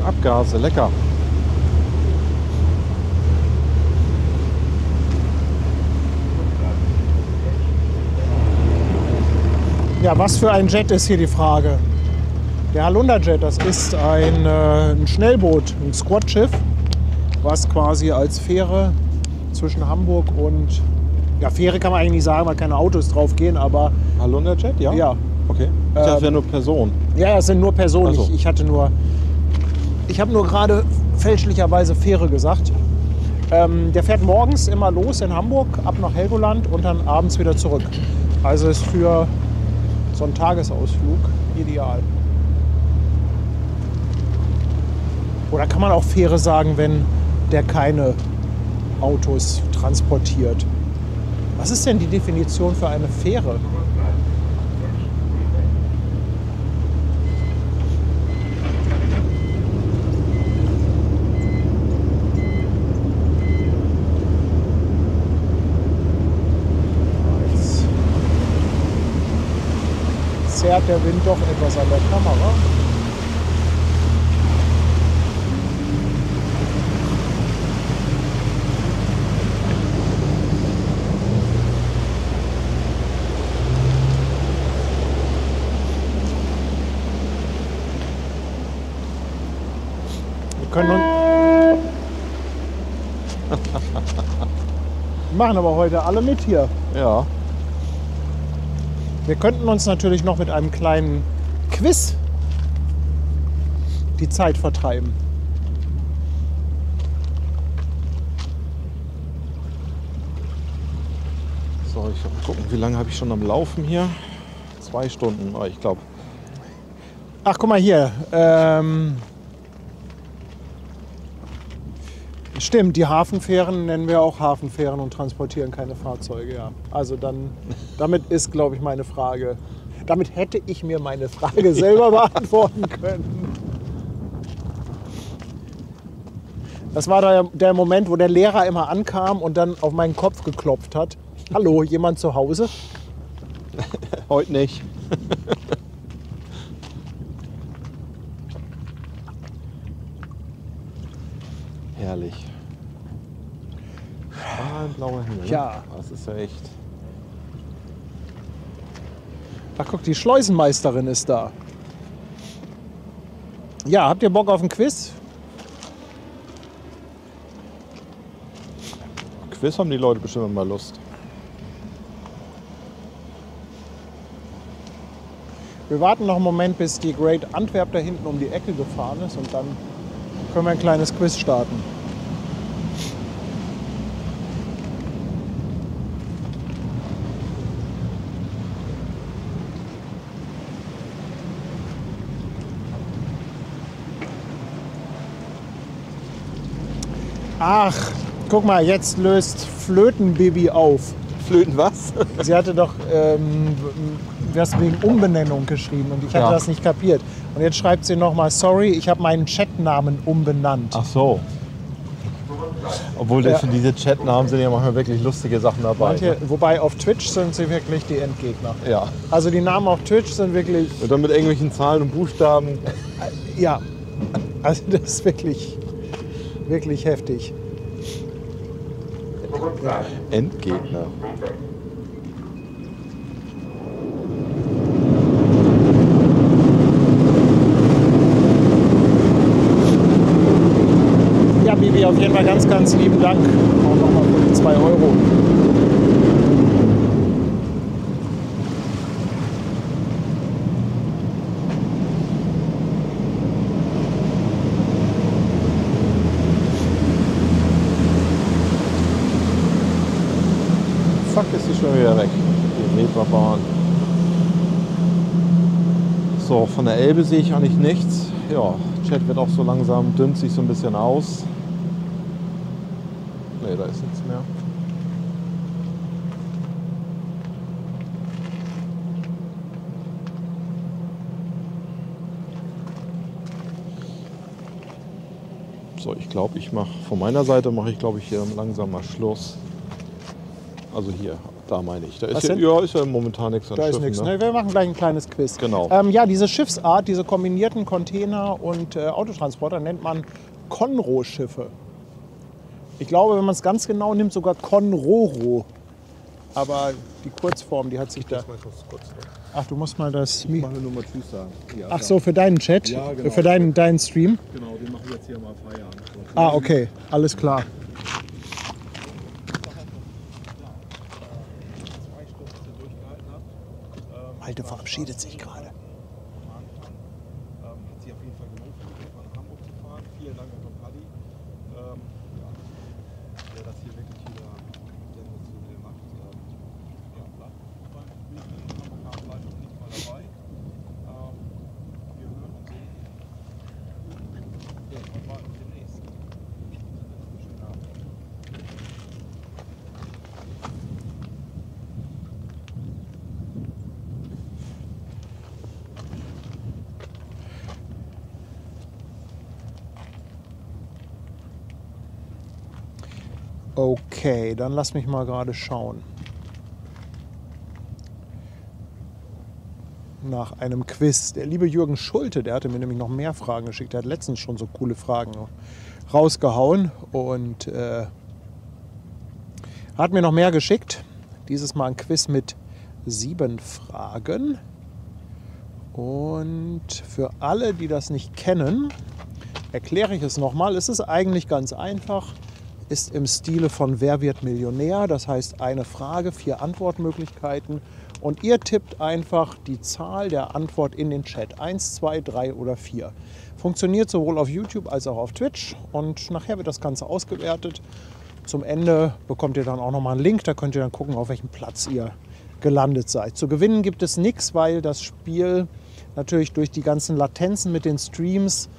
Abgase, lecker. Ja, was für ein Jet ist hier die Frage? Der Halunderjet, das ist ein Schnellboot, ein Squadschiff, was quasi als Fähre zwischen Hamburg und, ja, Fähre kann man eigentlich nicht sagen, weil keine Autos drauf gehen, aber... Halunderjet, ja? Ja. Okay. Ich dachte, das wäre nur Personen. Ja, es sind nur Personen. Ach so. Ich habe nur gerade fälschlicherweise Fähre gesagt. Der fährt morgens immer los in Hamburg, ab nach Helgoland und dann abends wieder zurück. Also ist für so einen Tagesausflug ideal. Oder kann man auch Fähre sagen, wenn der keine Autos transportiert. Was ist denn die Definition für eine Fähre? Jetzt zerrt der Wind doch etwas an der Kamera. Wir machen aber heute alle mit hier. Ja. Wir könnten uns natürlich noch mit einem kleinen Quiz die Zeit vertreiben. So, ich mal gucken, wie lange habe ich schon am Laufen hier? 2 Stunden, ich glaube. Ach, guck mal hier. Stimmt, die Hafenfähren nennen wir auch Hafenfähren und transportieren keine Fahrzeuge, ja. Also dann, damit ist, glaube ich, meine Frage. Damit hätte ich mir meine Frage selber beantworten können. Das war der Moment, wo der Lehrer immer ankam und dann auf meinen Kopf geklopft hat. Hallo, jemand zu Hause? Heute nicht. Herrlich. Blaue Himmel. Ja. Das ist ja echt. Ach guck, die Schleusenmeisterin ist da. Ja, habt ihr Bock auf ein Quiz? Quiz haben die Leute bestimmt mal Lust. Wir warten noch einen Moment, bis die Great Antwerp da hinten um die Ecke gefahren ist und dann können wir ein kleines Quiz starten. Ach, guck mal, jetzt löst Flötenbibi auf. Flöten was? Sie hatte doch was wegen Umbenennung geschrieben und ich hatte Ja. das nicht kapiert. Und jetzt schreibt sie nochmal, sorry, ich habe meinen Chatnamen umbenannt. Ach so. Obwohl Ja. diese Chatnamen sind ja manchmal wirklich lustige Sachen dabei. Manche, wobei auf Twitch sind sie wirklich die Endgegner. Ja. Also die Namen auf Twitch sind wirklich, Und dann mit irgendwelchen Zahlen und Buchstaben. ja, also das ist wirklich, wirklich heftig. Endgegner. Ja, Bibi, auf jeden Fall ganz, ganz lieben Dank. Auch nochmal für die 2 Euro. Fuck, ist die schon wieder weg. Die Reeperbahn. So, von der Elbe sehe ich eigentlich nichts. Ja, Chat wird auch so langsam, dünnt sich so ein bisschen aus. Ne, da ist nichts mehr. So, ich glaube, von meiner Seite mache ich, glaube ich, hier langsam mal Schluss. Also hier, da meine ich. Da Was ist ja, denn? ja, ist ja momentan nichts an Da ist Schiffen, nichts. ne? Ne? Wir machen gleich ein kleines Quiz. Genau. Ja, diese Schiffsart, diese kombinierten Container- und Autotransporter nennt man Conro-Schiffe. Ich glaube, wenn man es ganz genau nimmt, sogar Conroro. Aber die Kurzform, die hat sich da... Ach, du musst mal das... Ich mache nur mal Tschüss sagen. Ja, Ach so, für deinen Chat? Ja, genau. Für deinen Stream? Genau, wir machen jetzt hier mal Feierabend. Ah, okay. Alles klar. Malte verabschiedet sich gerade. Hat sich auf jeden Fall gelohnt, nach Hamburg zu fahren. Vielen Dank an Paddy. Der das hier wirklich wieder sensationell macht. Bleibt beim Briefing. Hamburg bleibt auch nicht mal dabei. Wir hören und sehen. Irgendwann mal demnächst. Schönen Abend. Okay, dann lass mich mal gerade schauen. Nach einem Quiz. Der liebe Jürgen Schulte, der hatte mir nämlich noch mehr Fragen geschickt. Der hat letztens schon so coole Fragen rausgehauen und hat mir noch mehr geschickt. Dieses Mal ein Quiz mit 7 Fragen. Und für alle, die das nicht kennen, erkläre ich es nochmal. Es ist eigentlich ganz einfach. Ist im Stile von Wer wird Millionär? Das heißt, eine Frage, 4 Antwortmöglichkeiten. Und ihr tippt einfach die Zahl der Antwort in den Chat. 1, 2, 3 oder 4. Funktioniert sowohl auf YouTube als auch auf Twitch. Und nachher wird das Ganze ausgewertet. Zum Ende bekommt ihr dann auch nochmal einen Link. Da könnt ihr dann gucken, auf welchem Platz ihr gelandet seid. Zu gewinnen gibt es nichts, weil das Spiel natürlich durch die ganzen Latenzen mit den Streams,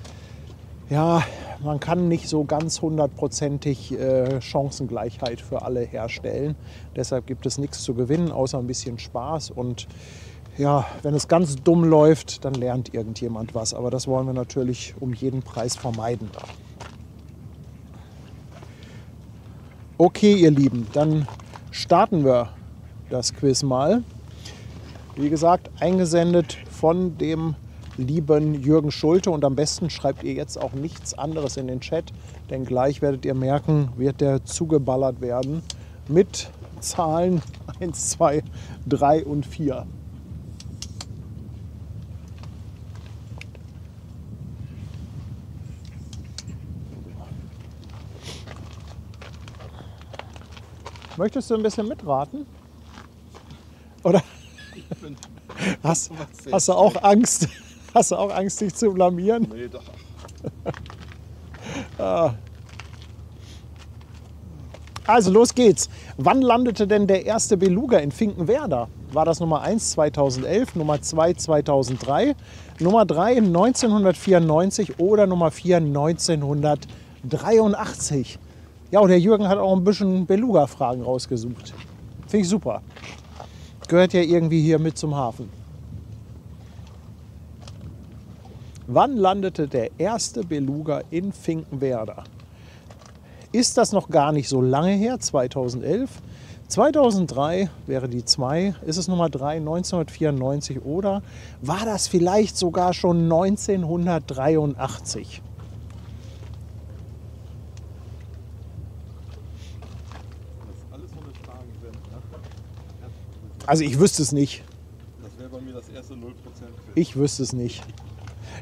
ja, man kann nicht so ganz hundertprozentig Chancengleichheit für alle herstellen. Deshalb gibt es nichts zu gewinnen, außer ein bisschen Spaß. Und ja, wenn es ganz dumm läuft, dann lernt irgendjemand was. Aber das wollen wir natürlich um jeden Preis vermeiden. Okay, ihr Lieben, dann starten wir das Quiz mal. Wie gesagt, eingesendet von dem lieben Jürgen Schulte. Und am besten schreibt ihr jetzt auch nichts anderes in den Chat, denn gleich werdet ihr merken, wird der zugeballert werden mit Zahlen 1, 2, 3 und 4. Möchtest du ein bisschen mitraten? Oder hast du auch Angst? Hast du auch Angst, dich zu blamieren? Nee, doch. Also los geht's. Wann landete denn der erste Beluga in Finkenwerder? War das Nummer 1 2011, Nummer 2 2003, Nummer 3 1994 oder Nummer 4 1983? Ja, und der Jürgen hat auch ein bisschen Beluga-Fragen rausgesucht. Finde ich super. Gehört ja irgendwie hier mit zum Hafen. Wann landete der erste Beluga in Finkenwerder? Ist das noch gar nicht so lange her, 2011? 2003 wäre die 2. Ist es Nummer 3, 1994 oder war das vielleicht sogar schon 1983? Alles so eine Fragen sind. Ne? Also ich wüsste es nicht. Das wäre bei mir das erste 0%. Ich wüsste es nicht.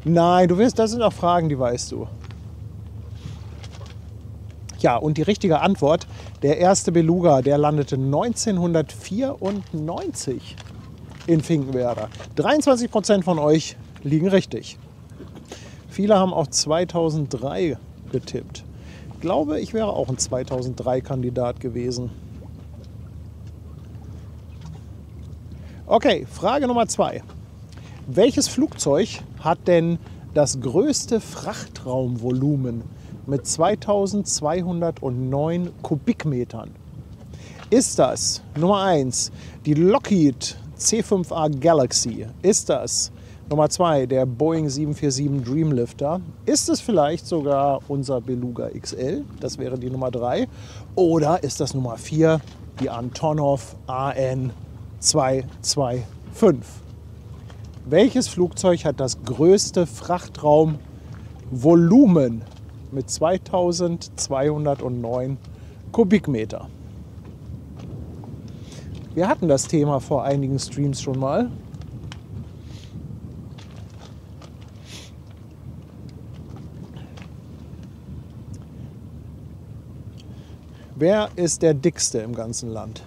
Nein, du wirst, das sind auch Fragen, die weißt du. Ja, und die richtige Antwort, der erste Beluga, der landete 1994 in Finkenwerder. 23% von euch liegen richtig. Viele haben auch 2003 getippt. Ich glaube, ich wäre auch ein 2003-Kandidat gewesen. Okay, Frage Nummer 2. Welches Flugzeug hat denn das größte Frachtraumvolumen mit 2209 Kubikmetern? Ist das Nummer 1 die Lockheed C5A Galaxy? Ist das Nummer 2 der Boeing 747 Dreamlifter? Ist es vielleicht sogar unser Beluga XL? Das wäre die Nummer 3. Oder ist das Nummer 4 die Antonov AN 225? Welches Flugzeug hat das größte Frachtraumvolumen mit 2209 Kubikmeter? Wir hatten das Thema vor einigen Streams schon mal. Wer ist der dickste im ganzen Land?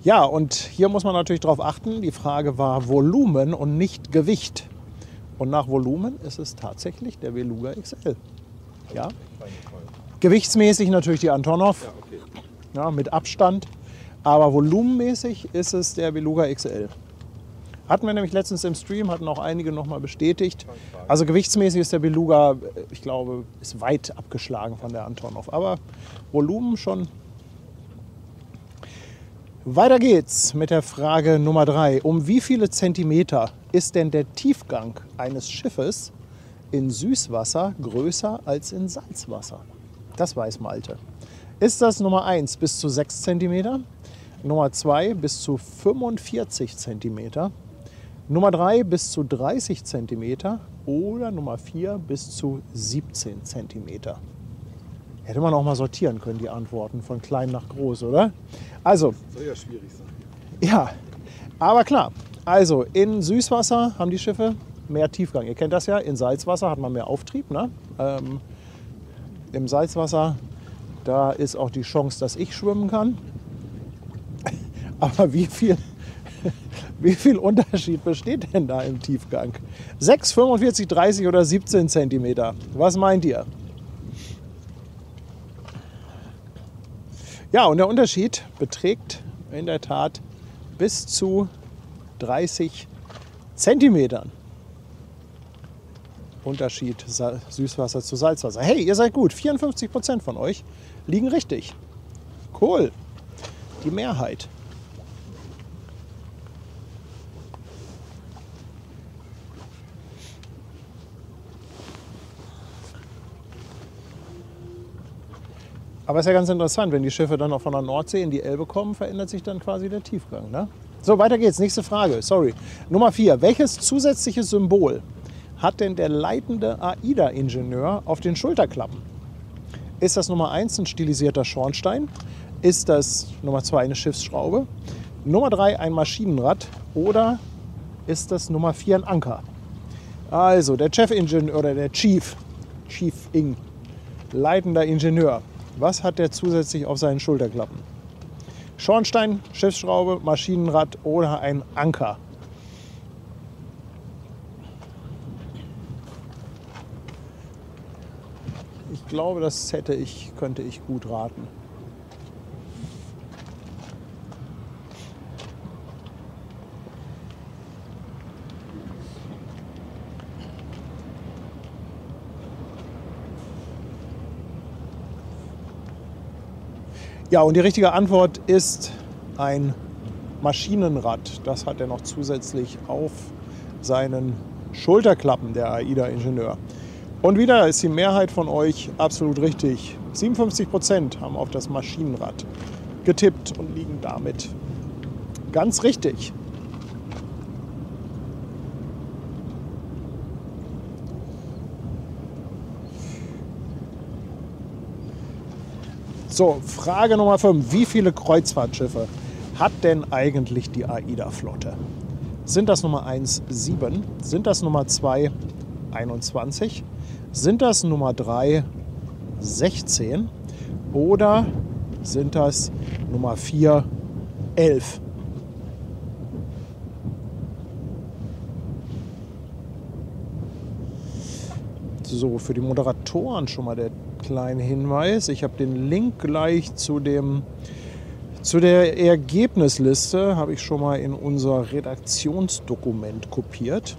Ja, und hier muss man natürlich darauf achten, die Frage war Volumen und nicht Gewicht. Und nach Volumen ist es tatsächlich der Beluga XL. Ja. Gewichtsmäßig natürlich die Antonov, Ja, okay. ja, mit Abstand. Aber volumenmäßig ist es der Beluga XL. Hatten wir nämlich letztens im Stream, hatten auch einige nochmal bestätigt. Also gewichtsmäßig ist der Beluga, ich glaube, ist weit abgeschlagen von der Antonov. Aber Volumen schon. Weiter geht's mit der Frage Nummer 3. Um wie viele Zentimeter ist denn der Tiefgang eines Schiffes in Süßwasser größer als in Salzwasser? Das weiß Malte. Ist das Nummer 1 bis zu 6 cm, Nummer 2 bis zu 45 cm, Nummer 3 bis zu 30 cm oder Nummer 4 bis zu 17 cm? Hätte man auch mal sortieren können, die Antworten von klein nach groß, oder? Also, soll ja schwierig sein. ja, aber klar. Also in Süßwasser haben die Schiffe mehr Tiefgang. Ihr kennt das ja, in Salzwasser hat man mehr Auftrieb. Ne? Im Salzwasser, da ist auch die Chance, dass ich schwimmen kann. Aber wie viel Unterschied besteht denn da im Tiefgang? 6, 45, 30 oder 17 cm? Was meint ihr? Ja, und der Unterschied beträgt in der Tat bis zu 30 Zentimetern. Unterschied Süßwasser zu Salzwasser. Hey, ihr seid gut. 54% von euch liegen richtig. Cool. Die Mehrheit. Aber es ist ja ganz interessant, wenn die Schiffe dann auch von der Nordsee in die Elbe kommen, verändert sich dann quasi der Tiefgang. Ne? So, weiter geht's. Nächste Frage. Sorry. Nummer 4. Welches zusätzliche Symbol hat denn der leitende AIDA-Ingenieur auf den Schulterklappen? Ist das Nummer 1 ein stilisierter Schornstein? Ist das Nummer 2 eine Schiffsschraube? Nummer 3 ein Maschinenrad? Oder ist das Nummer 4 ein Anker? Also, der Chefingenieur oder der Chief Ing, leitender Ingenieur. Was hat der zusätzlich auf seinen Schulterklappen? Schornstein, Schiffsschraube, Maschinenrad oder ein Anker? Ich glaube, das könnte ich gut raten. Ja, und die richtige Antwort ist ein Maschinenrad. Das hat er noch zusätzlich auf seinen Schulterklappen, der AIDA-Ingenieur. Und wieder ist die Mehrheit von euch absolut richtig. 57% haben auf das Maschinenrad getippt und liegen damit ganz richtig. So, Frage Nummer 5. Wie viele Kreuzfahrtschiffe hat denn eigentlich die AIDA-Flotte? Sind das Nummer 1 7? Sind das Nummer 2 21? Sind das Nummer 3 16? Oder sind das Nummer 4 11? So, für die Moderatoren schon mal der kleine Hinweis. Ich habe den Link gleich zu der Ergebnisliste, habe ich schon mal in unser Redaktionsdokument kopiert.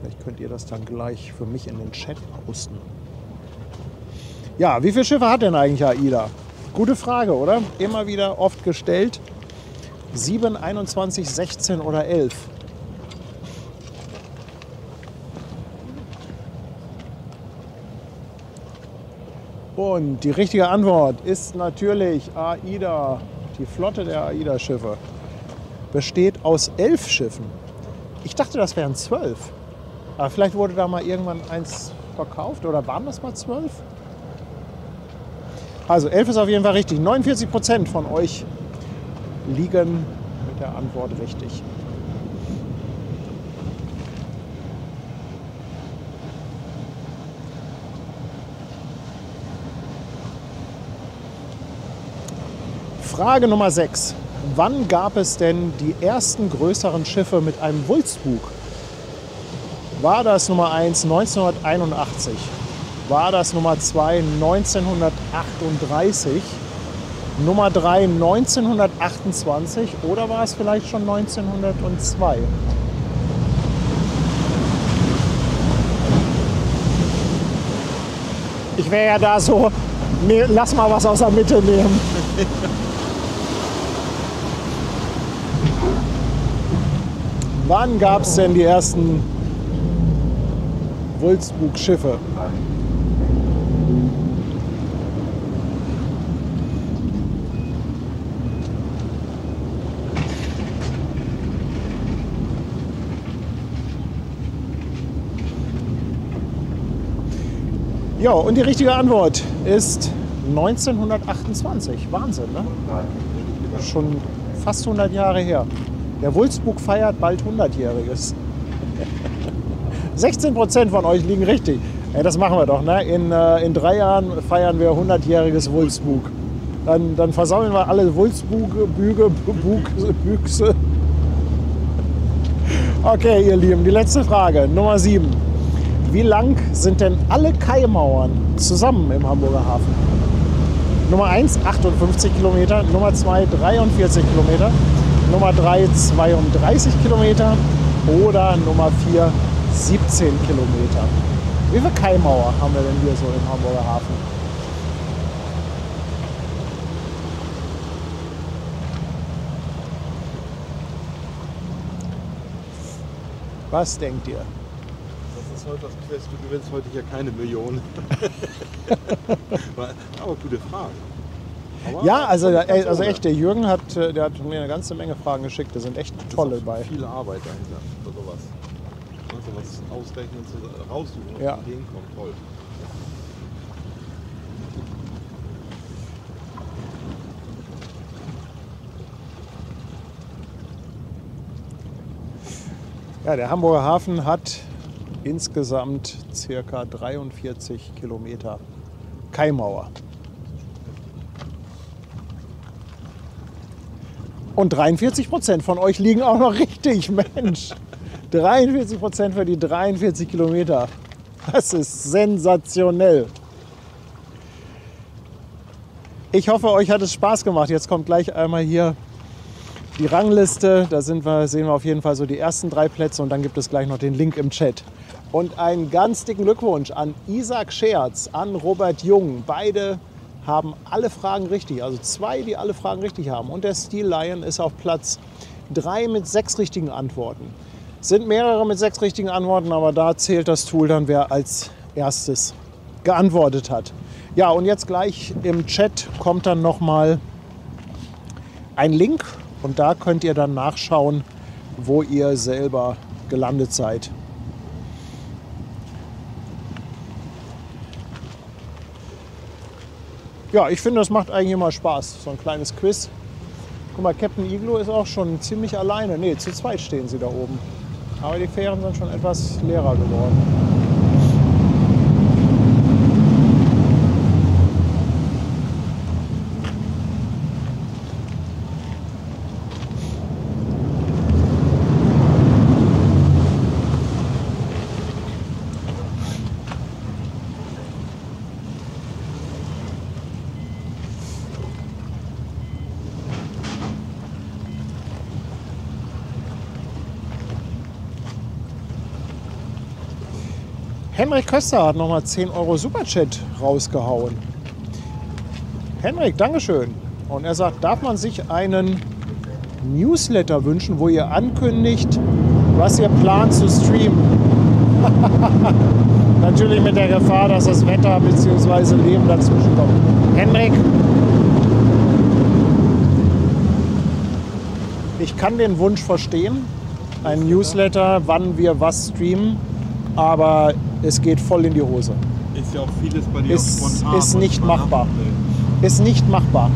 Vielleicht könnt ihr das dann gleich für mich in den Chat posten. Ja, wie viele Schiffe hat denn eigentlich AIDA? Gute Frage, oder? Immer wieder oft gestellt. 7, 21, 16 oder 11? Und die richtige Antwort ist natürlich AIDA. Die Flotte der AIDA-Schiffe besteht aus 11 Schiffen. Ich dachte, das wären 12. Aber vielleicht wurde da mal irgendwann eins verkauft. Oder waren das mal 12? Also 11 ist auf jeden Fall richtig. 49% von euch liegen mit der Antwort richtig. Frage Nummer 6. Wann gab es denn die ersten größeren Schiffe mit einem Wulstbug? War das Nummer 1 1981? War das Nummer 2 1938? Nummer 3 1928? Oder war es vielleicht schon 1902? Ich wäre ja da so, nee, lass mal was aus der Mitte nehmen. Wann gab es denn die ersten Wulstbug-Schiffe? Ja, und die richtige Antwort ist 1928. Wahnsinn, ne? Schon fast 100 Jahre her. Der Wulfsbug feiert bald 100-Jähriges. 16% von euch liegen richtig. Ja, das machen wir doch, ne? In 3 Jahren feiern wir 100-jähriges Wulfsbug. Dann versammeln wir alle Wulfsbüge. Okay, ihr Lieben, die letzte Frage, Nummer 7. Wie lang sind denn alle Kaimauern zusammen im Hamburger Hafen? Nummer 1, 58 Kilometer. Nummer 2, 43 Kilometer. Nummer 3, 32 Kilometer. Oder Nummer 4, 17 Kilometer. Wie viele Kaimauer haben wir denn hier so im Hamburger Hafen? Was denkt ihr? Das ist heute das Quiz. Du gewinnst heute hier keine Millionen. Aber gute Frage. Aber Ja, also echt, der Jürgen der hat mir eine ganze Menge Fragen geschickt. Da sind echt tolle bei. Viel Arbeit dahinter für sowas. Also was ausrechnen, raussuchen, was Ja. Ideen kommt. Toll. Ja, der Hamburger Hafen hat insgesamt ca. 43 Kilometer Kaimauer. Und 43% von euch liegen auch noch richtig, Mensch. 43% für die 43 Kilometer. Das ist sensationell. Ich hoffe, euch hat es Spaß gemacht. Jetzt kommt gleich einmal hier die Rangliste. Da sehen wir auf jeden Fall so die ersten 3 Plätze und dann gibt es gleich noch den Link im Chat. Und einen ganz dicken Glückwunsch an Isaac Scherz, an Robert Jung. Beide haben alle Fragen richtig, also 2, die alle Fragen richtig haben. Und der Steel Lion ist auf Platz 3 mit 6 richtigen Antworten. Sind mehrere mit 6 richtigen Antworten, aber da zählt das Tool dann, wer als erstes geantwortet hat. Ja, und jetzt gleich im Chat kommt dann nochmal ein Link und da könnt ihr dann nachschauen, wo ihr selber gelandet seid. Ja, ich finde, das macht eigentlich immer Spaß, so ein kleines Quiz. Guck mal, Captain Igloo ist auch schon ziemlich alleine. Ne, zu zweit stehen sie da oben. Aber die Fähren sind schon etwas leerer geworden. Henrik Köster hat nochmal 10 € Superchat rausgehauen. Henrik, Dankeschön. Und er sagt, darf man sich einen Newsletter wünschen, wo ihr ankündigt, was ihr plant zu streamen? Natürlich mit der Gefahr, dass das Wetter bzw. Leben dazwischen kommt. Henrik, ich kann den Wunsch verstehen. Ein Newsletter, wann wir was streamen. Aber es geht voll in die Hose. Ist ja auch vieles bei dir spontan. Ist nicht machbar. Ist nicht machbar.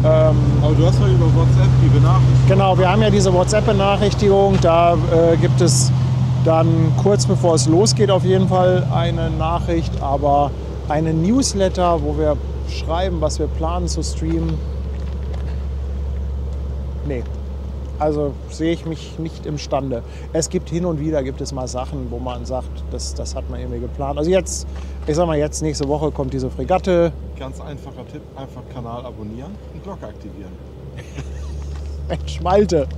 Aber du hast ja über WhatsApp die Benachrichtigung. Genau, wir haben ja diese WhatsApp-Benachrichtigung. Da gibt es dann kurz bevor es losgeht auf jeden Fall eine Nachricht. Aber einen Newsletter, wo wir schreiben, was wir planen zu streamen, nee. Also sehe ich mich nicht imstande. Es gibt hin und wieder mal Sachen, wo man sagt, das hat man irgendwie geplant. Also jetzt, ich sag mal jetzt, nächste Woche kommt diese Fregatte. Ganz einfacher Tipp, einfach Kanal abonnieren und Glocke aktivieren. Mensch, Malte.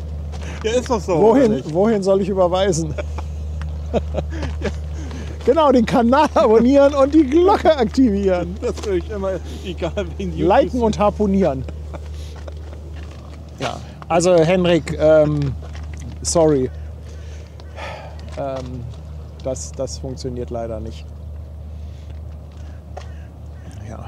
Ja, ist doch so. Wohin soll ich überweisen? Genau, den Kanal abonnieren und die Glocke aktivieren. Das würde ich immer, egal wen YouTube. Liken und harponieren. Ja. Also Henrik, sorry, das funktioniert leider nicht. Ja.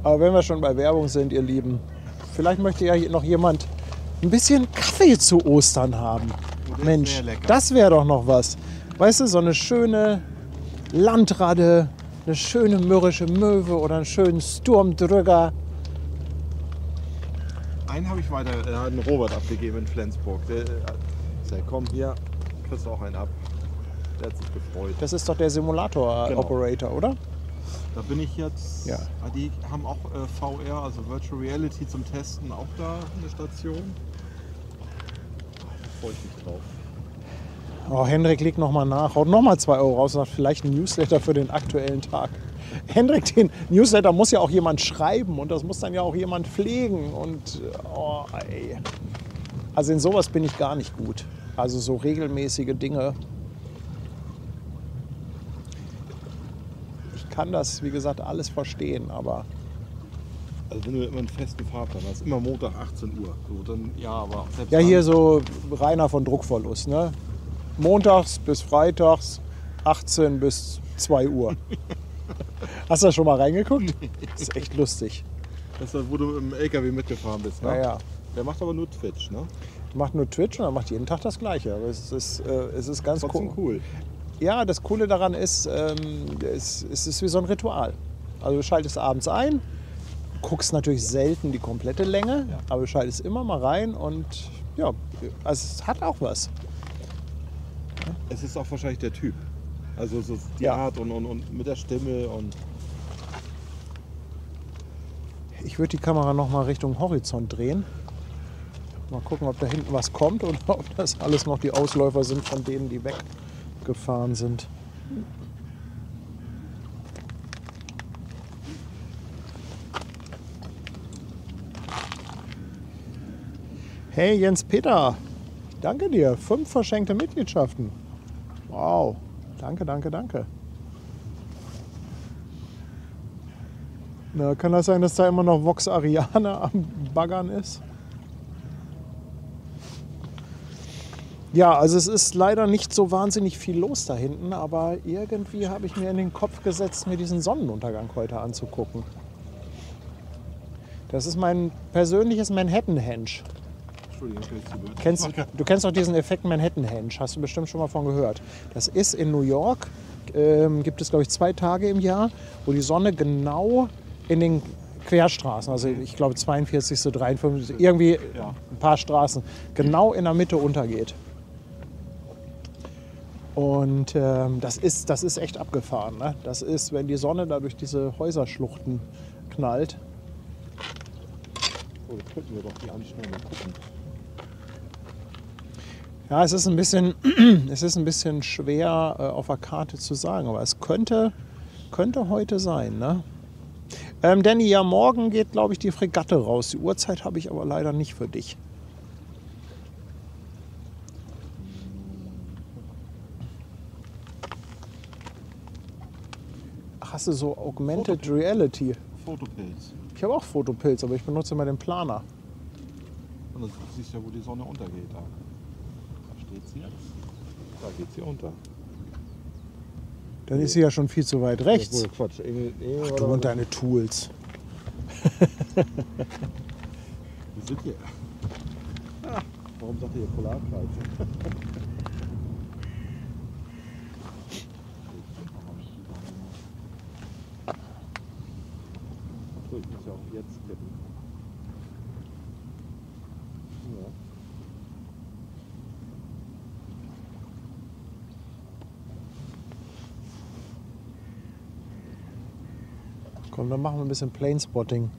Aber wenn wir schon bei Werbung sind, ihr Lieben, vielleicht möchte ja noch jemand ein bisschen Kaffee zu Ostern haben. Mensch, sehr lecker. das wäre doch noch was. Weißt du, so eine schöne Landradde, eine schöne mürrische Möwe oder einen schönen Sturmdrücker. Einen habe ich weiter an Robert abgegeben in Flensburg. Der sagt, komm hier, kriegst du auch einen ab. Der hat sich gefreut. Das ist doch der Simulator-Operator, oder? Da bin ich jetzt. Ja. Die haben auch VR, also Virtual Reality zum Testen, auch da eine Station. Da freue ich mich drauf. Oh, Hendrik legt nochmal nach, haut nochmal 2 Euro raus und sagt, vielleicht ein Newsletter für den aktuellen Tag. Hendrik, den Newsletter muss ja auch jemand schreiben und das muss dann ja auch jemand pflegen. Und oh, ey. Also in sowas bin ich gar nicht gut. Also so regelmäßige Dinge. Ich kann das, wie gesagt, alles verstehen, aber Also wenn du immer einen festen Fahrplan hast, immer Montag 18 Uhr. So, dann, ja, aber selbst ja, dann- hier so reiner von Druckverlust. Ne? Montags bis freitags 18 bis 2 Uhr. Hast du da schon mal reingeguckt? Das ist echt lustig. Das ist, wo du im LKW mitgefahren bist. Ne? Ja, ja. Der macht aber nur Twitch, ne? Macht nur Twitch und er macht jeden Tag das Gleiche. Aber es ist ganz Trotzdem cool. Ja, das Coole daran ist, es ist wie so ein Ritual. Also du schaltest abends ein, guckst natürlich selten die komplette Länge, Ja. aber du schaltest immer mal rein und ja, also es hat auch was. Es ist auch wahrscheinlich der Typ. Also so die Ja. Art und mit der Stimme und Ich würde die Kamera noch mal Richtung Horizont drehen. Mal gucken, ob da hinten was kommt oder ob das alles noch die Ausläufer sind von denen, die weggefahren sind. Hey Jens-Peter, danke dir. 5 verschenkte Mitgliedschaften. Wow, danke, danke, danke. Na, kann das sein, dass da immer noch Vox Ariane am Baggern ist? Ja, also es ist leider nicht so wahnsinnig viel los da hinten, aber irgendwie habe ich mir in den Kopf gesetzt, mir diesen Sonnenuntergang heute anzugucken. Das ist mein persönliches Manhattan-Henge. Entschuldigung, ich bin jetzt Du kennst doch diesen Effekt Manhattan-Henge, hast du bestimmt schon mal von gehört. Das ist in New York, gibt es glaube ich 2 Tage im Jahr, wo die Sonne genau in den Querstraßen, also ich glaube 42., 53, irgendwie Ja. ein paar Straßen, genau in der Mitte untergeht. Und das ist echt abgefahren. Ne? Das ist, wenn die Sonne da durch diese Häuserschluchten knallt. Oh, jetzt könnten wir doch die anstellen und gucken. Ja, es ist ein bisschen schwer auf der Karte zu sagen, aber es könnte heute sein. Ne? Danny, ja, morgen geht, glaube ich, die Fregatte raus. Die Uhrzeit habe ich aber leider nicht für dich. Ach, hast du so Augmented Reality? Fotopilz. Ich habe auch Fotopilz, aber ich benutze immer den Planer. Und dann siehst du ja, wo die Sonne untergeht. Da steht sie jetzt. Da geht sie unter. Dann ist sie ja schon viel zu weit rechts. Obwohl, Quatsch. Ach, du und deine Tools. Wir sind hier. Ah, warum sagt ihr Polarkreis? So, ich muss ja auch jetzt tippen. Ja. Komm, dann machen wir ein bisschen Planespotting.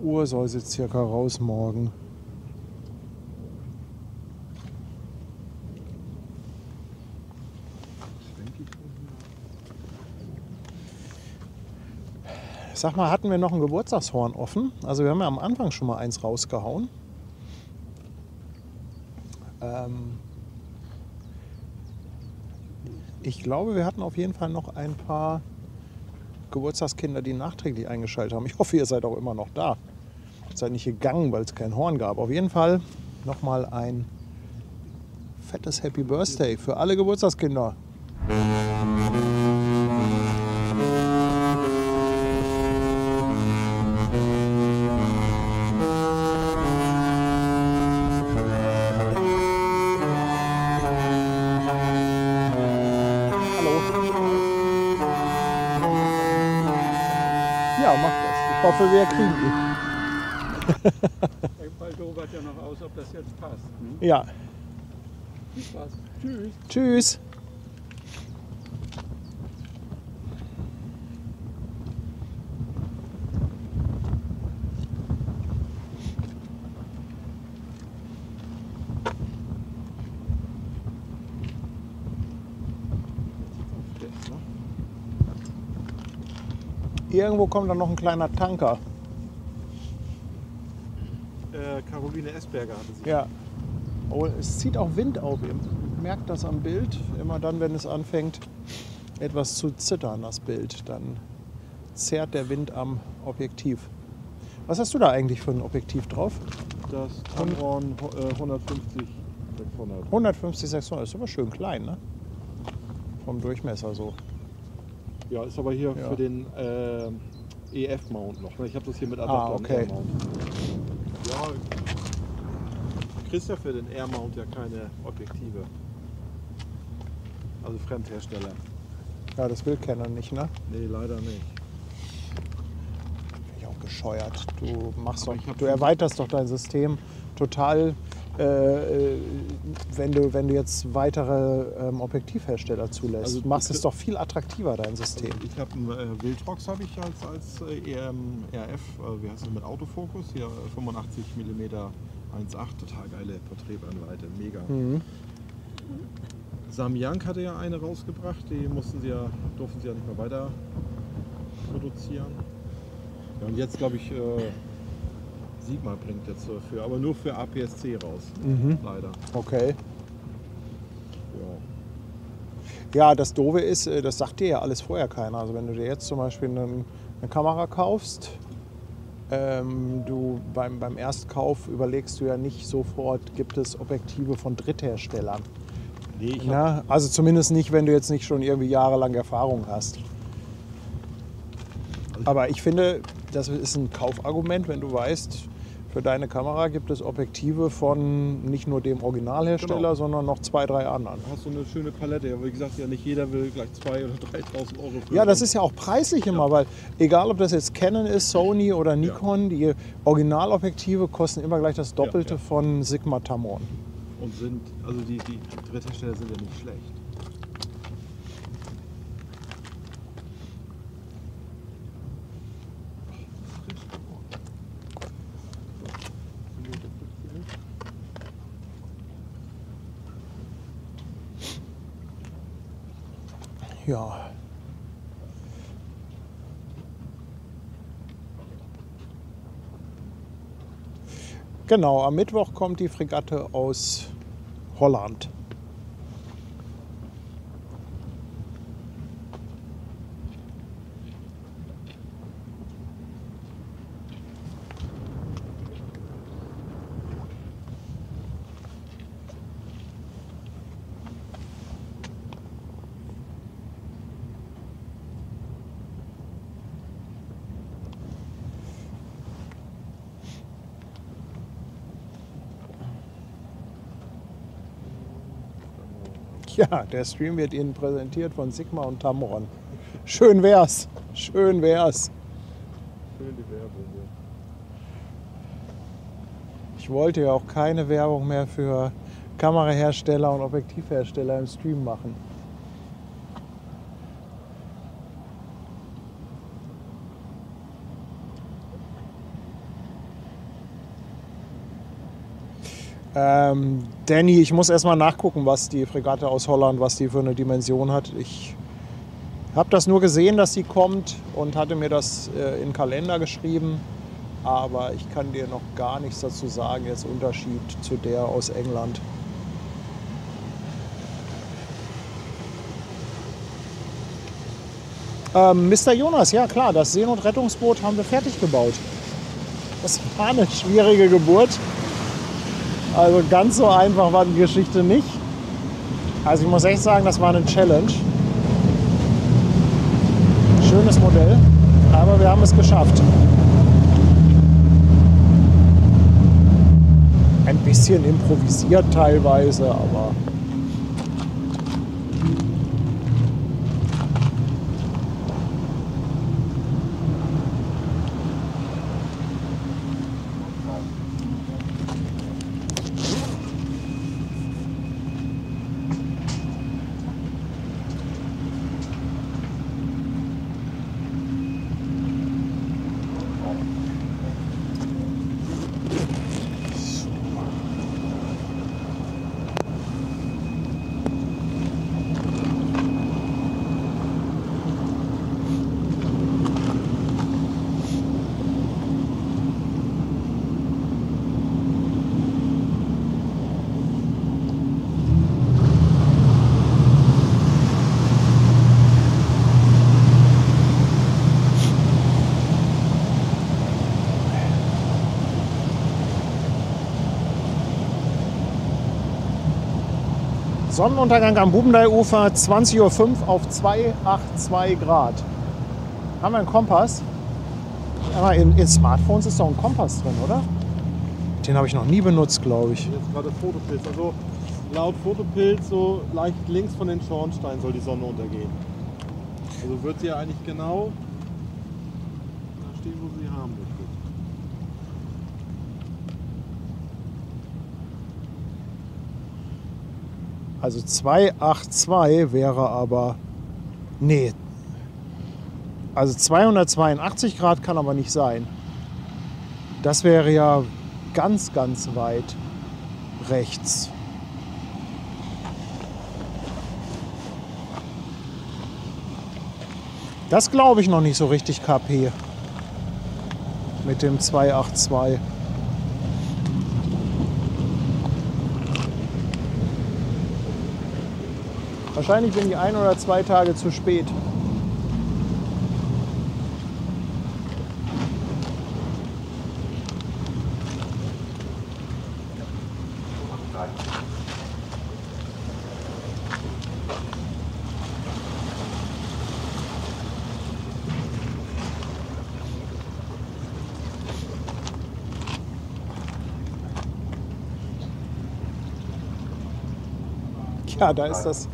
Uhr soll sie circa raus morgen. Sag mal, hatten wir noch ein Geburtstagshorn offen? Also wir haben ja am Anfang schon mal eins rausgehauen. Ich glaube, wir hatten auf jeden Fall noch ein paar Geburtstagskinder, die nachträglich eingeschaltet haben. Ich hoffe, ihr seid auch immer noch da. Ihr seid nicht gegangen, weil es kein Horn gab. Auf jeden Fall nochmal ein fettes Happy Birthday für alle Geburtstagskinder. Ja, mach das. Ich hoffe, wir kriegen ihn. Bald dobert ja noch aus, ob das jetzt passt. Hm? Ja. Viel Spaß. Tschüss. Tschüss. Irgendwo kommt dann noch ein kleiner Tanker. Caroline Esberger hatte sie. Ja. Oh, es zieht auch Wind auf. Ihr merkt das am Bild. Immer dann, wenn es anfängt, etwas zu zittern, das Bild, dann zerrt der Wind am Objektiv. Was hast du da eigentlich für ein Objektiv drauf? Das Tamron 150 600. 150, 600. Ist aber schön klein, ne? Vom Durchmesser so. Ja, ist aber hier Ja. für den EF-Mount noch. Ne? Ich habe das hier mit Adapter und okay. Air-Mount. Ja, du kriegst ja für den Air-Mount ja keine Objektive. Also Fremdhersteller. Ja, das will Canon nicht, ne? Nee, leider nicht. Bin ich auch bescheuert. Du machst Aber doch, ich hab du schon- erweiterst doch dein System total, wenn du jetzt weitere Objektivhersteller zulässt. Also Du machst du- es doch viel attraktiver, dein System. Ich habe einen Wildrox habe ich als RF, wie heißt das mit Autofokus, hier 85 mm 1.8, total geile Porträtbrennweite, mega. Mhm. Samyang hatte ja eine rausgebracht, die durften sie ja nicht mehr weiter produzieren. Ja, und jetzt glaube ich, Sigma bringt jetzt dafür, aber nur für APS-C raus, Mhm. leider. Okay. Ja. Ja, das Doofe ist, das sagt dir ja alles vorher keiner. Also wenn du dir jetzt zum Beispiel eine Kamera kaufst, du beim Erstkauf überlegst du ja nicht sofort, gibt es Objektive von Drittherstellern. Nee, ich hab, Ja, also zumindest nicht, wenn du jetzt nicht schon irgendwie jahrelang Erfahrung hast. Aber ich finde, das ist ein Kaufargument, wenn du weißt, für deine Kamera gibt es Objektive von nicht nur dem Originalhersteller, Genau. sondern noch 2, 3 anderen. hast du eine schöne Palette, ja, wie gesagt, ja nicht jeder will gleich 2.000 oder 3.000 Euro für Ja, das ist ja auch preislich immer, weil egal ob das jetzt Canon ist, Sony oder Nikon, die Originalobjektive kosten immer gleich das Doppelte Ja. von Sigma Tamron. und sind, also die Dritthersteller sind ja nicht schlecht. Ja. Genau, am Mittwoch kommt die Fregatte aus Holland. Ja, der Stream wird Ihnen präsentiert von Sigma und Tamron. Schön wär's. Schön wär's. Schön die Werbung. Ja. Ich wollte ja auch keine Werbung mehr für Kamerahersteller und Objektivhersteller im Stream machen. Danny, ich muss erstmal nachgucken, was die Fregatte aus Holland, was die für eine Dimension hat. Ich Habe das nur gesehen, dass sie kommt und hatte mir das in den Kalender geschrieben. Aber ich kann dir noch gar nichts dazu sagen, jetzt Unterschied zu der aus England. Mr. Jonas, ja klar, das Seenotrettungsboot haben wir fertig gebaut. Das war eine schwierige Geburt. Also ganz so einfach war die Geschichte nicht. Also ich muss echt sagen, das war eine Challenge. Schönes Modell, aber wir haben es geschafft. Ein bisschen improvisiert teilweise, aber Sonnenuntergang am Bubendeiufer, 20:05 Uhr auf 282 Grad. Haben wir einen Kompass? Aber in Smartphones ist doch ein Kompass drin, oder? Den habe ich noch nie benutzt, glaube ich. Jetzt gerade Fotopilz. Also laut Fotopilz so leicht links von den Schornsteinen soll die Sonne untergehen. Also wird sie ja eigentlich genau da stehen, wo sie haben möchte. Also 282 wäre aber... Nee. Also 282 Grad kann aber nicht sein. Das wäre ja ganz, ganz weit rechts. Das glaube ich noch nicht so richtig KP. Mit dem 282. Wahrscheinlich bin ich 1 oder 2 Tage zu spät. Ja, da ist das.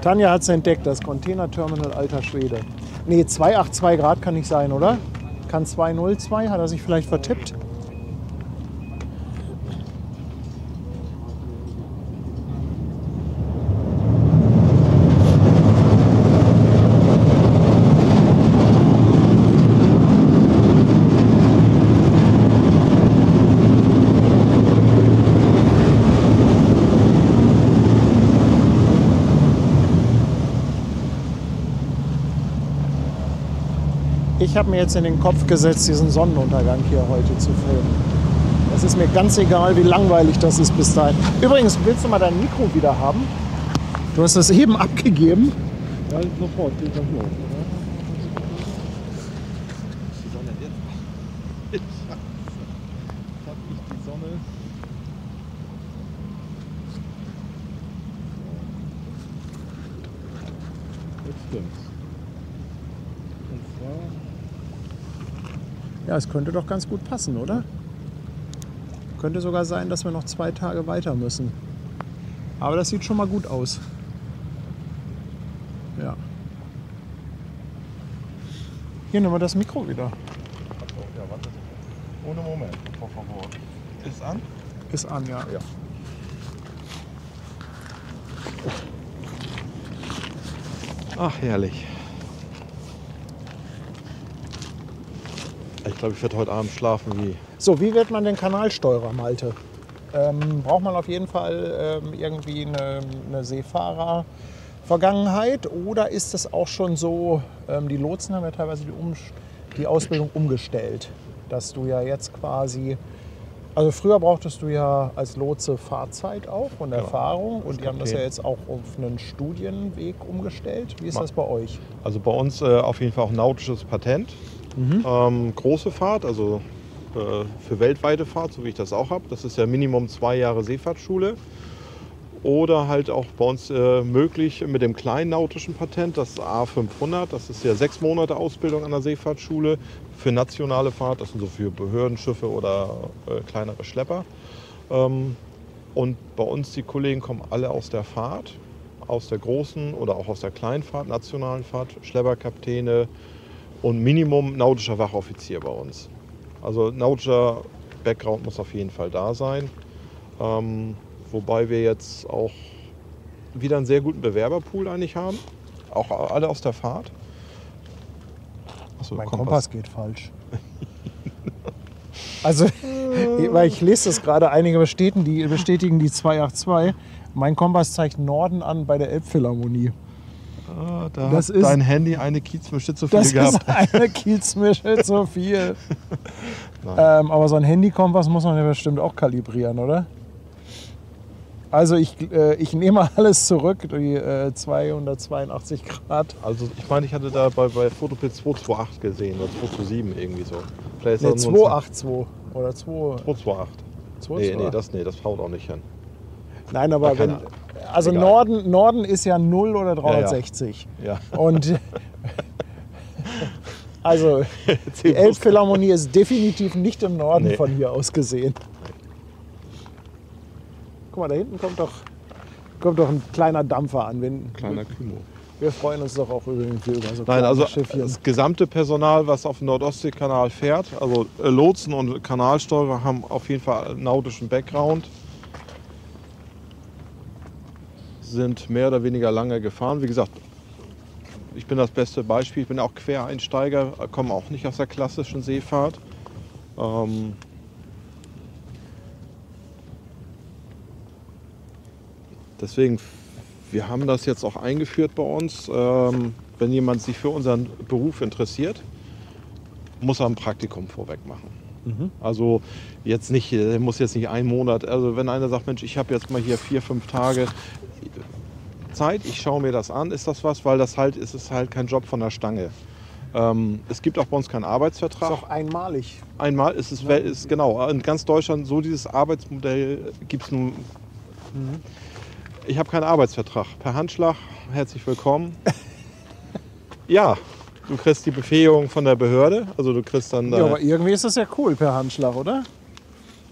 Tanja hat es entdeckt, das Containerterminal Alter Schwede. Nee, 282 Grad kann nicht sein, oder? Kann 202? Hat er sich vielleicht vertippt? Ich habe mir jetzt in den Kopf gesetzt, diesen Sonnenuntergang hier heute zu filmen. Es ist mir ganz egal, wie langweilig das ist bis dahin. Übrigens, willst du mal dein Mikro wieder haben? Du hast es eben abgegeben. Ja, sofort geht das los. Die Sonne jetzt. Scheiße. Hab ich die Sonne. Jetzt stimmt's. Und zwar. Ja, es könnte doch ganz gut passen, oder? Könnte sogar sein, dass wir noch 2 Tage weiter müssen. Aber das sieht schon mal gut aus. Ja. Hier, nehmen wir das Mikro wieder. Ja, warte. Ohne Moment, por favor. Ist an? Ist an, ja. Ja. Ach, herrlich. Ich glaube, ich werde heute Abend schlafen wie... So, wie wird man denn Kanalsteurer, Malte? Braucht man auf jeden Fall irgendwie eine Seefahrer Vergangenheit oder ist es auch schon so, die Lotsen haben ja teilweise die Ausbildung umgestellt, dass du ja jetzt quasi, also früher brauchtest du ja als Lotse Fahrzeit auch und Erfahrung und die haben das ja jetzt auch auf einen Studienweg umgestellt. Wie ist das bei euch? Also bei uns auf jeden Fall auch nautisches Patent. Große Fahrt, also für weltweite Fahrt, so wie ich das auch habe. Das ist ja Minimum 2 Jahre Seefahrtsschule. Oder halt auch bei uns möglich mit dem kleinen nautischen Patent, das A500. Das ist ja 6 Monate Ausbildung an der Seefahrtsschule für nationale Fahrt. Das sind so für Behördenschiffe oder kleinere Schlepper. Und bei uns, die Kollegen kommen alle aus der Fahrt, aus der großen oder auch aus der kleinen Fahrt, nationalen Fahrt, Schlepperkapitäne und Minimum nautischer Wachoffizier bei uns. Also nautischer Background muss auf jeden Fall da sein. Wobei wir jetzt auch wieder einen sehr guten Bewerberpool eigentlich haben. Auch alle aus der Fahrt. Achso, mein Kompass geht falsch. Also, weil ich lese das gerade, einige bestätigen die 282. Mein Kompass zeigt Norden an bei der Elbphilharmonie. Da das hat dein Handy eine Kiezmische zu viel gehabt. Das ist eine Kiezmische zu viel. Aber so ein Handykompass muss man ja bestimmt auch kalibrieren, oder? Also ich nehme alles zurück, die 282 Grad. Also ich meine, ich hatte da bei Fotopilz 228 gesehen oder 227 irgendwie so. Vielleicht ist 282 oder 228. Nee, das haut auch nicht hin. Nein, aber also Norden ist ja 0 oder 360. Ja. Und also die Elbphilharmonie ist definitiv nicht im Norden von hier aus gesehen. Guck mal, da hinten kommt doch ein kleiner Dampfer an. Kleiner Kümo. Wir freuen uns doch auch über so Nein, also Schiffchen. Das gesamte Personal, was auf dem Nordostseekanal fährt, also Lotsen und Kanalsteuerer, haben auf jeden Fall einen nautischen Background. Sind mehr oder weniger lange gefahren. Wie gesagt, ich bin das beste Beispiel. Ich bin auch Quereinsteiger, komme auch nicht aus der klassischen Seefahrt. Deswegen, wir haben das jetzt auch eingeführt bei uns. Wenn jemand sich für unseren Beruf interessiert, muss er ein Praktikum vorweg machen. Also jetzt nicht, muss jetzt nicht 1 Monat. Also wenn einer sagt, Mensch, ich habe jetzt mal hier 4, 5 Tage Zeit, ich schaue mir das an, ist das was? Weil es ist halt kein Job von der Stange. Es gibt auch bei uns keinen Arbeitsvertrag. Das ist auch einmalig. Einmal ist es, ist genau, in ganz Deutschland so dieses Arbeitsmodell gibt es nun. Ich habe keinen Arbeitsvertrag. Per Handschlag, herzlich willkommen. Ja, du kriegst die Befähigung von der Behörde. Also du kriegst dann. Ja, aber irgendwie ist das ja cool per Handschlag, oder?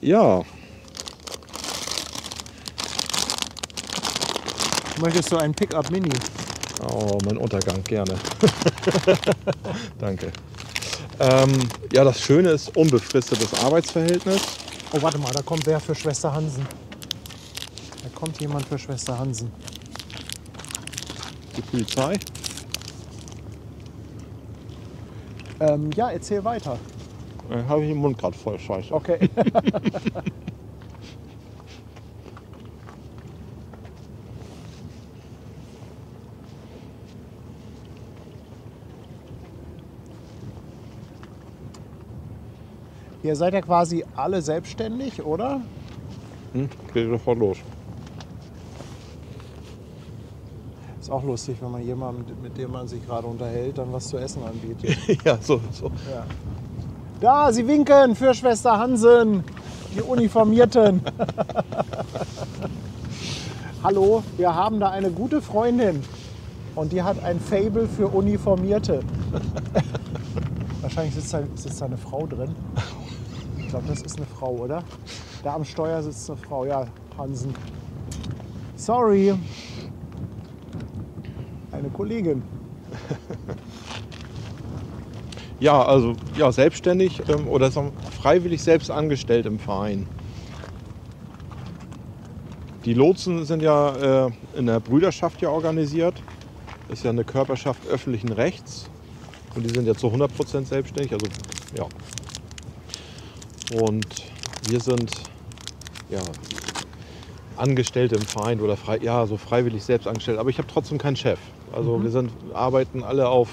Ja. Möchtest du einen Pickup Mini? Oh, mein Untergang, gerne. Danke. Ja, das Schöne ist unbefristetes Arbeitsverhältnis. Oh, warte mal, da kommt wer für Schwester Hansen. Da kommt jemand für Schwester Hansen. Die Polizei? Ja, erzähl weiter. Habe ich den Mund gerade voll, scheiße. Okay. Ihr seid ja quasi alle selbstständig, oder? Geht sofort los. Ist auch lustig, wenn man jemandem, mit dem man sich gerade unterhält, dann was zu essen anbietet. Ja, so. Ja. Da, Sie winken für Schwester Hansen, die Uniformierten. Hallo, wir haben da eine gute Freundin und die hat ein Faible für Uniformierte. Wahrscheinlich sitzt da eine Frau drin. Ich glaube, das ist eine Frau, oder? Da am Steuer sitzt eine Frau. Ja, Hansen. Sorry. Eine Kollegin. Ja, also ja, selbstständig oder freiwillig selbst angestellt im Verein. Die Lotsen sind ja in der Brüderschaft ja organisiert. Das ist ja eine Körperschaft öffentlichen Rechts. Und die sind ja zu 100% selbstständig. Also, ja. Und wir sind ja Angestellte im Verein oder so freiwillig selbst angestellt. Aber ich habe trotzdem keinen Chef. Also wir arbeiten alle auf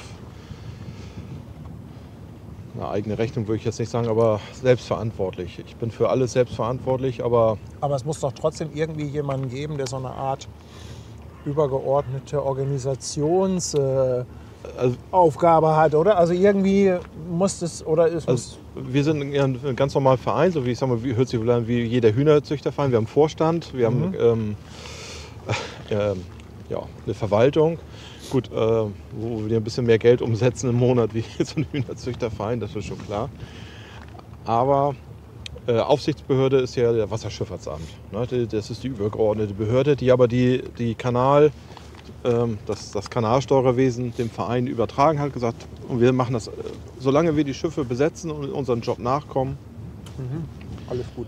eine eigene Rechnung, würde ich jetzt nicht sagen, aber selbstverantwortlich. Ich bin für alles selbstverantwortlich, aber es muss doch trotzdem irgendwie jemanden geben, der so eine Art übergeordnete Organisationsaufgabe hat, oder? Also irgendwie muss es, oder ist es... Wir sind ein ganz normaler Verein, so wie ich sag mal, hört sich an wie jeder Hühnerzüchterverein. Wir haben einen Vorstand, wir haben eine Verwaltung. Gut, wo wir ein bisschen mehr Geld umsetzen im Monat wie so ein Hühnerzüchterverein, das ist schon klar. Aber Aufsichtsbehörde ist ja der Wasserschifffahrtsamt. Ne? Das ist die übergeordnete Behörde, die aber das Kanalsteuerwesen dem Verein übertragen hat, gesagt, und wir machen das, solange wir die Schiffe besetzen und unseren Job nachkommen. Alles gut.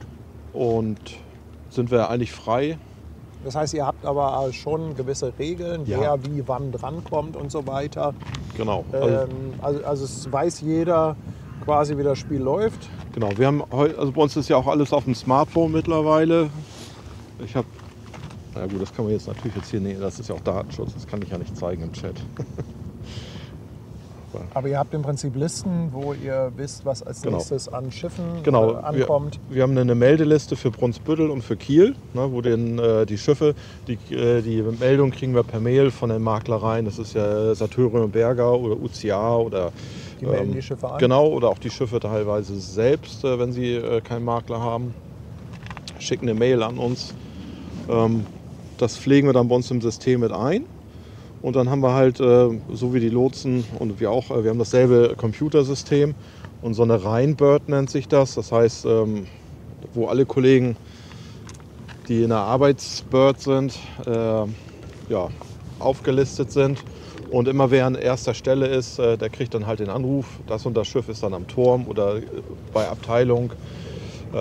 Und sind wir eigentlich frei. Das heißt, ihr habt aber schon gewisse Regeln, wer wie wann drankommt und so weiter. Genau. Also es weiß jeder quasi, wie das Spiel läuft. Genau. Wir haben also bei uns ist ja auch alles auf dem Smartphone mittlerweile. Ich habe, na gut, das kann man jetzt natürlich hier, nee, das ist ja auch Datenschutz, das kann ich ja nicht zeigen im Chat. Aber ihr habt im Prinzip Listen, wo ihr wisst, was als nächstes an Schiffen ankommt. Wir haben eine Meldeliste für Brunsbüttel und für Kiel, ne, wo die Schiffe, die Meldung kriegen wir per Mail von den Maklereien. Das ist ja Saturn und Berger oder UCA oder... Die melden die Schiffe an? Genau, oder auch die Schiffe teilweise selbst, wenn sie keinen Makler haben. Schicken eine Mail an uns. Das pflegen wir dann bei uns im System mit ein. Und dann haben wir halt, so wie die Lotsen und wir auch, wir haben dasselbe Computersystem. Und so eine Rheinbird nennt sich das. Das heißt, wo alle Kollegen, die in der Arbeitsbird sind, aufgelistet sind. Und immer wer an erster Stelle ist, der kriegt dann halt den Anruf, das und das Schiff ist dann am Turm oder bei Abteilung,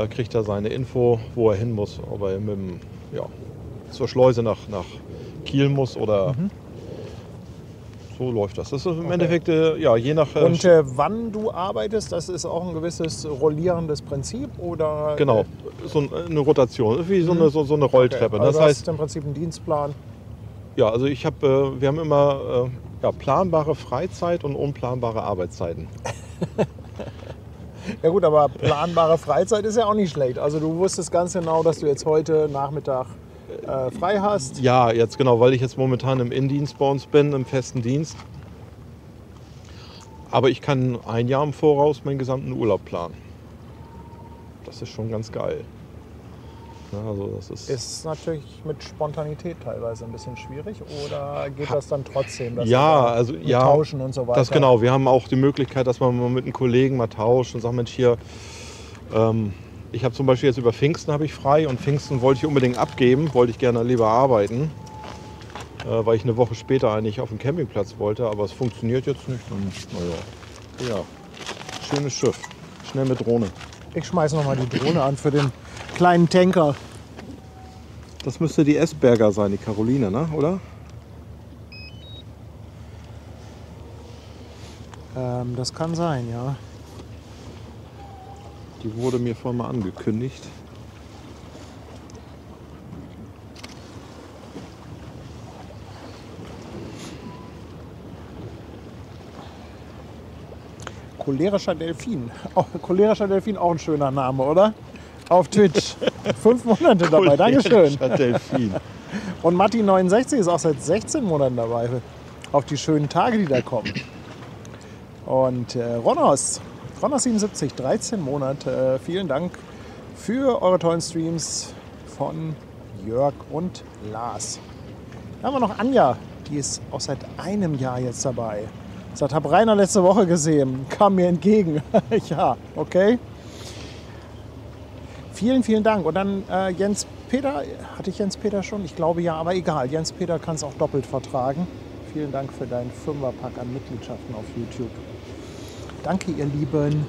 kriegt er seine Info, wo er hin muss, ob er zur Schleuse nach Kiel muss oder so läuft das. Das ist im Endeffekt je nach... Und wann du arbeitest, das ist auch ein gewisses rollierendes Prinzip, oder? Genau, so eine Rotation, wie so eine Rolltreppe. Okay. Also das heißt im Prinzip einen Dienstplan. Ja, also wir haben immer planbare Freizeit und unplanbare Arbeitszeiten. Ja gut, aber planbare Freizeit ist ja auch nicht schlecht. Also du wusstest ganz genau, dass du jetzt heute Nachmittag frei hast. Ja, jetzt genau, weil ich jetzt momentan im Innendienst bei uns bin, im festen Dienst. Aber ich kann ein Jahr im Voraus meinen gesamten Urlaub planen. Das ist schon ganz geil. Ja, also das ist natürlich mit Spontanität teilweise ein bisschen schwierig, oder geht das dann trotzdem? Dass tauschen und so weiter. Das genau. Wir haben auch die Möglichkeit, dass man mal mit einem Kollegen mal tauscht und sagt, Mensch, hier, ich habe zum Beispiel jetzt über Pfingsten habe ich frei und Pfingsten wollte ich unbedingt abgeben, wollte ich gerne lieber arbeiten, weil ich eine Woche später eigentlich auf dem Campingplatz wollte, aber es funktioniert jetzt nicht. Und, ja, schönes Schiff, schnell mit Drohne. Ich schmeiße nochmal die Drohne an für den kleinen Tanker. Das müsste die Esberger sein, die Caroline, ne? Oder? Das kann sein, ja. Die wurde mir vorhin mal angekündigt. Cholerischer Delfin. Cholerischer Delfin, auch ein schöner Name, oder? Auf Twitch. 5 Monate dabei, Dankeschön. Delfin. Und Matti69 ist auch seit 16 Monaten dabei. Auf die schönen Tage, die da kommen. Und Ronos77, 13 Monate. Vielen Dank für eure tollen Streams von Jörg und Lars. Dann haben wir noch Anja, die ist auch seit einem Jahr jetzt dabei. Sagt, hab Rainer letzte Woche gesehen, kam mir entgegen. Ja, okay. Vielen, vielen Dank. Und dann Jens Peter, hatte ich Jens Peter schon? Ich glaube ja, aber egal. Jens Peter kann es auch doppelt vertragen. Vielen Dank für deinen 5er-Pack an Mitgliedschaften auf YouTube. Danke, ihr Lieben.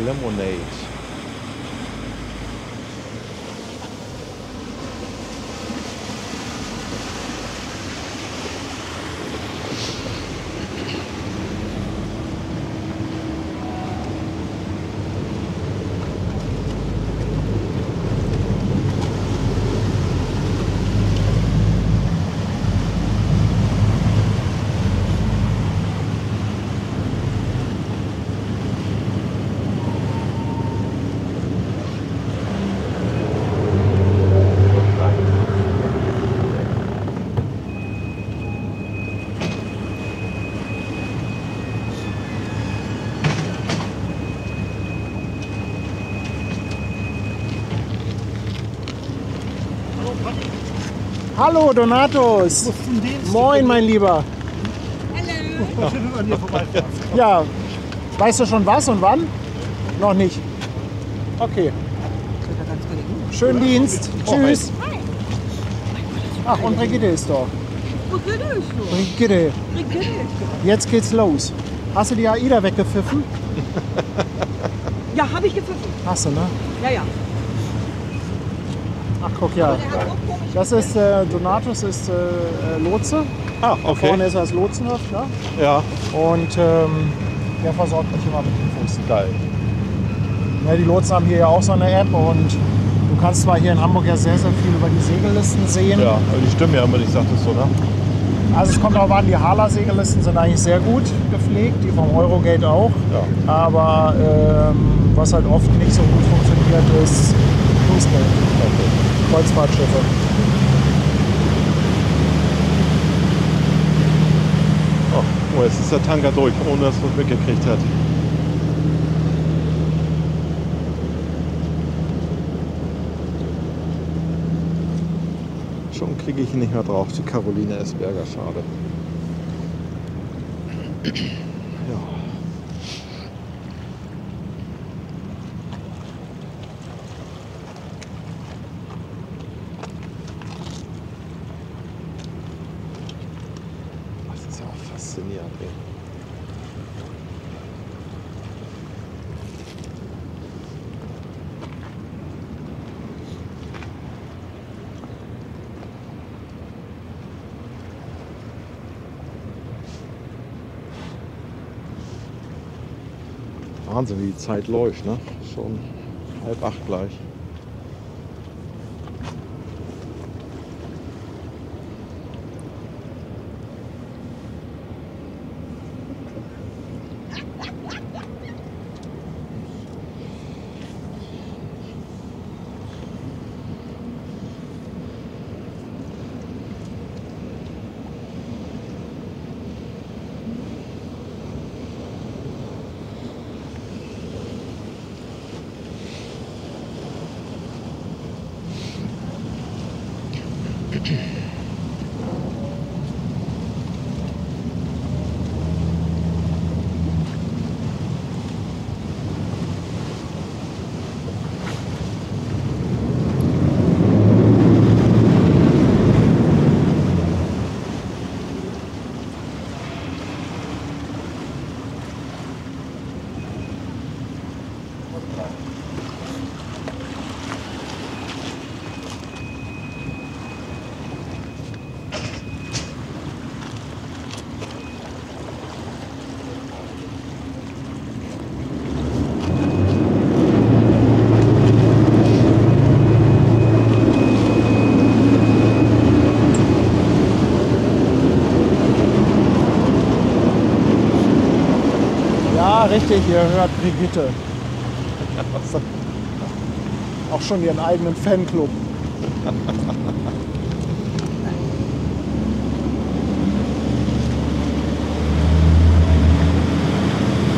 Lemonade. Hallo Donatus. Moin, mein Lieber. Ja, weißt du schon was und wann? Noch nicht. Okay. Schönen Dienst. Tschüss. Ach, und Brigitte ist doch. Brigitte. Jetzt geht's los. Hast du die AIDA weggepfiffen? Ja, habe ich gepfiffen. Hast du, ne? Ja, ja. Ach, guck ja. Das ist, Donatus ist Lotse. Ah, okay. Vorne ist das Lotsenhof, ne? Ja, Und der versorgt mich immer mit Infos. geil. Ja, die Lotsen haben hier ja auch so eine App und du kannst zwar hier in Hamburg ja sehr, sehr viel über die Segellisten sehen. Ja, aber die stimmen ja immer nicht, sagtest du, ne? Also es kommt darauf an, die Hala-Segellisten sind eigentlich sehr gut gepflegt, die vom Eurogate auch. Ja. Aber was halt oft nicht so gut funktioniert, ist Fußgeld, Kreuzfahrtschiffe. Oh, jetzt ist der Tanker durch, ohne dass er es mitgekriegt hat. Schon kriege ich ihn nicht mehr drauf, die Caroline Esberger, schade. Ja. Das ist ja auch faszinierend, ey. Wahnsinn, wie die Zeit läuft, ne? Schon 7:30 gleich. Ja, richtig, ihr hört Brigitte. Auch schon ihren eigenen Fanclub.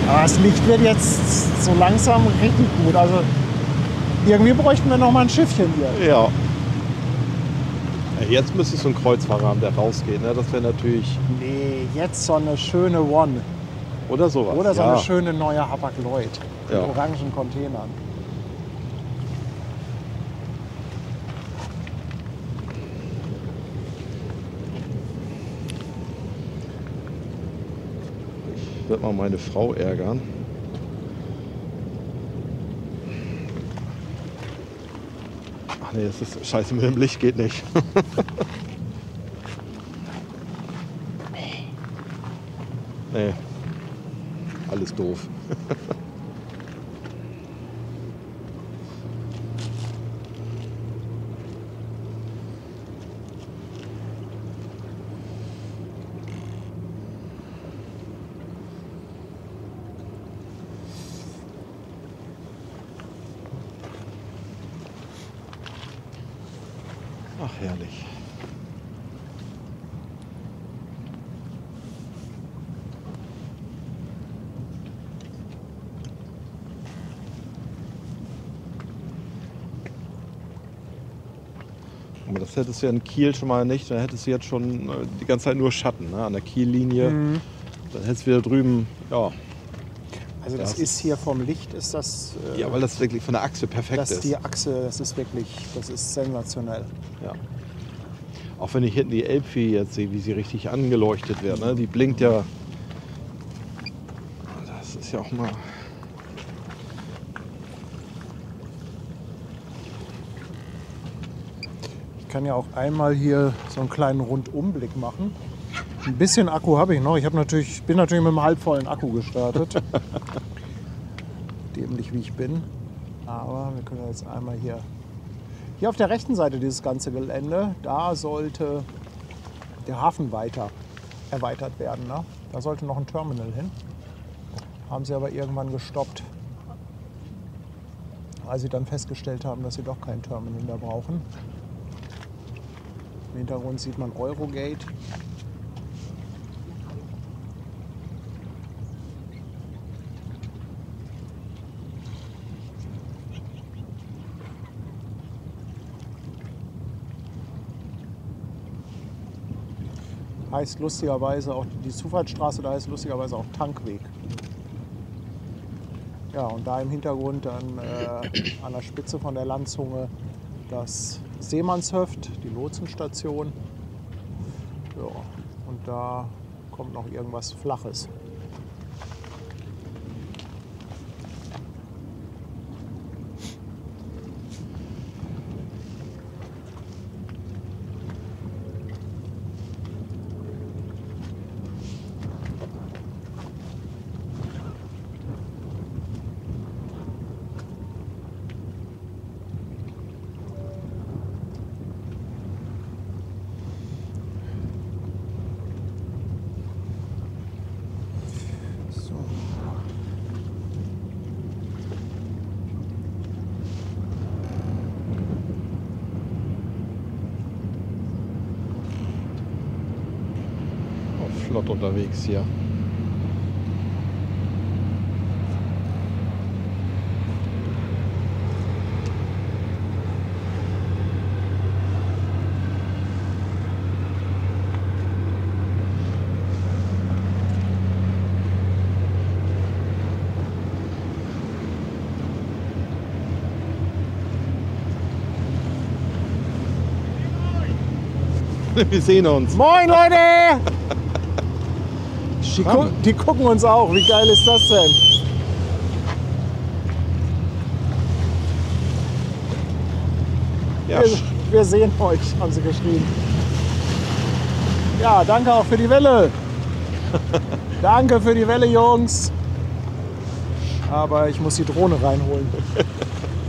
Aber das Licht wird jetzt so langsam richtig gut. Also irgendwie bräuchten wir noch mal ein Schiffchen hier. Ja. Ja, jetzt müsste es so ein Kreuzfahrer haben, der rausgeht, ne? Das wäre natürlich. Nee, jetzt so eine schöne One. Oder sowas. Oder so ja. eine schöne neue Hapag-Lloyd mit Ja. orangen Containern. Ich werde mal meine Frau ärgern. Ach nee, das ist scheiße, mit dem Licht geht nicht. Nee. Alles doof. Ach, herrlich. mal, das hättest du ja in Kiel schon mal nicht. Dann hättest du jetzt schon die ganze Zeit nur Schatten, ne, an der Kiellinie. Dann hättest du wieder drüben, ja. Also das ist hier vom Licht, ist das... Ja, weil das wirklich von der Achse perfekt das ist. Die Achse, das ist wirklich, das ist sensationell. Ja. Auch wenn ich hinten die Elbphilly jetzt sehe, wie sie richtig angeleuchtet wird. Ne? Die blinkt ja. Das ist ja auch mal... Ich kann ja auch einmal hier so einen kleinen Rundumblick machen. Ein bisschen Akku habe ich noch. Ich bin natürlich mit einem halbvollen Akku gestartet. Dämlich wie ich bin. Aber wir können jetzt einmal hier auf der rechten Seite dieses ganze Gelände, da sollte der Hafen weiter erweitert werden. Ne? Da sollte noch ein Terminal hin. Haben sie aber irgendwann gestoppt, weil sie dann festgestellt haben, dass sie doch kein Terminal mehr brauchen. Im Hintergrund sieht man Eurogate. Heißt lustigerweise auch die Zufahrtsstraße, da heißt lustigerweise auch Tankweg. Ja, und da im Hintergrund dann an der Spitze von der Landzunge das Seemannshöft, die Lotsenstation. Ja, und da kommt noch irgendwas Flaches. Flott unterwegs hier. Wir sehen uns. Moin Leute! Die gucken uns auch. Wie geil ist das denn? Ja, Wir sehen euch, haben sie geschrieben. Ja, danke auch für die Welle. Danke für die Welle, Jungs. Aber ich muss die Drohne reinholen.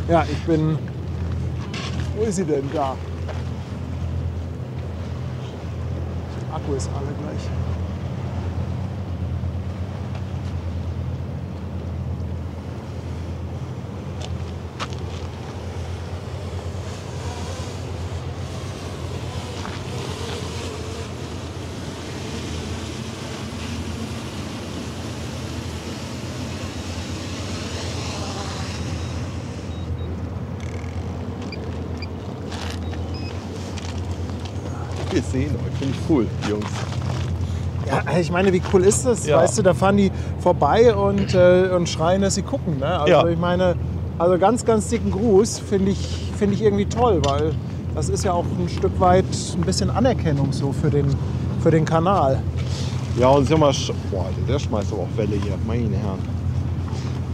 Ja, ich bin... Wo ist sie denn? Da. Der Akku ist alle gleich. wir sehen euch. Finde ich cool, die Jungs. Ja, ich meine, wie cool ist das? Ja. Weißt du, da fahren die vorbei und schreien, dass sie gucken. Ne? Also Ja. ich meine, also ganz, ganz dicken Gruß finde ich irgendwie toll, weil das ist ja auch ein Stück weit ein bisschen Anerkennung so für den Kanal. Ja, und ich sag mal, boah, der schmeißt aber auch Welle hier, meine Herren.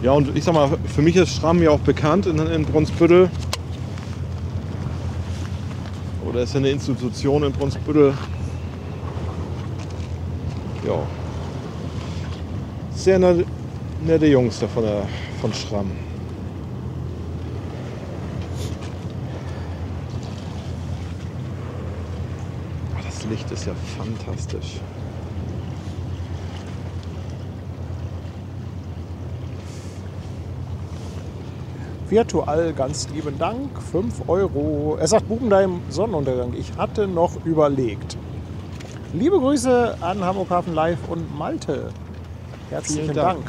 Ja, und ich sag mal, für mich ist Schramm ja auch bekannt in Brunsbüttel. Oder ist ja eine Institution in Brunsbüttel. Ja. Sehr nette Jungs da von Schramm. Oh, das Licht ist ja fantastisch. Virtual, ganz lieben Dank, 5 €. Er sagt Bubendeim Sonnenuntergang. Ich hatte noch überlegt. Liebe Grüße an Hamburg Hafen Live und Malte. Herzlichen Vielen Dank.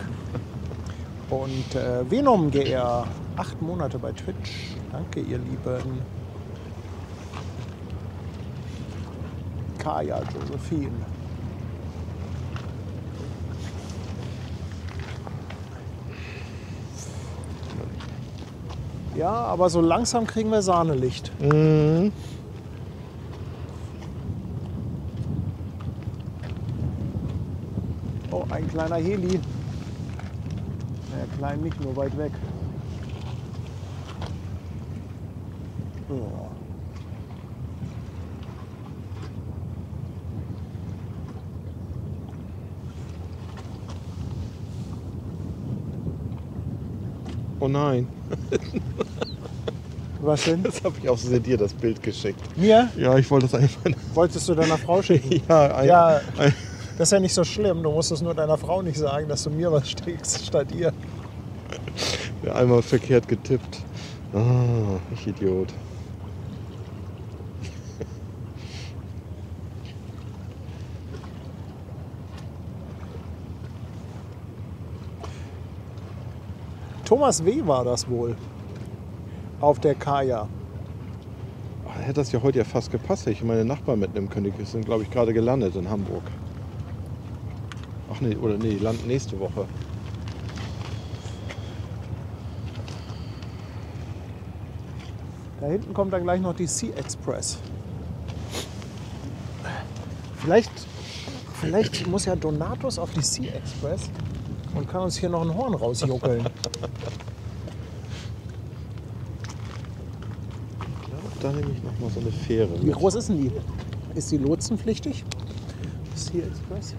Dank. Und Venom GR, 8 Monate bei Twitch. Danke, ihr Lieben. Kaya Josephine. Ja, aber so langsam kriegen wir Sahnelicht. Mhm. Oh, ein kleiner Heli. Naja, klein nicht, nur weit weg. Oh. Oh nein, Was denn? das habe ich aus dir das Bild geschickt. Mir? Ja, ich wollte das einfach. Wolltest du deiner Frau schicken? Ja, Ja, das ist ja nicht so schlimm. Du musst es nur deiner Frau nicht sagen, dass du mir was schickst statt ihr. einmal verkehrt getippt. Ah, ich Idiot. Thomas W. war das wohl. Auf der Kaya. Ach, hätte das ja heute ja fast gepasst, hätte ich meine Nachbarn mitnehmen können. Die sind, glaube ich, gerade gelandet in Hamburg. Ach nee, oder nee, die landen nächste Woche. Da hinten kommt dann gleich noch die Sea Express. Vielleicht muss ja Donatus auf die Sea Express und kann uns hier noch ein Horn rausjuckeln. Da nehme ich noch mal so eine Fähre Wie mit. groß ist denn die? Ist die lotsenpflichtig? Sea Express?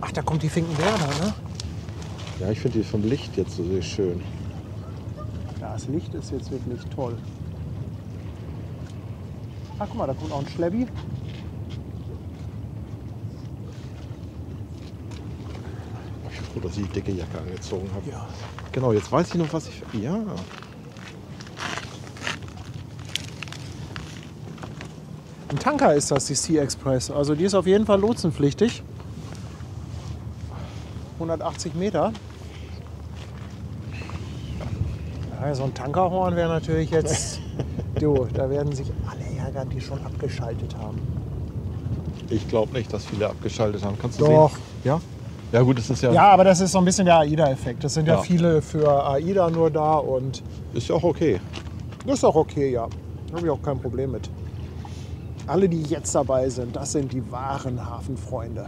Ach, da kommt die Finkenwerder, ne? Ja, ich finde die vom Licht jetzt so sehr schön. Ja, das Licht ist jetzt wirklich toll. Ach, guck mal, da kommt auch ein Schleppi. Ich bin froh, dass ich die dicke Jacke angezogen habe. Ja. Genau, jetzt weiß ich noch, was ich... Ja. Ein Tanker ist das, die Sea Express. Also die ist auf jeden Fall lotsenpflichtig. 180 Meter. Ja, so ein Tankerhorn wäre natürlich jetzt... Du, da werden sich alle ärgern, die schon abgeschaltet haben. Ich glaube nicht, dass viele abgeschaltet haben. Kannst du Doch. sehen? Ja? Ja gut, das ist ja... Ja, aber das ist so ein bisschen der AIDA-Effekt. Es sind ja Ja. viele für AIDA nur da und Ist ja auch okay. das ist auch okay, ja. Da habe ich auch kein Problem mit. Alle, die jetzt dabei sind, das sind die wahren Hafenfreunde.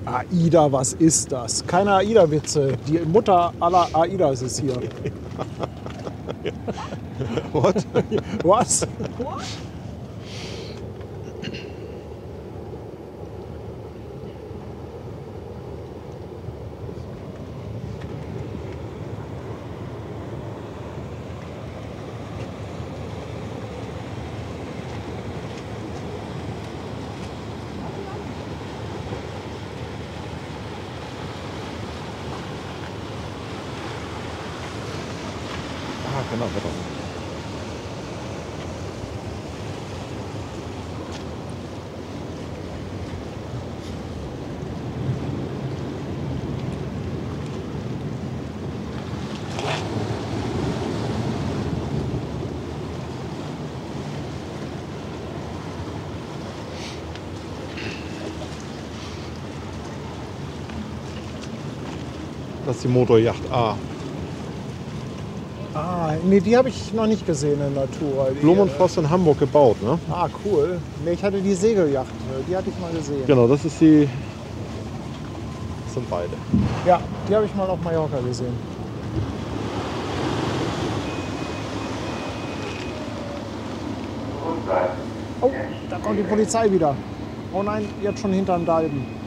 AIDA, was ist das? Keine AIDA-Witze. Die Mutter aller AIDAs ist hier. What? Was? Ah, genau, warte. Das ist die Motorjacht A. Ah, nee, die habe ich noch nicht gesehen in Natur. Die, Blum und Voss in Hamburg gebaut, ne? Ah, cool. Nee, ich hatte die Segelyacht. Die hatte ich mal gesehen. Genau, das ist die sind beide. Ja, die habe ich mal auf Mallorca gesehen. Oh, da kommt die Polizei wieder. Oh nein, jetzt schon hinterm Dalben.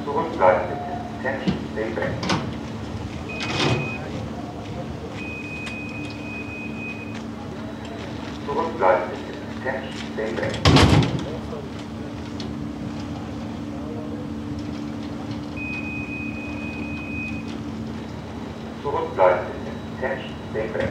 Zurückbleiben bitte. Attention, stay back. Zurückbleiben bitte. Attention, stay back. Zurückbleiben bitte. Attention, stay back.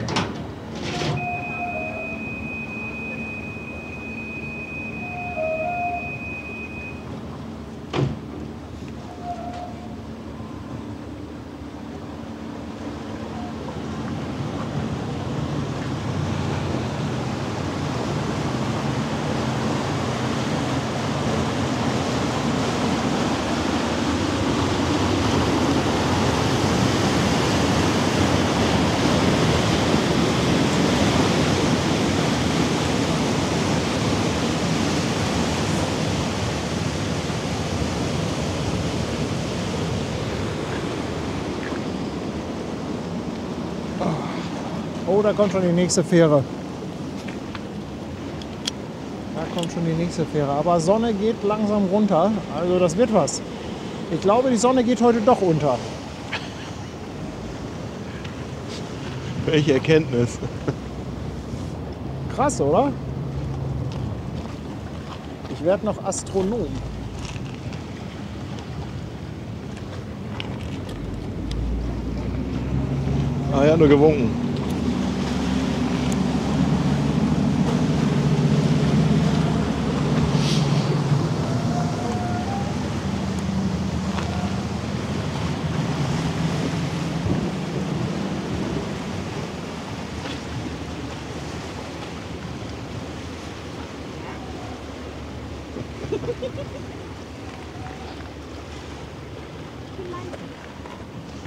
Oh, da kommt schon die nächste Fähre. Da kommt schon die nächste Fähre. Aber Sonne geht langsam runter. Also das wird was. Ich glaube, die Sonne geht heute doch unter. Welche Erkenntnis? Krass, oder? Ich werde noch Astronom. Ah ja, nur gewunken.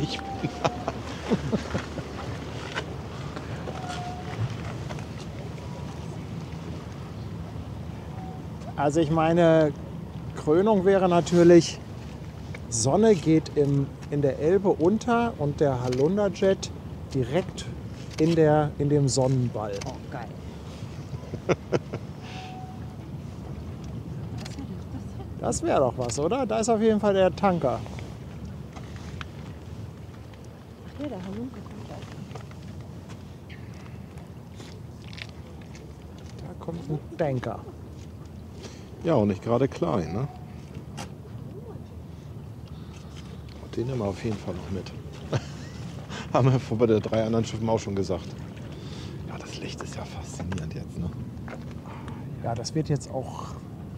Ich Also ich meine, Krönung wäre natürlich, Sonne geht in der Elbe unter und der Halunderjet direkt in dem Sonnenball. Oh, geil. Das wäre doch was, oder? Da ist auf jeden Fall der Tanker. Ach ja, der Halunke kommt gleich. Da kommt ein Tanker. Ja, und nicht gerade klein, ne? Den nehmen wir auf jeden Fall noch mit. Haben wir bei den 3 anderen Schiffen auch schon gesagt. Ja, das Licht ist ja faszinierend jetzt, ne? Ja, das wird jetzt auch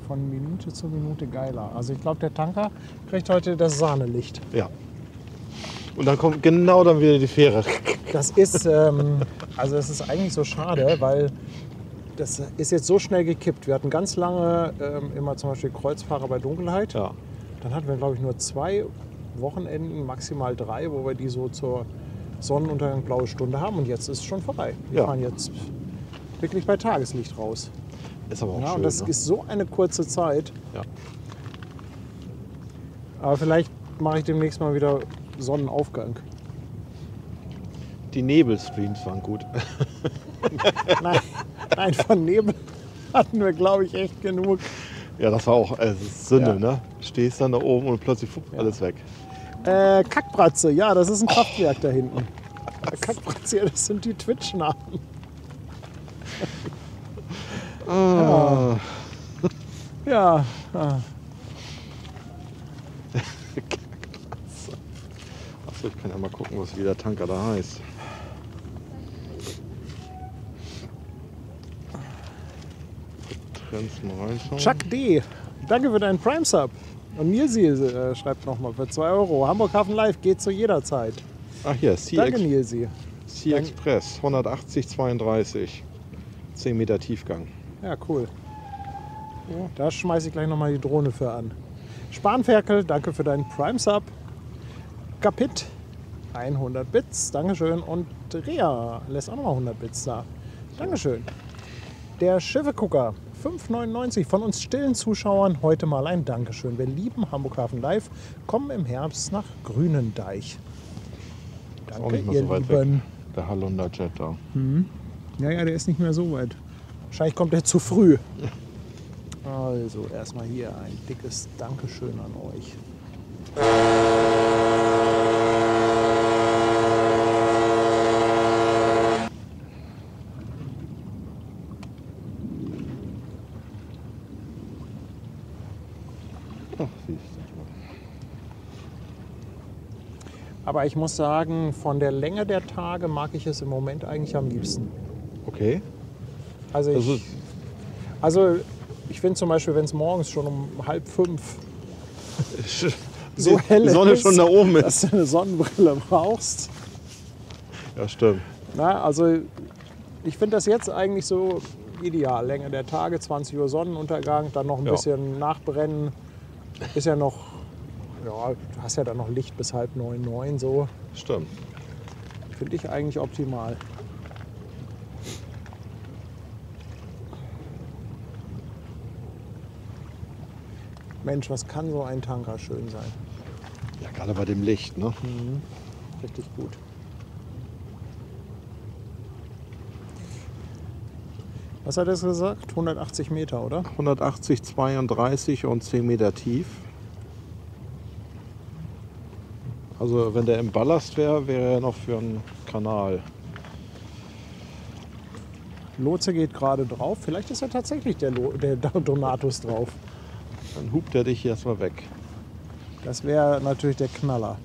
von Minute zu Minute geiler. Also ich glaube, der Tanker kriegt heute das Sahnelicht. Ja. Und dann kommt genau dann wieder die Fähre. Das ist, also es ist eigentlich so schade, weil das ist jetzt so schnell gekippt. Wir hatten ganz lange immer zum Beispiel Kreuzfahrer bei Dunkelheit. Ja. Dann hatten wir, glaube ich, nur 2 Wochenenden, maximal 3, wo wir die so zur Sonnenuntergang blaue Stunde haben. Und jetzt ist es schon vorbei. Wir Ja. fahren jetzt wirklich bei Tageslicht raus. Ist aber auch Ja, schön. und das ne? ist so eine kurze Zeit. Ja. Aber vielleicht mache ich demnächst mal wieder Sonnenaufgang. Die Nebelstreams waren gut. Nein, von Nebel hatten wir, glaube ich, echt genug. Ja, das war auch es ist Sünde, Ja. ne? Stehst dann da oben und plötzlich alles weg. Kackbratze, ja, das ist ein Kraftwerk da hinten. Kackbratze, ja, das sind die Twitch-Namen. Ah. Ja, Achso, ich kann ja mal gucken, wie der Tanker da heißt. Trends mal reinschauen. Chuck D., danke für deinen Prime-Sub. Und Nilsi schreibt nochmal für 2 €. Hamburg Hafen Live geht zu jeder Zeit. Ach hier, Danke, Nilsi. Sea Express, 180,32. 10 Meter Tiefgang. Ja, cool. Da schmeiße ich gleich nochmal die Drohne für an. Spanferkel, danke für deinen Prime-Sub. Kapit, 100 Bits, Dankeschön. Und Rea lässt auch nochmal 100 Bits da. Dankeschön. Der Schiffegucker, 5,99 von uns stillen Zuschauern. Heute mal ein Dankeschön. Wir lieben Hamburg Hafen Live, kommen im Herbst nach Grünendeich. Ist auch Danke, nicht mehr ihr so weit weg. Lieben. Der Hallunder Jet da. Ja, der ist nicht mehr so weit. Wahrscheinlich kommt er zu früh. Also erstmal hier ein dickes Dankeschön an euch. Ach, siehst du. Aber ich muss sagen, von der Länge der Tage mag ich es im Moment eigentlich am liebsten. Okay. Also Also, ich finde zum Beispiel, wenn es morgens schon um 4:30 so hell die Sonne ist, schon da oben dass ist. du eine Sonnenbrille brauchst. Ja, stimmt. Na, also ich finde das jetzt eigentlich so ideal. Länge der Tage, 20 Uhr Sonnenuntergang, dann noch ein Ja. bisschen nachbrennen. Ist ja noch, ja, du hast ja dann noch Licht bis 8:30, 9 so. Stimmt. Finde ich eigentlich optimal. Mensch, was kann so ein Tanker schön sein? Ja, gerade bei dem Licht, ne? Richtig gut. Was hat er gesagt? 180 Meter, oder? 180, 32 und 10 Meter tief. Also wenn der im Ballast wäre, wäre er noch für einen Kanal. Lotse geht gerade drauf. Vielleicht ist ja tatsächlich der Donatus drauf. Dann hupt er dich erstmal weg. Das wäre natürlich der Knaller.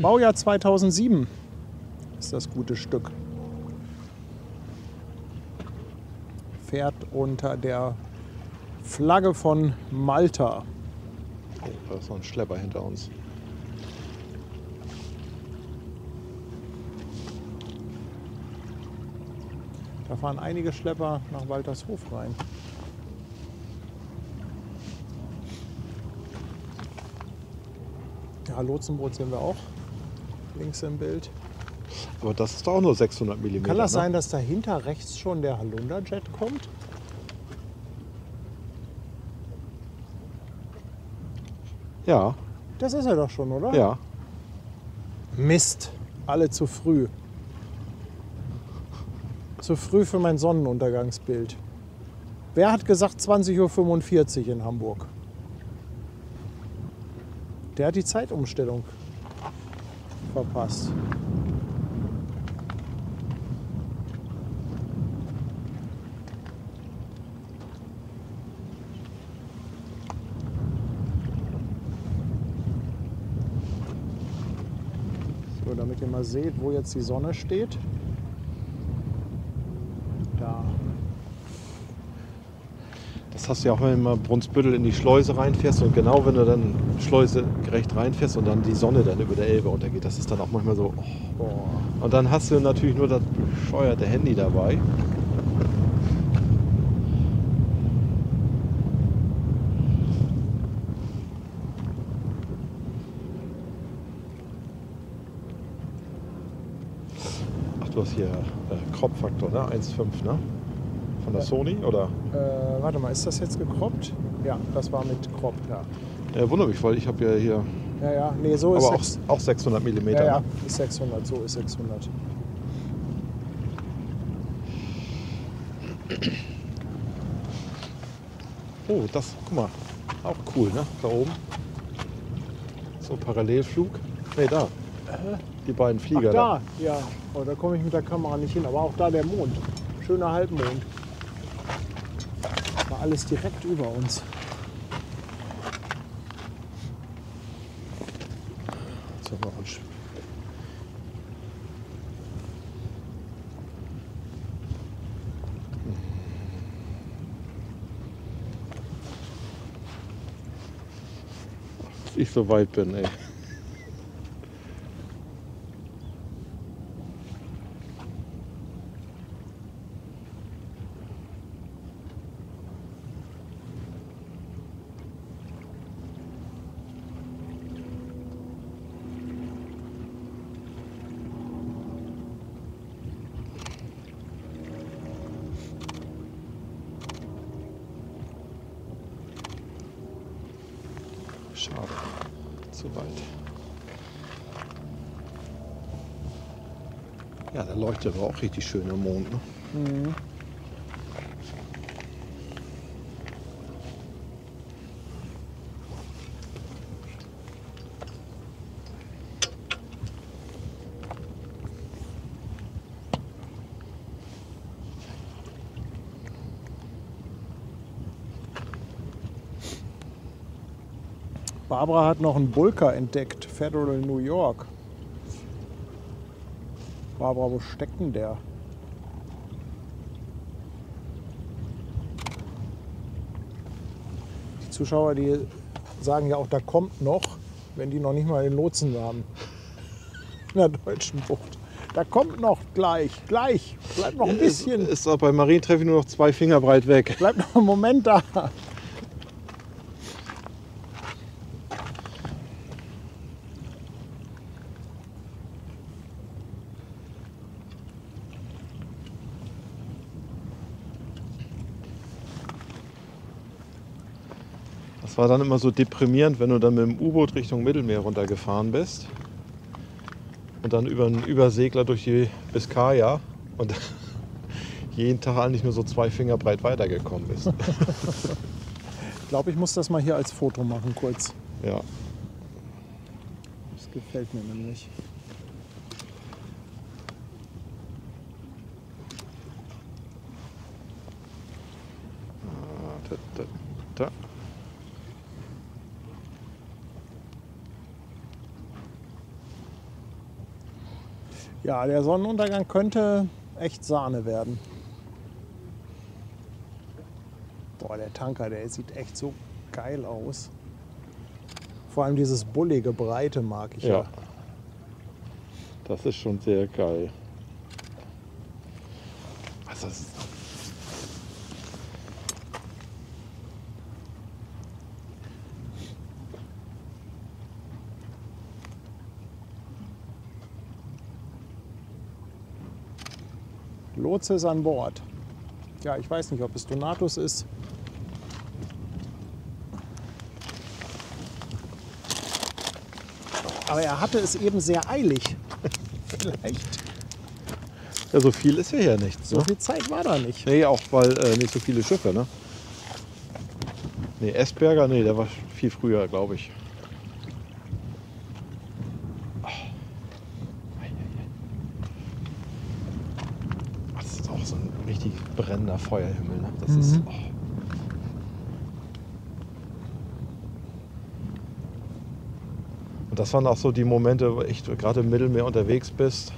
Baujahr 2007 ist das gute Stück. Fährt unter der Flagge von Malta. Oh, da ist noch ein Schlepper hinter uns. Da fahren einige Schlepper nach Waltershof rein. Ja, Lotsenboot sehen wir auch. Links im Bild. Aber das ist doch auch nur 600 mm. Kann das ne? sein, dass dahinter rechts schon der Halunda-Jet kommt? Ja, Das ist er doch schon, oder? ja. Mist, alle zu früh. Zu früh für mein Sonnenuntergangsbild. Wer hat gesagt 20:45 Uhr in Hamburg? Der hat die Zeitumstellung verpasst. So, damit ihr mal seht, wo jetzt die Sonne steht. Da. Das hast du ja auch, wenn du mal Brunsbüttel in die Schleuse reinfährst und genau wenn du dann Schleuse gerecht reinfährst und dann die Sonne dann über der Elbe untergeht, das ist dann auch manchmal so. Oh. Boah. Und dann hast du natürlich nur das bescheuerte Handy dabei. Ach, du hast hier Crop-Faktor, ne? 1,5, ne? Von der Sony, oder? Warte mal, ist das jetzt gekroppt? Ja, das war mit Crop, ja. Wundert mich, weil ich habe ja hier, Ja, ja, nee, so ist aber auch 600 mm. Ja, ja, ist 600, so ist 600. Oh, das, guck mal, auch cool, ne? Da oben. So Parallelflug. Nee, da. Die beiden Flieger Ach, da, ja. Oh, da komme ich mit der Kamera nicht hin, aber auch da der Mond. Schöner Halbmond. War alles direkt über uns. Jetzt haben wir auch ein Sch- Dass ich so weit bin, ey. zu weit. Ja, der leuchtet aber auch richtig schön im Mond. Ne? Mhm. Barbara hat noch einen Bulker entdeckt, Federal New York. Barbara, wo steckt denn der? Die Zuschauer, die sagen ja auch, da kommt noch, wenn die noch nicht mal den Lotsen haben. In der deutschen Bucht. Da kommt noch gleich. Bleibt noch ein bisschen. Ist auch bei Marientreffen nur noch 2 Finger breit weg. Bleibt noch einen Moment da. Das war dann immer so deprimierend, wenn du dann mit dem U-Boot Richtung Mittelmeer runtergefahren bist und dann über einen Übersegler durch die Biskaya und jeden Tag eigentlich nur so 2 Finger breit weitergekommen bist. Ich glaube, ich muss das mal hier als Foto machen, kurz. Ja. Das gefällt mir nämlich. Da. Ja, der Sonnenuntergang könnte echt Sahne werden. Boah, der Tanker, der sieht echt so geil aus. Vor allem dieses bullige Breite mag ich ja. Ja. Das ist schon sehr geil. Also das ist Lotse ist an Bord. Ja, ich weiß nicht, ob es Donatus ist. Aber er hatte es eben sehr eilig. Vielleicht. ja, so viel ist ja nichts. So Ne? viel Zeit war da nicht. Nee, auch weil nicht so viele Schiffe, ne? Nee, Esberger, nee, der war viel früher, glaube ich. Das ist auch so ein richtig brennender Feuerhimmel, ne? Das ist. Oh. Und das waren auch so die Momente, wo ich gerade im Mittelmeer unterwegs bist.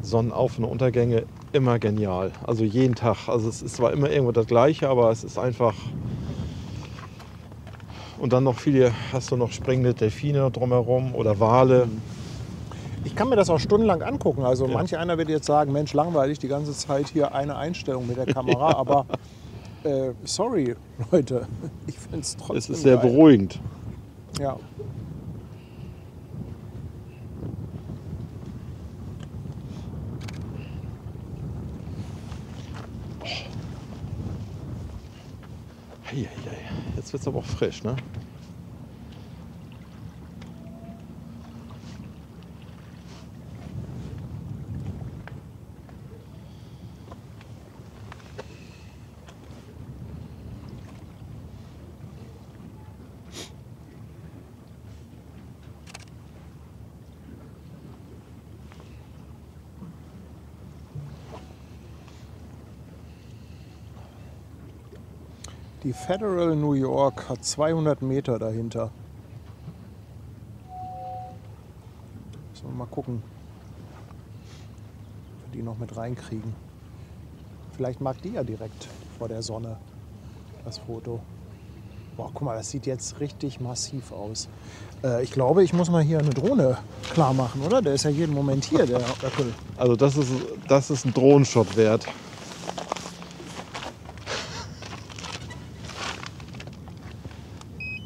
Sonnenauf- und Untergänge immer genial. Also jeden Tag. Also es ist zwar immer irgendwo das Gleiche, aber es ist einfach. Und dann noch viele, hast du noch springende Delfine drumherum oder Wale. Ich kann mir das auch stundenlang angucken. Also Ja. manch einer wird jetzt sagen, Mensch, langweilig die ganze Zeit hier eine Einstellung mit der Kamera. Aber sorry, Leute, ich finde es trotzdem Es ist sehr geil. beruhigend. Ja. Eieiei. Jetzt wird es aber auch frisch, ne? Die Federal New York hat 200 Meter dahinter. Müssen wir mal gucken, ob wir die noch mit reinkriegen. Vielleicht mag die ja direkt vor der Sonne das Foto. Boah, guck mal, das sieht jetzt richtig massiv aus. Ich glaube, ich muss mal hier eine Drohne klar machen, oder? Der ist ja jeden Moment hier, der Öckel. Also das ist ein Drohnenshot wert.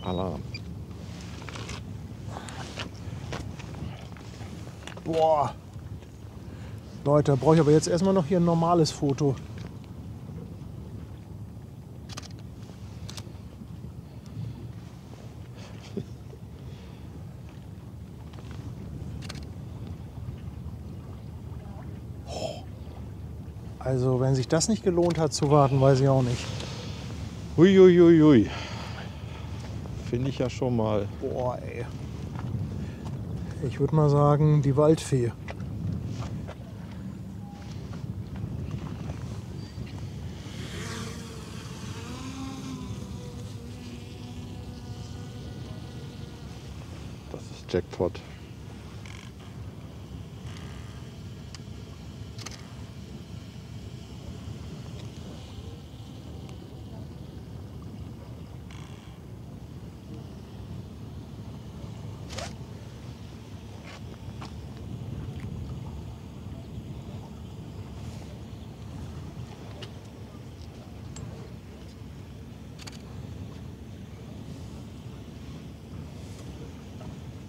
Alarm. Boah. Leute, da brauche ich aber jetzt erstmal noch hier ein normales Foto. Also wenn sich das nicht gelohnt hat zu warten, weiß ich auch nicht. Huiuiuiui. Finde ich ja schon mal. Boah, ey. Ich würde mal sagen, die Waldfee. Das ist Jackpot.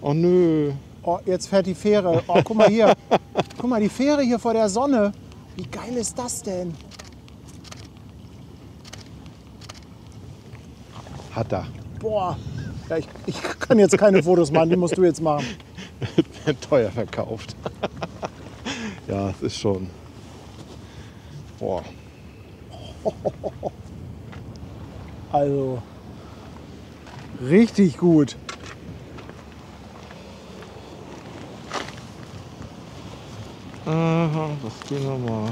Oh nö. Oh, jetzt fährt die Fähre. Oh, guck mal hier. Guck mal, die Fähre hier vor der Sonne. Wie geil ist das denn? Hat er. Boah. Ja, ich kann jetzt keine Fotos machen, die musst du jetzt machen. Teuer verkauft. Ja, es ist schon. Boah. Also, richtig gut. Aha, das gehen wir mal.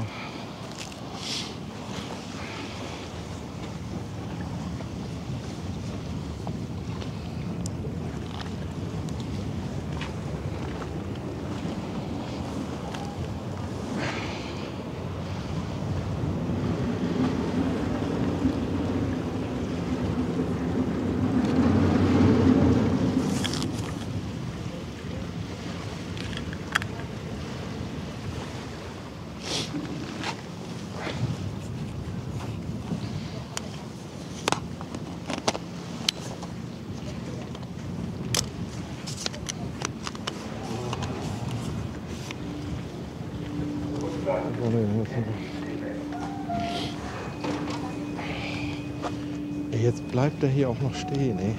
Jetzt bleibt er hier auch noch stehen, ey.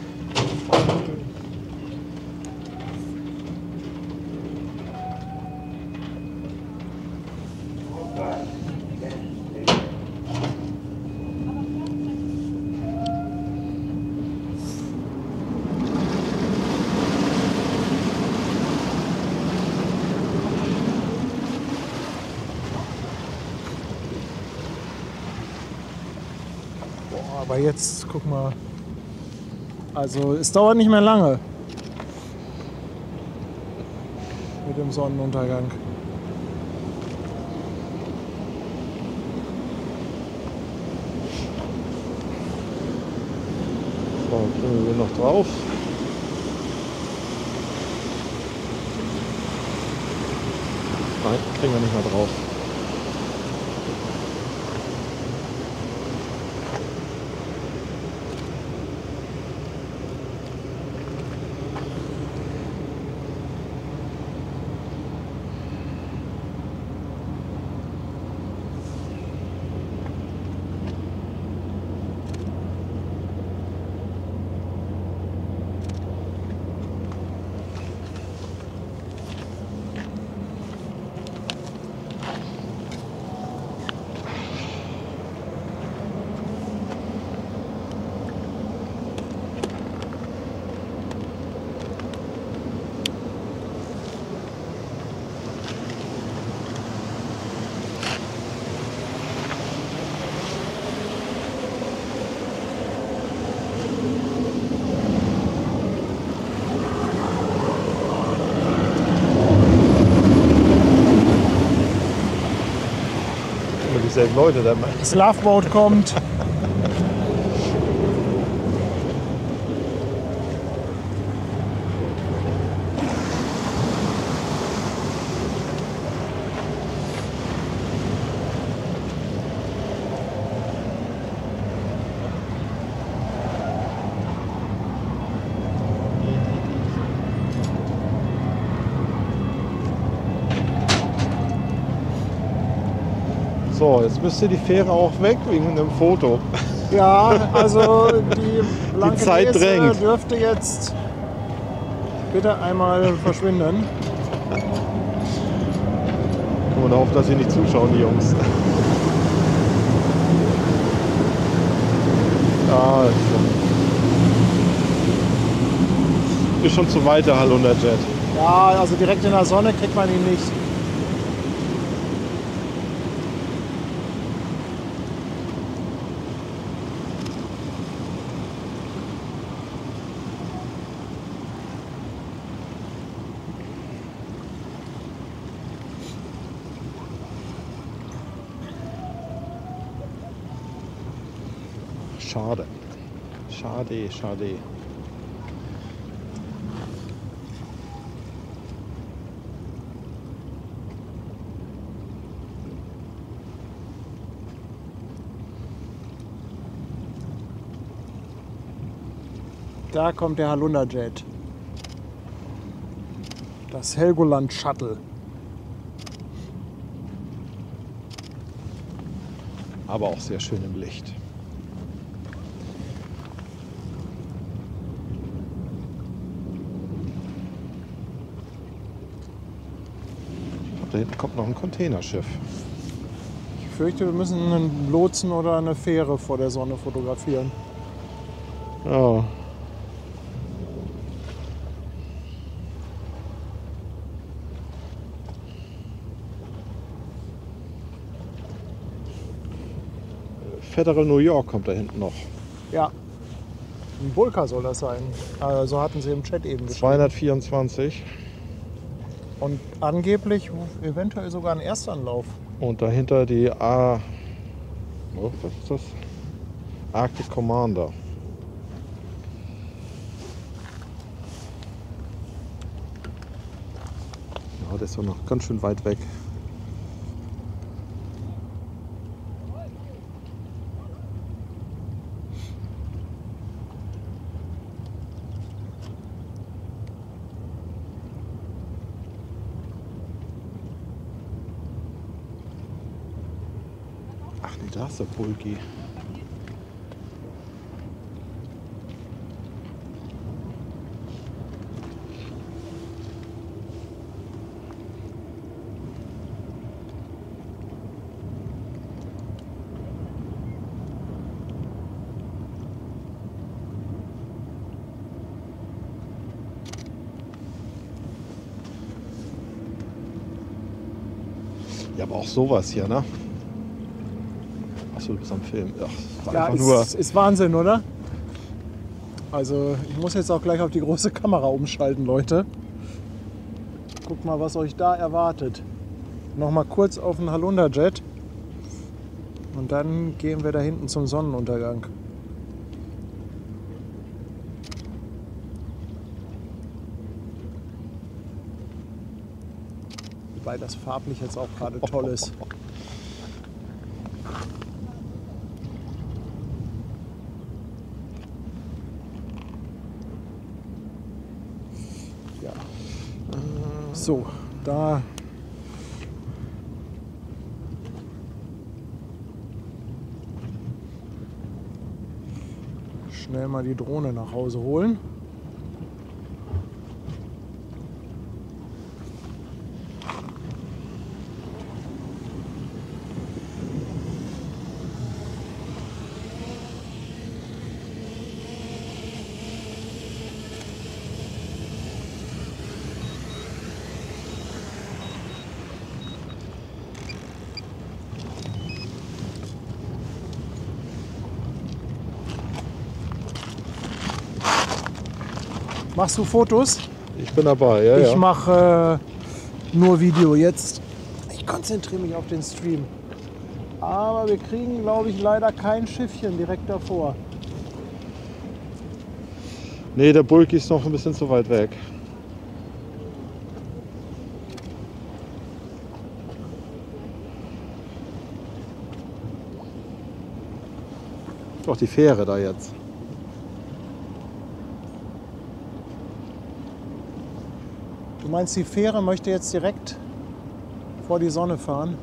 Aber jetzt, guck mal. Also, es dauert nicht mehr lange. Mit dem Sonnenuntergang. So, können wir noch drauf. Nein, kriegen wir nicht mehr drauf. Dieselben Leute da. Das Loveboat kommt. So, jetzt müsste die Fähre auch weg wegen einem Foto. Ja, also die blanke Zeit drängt. dürfte jetzt bitte einmal verschwinden. Und hoffe, dass sie nicht zuschauen, die Jungs. mir schon zu weit, der Halunderjet. Ja, also direkt in der Sonne kriegt man ihn nicht. Schade. Schade, schade. Da kommt der Halunderjet. Das Helgoland Shuttle. Aber auch sehr schön im Licht. Da hinten kommt noch ein Containerschiff. Ich fürchte, wir müssen einen Lotsen oder eine Fähre vor der Sonne fotografieren. Ja. Federal New York kommt da hinten noch. Ja. Ein Bulka soll das sein. So hatten sie im Chat eben geschrieben. 224. Und angeblich eventuell sogar ein Erstanlauf. Und dahinter die was ist das? Arctic Commander. Ja, der ist doch noch ganz schön weit weg. Ach nee, da ist der Bulki. Ja, aber auch sowas hier, ne? Achso, du bist am Film. Ach, das war Ja, einfach nur. ist Wahnsinn, oder? Also ich muss jetzt auch gleich auf die große Kamera umschalten, Leute. Guckt mal, was euch da erwartet. Nochmal kurz auf den Halunderjet. Und dann gehen wir da hinten zum Sonnenuntergang. Wobei das farblich jetzt auch gerade toll ist. Ja. So, da schnell mal die Drohne nach Hause holen. Machst du Fotos? Ich bin dabei, ja. Ich mache nur Video jetzt. Ich konzentriere mich auf den Stream. Aber wir kriegen, glaube ich, leider kein Schiffchen direkt davor. Nee, der Bulki ist noch ein bisschen zu weit weg. Doch die Fähre da jetzt. Du meinst, die Fähre möchte jetzt direkt vor die Sonne fahren?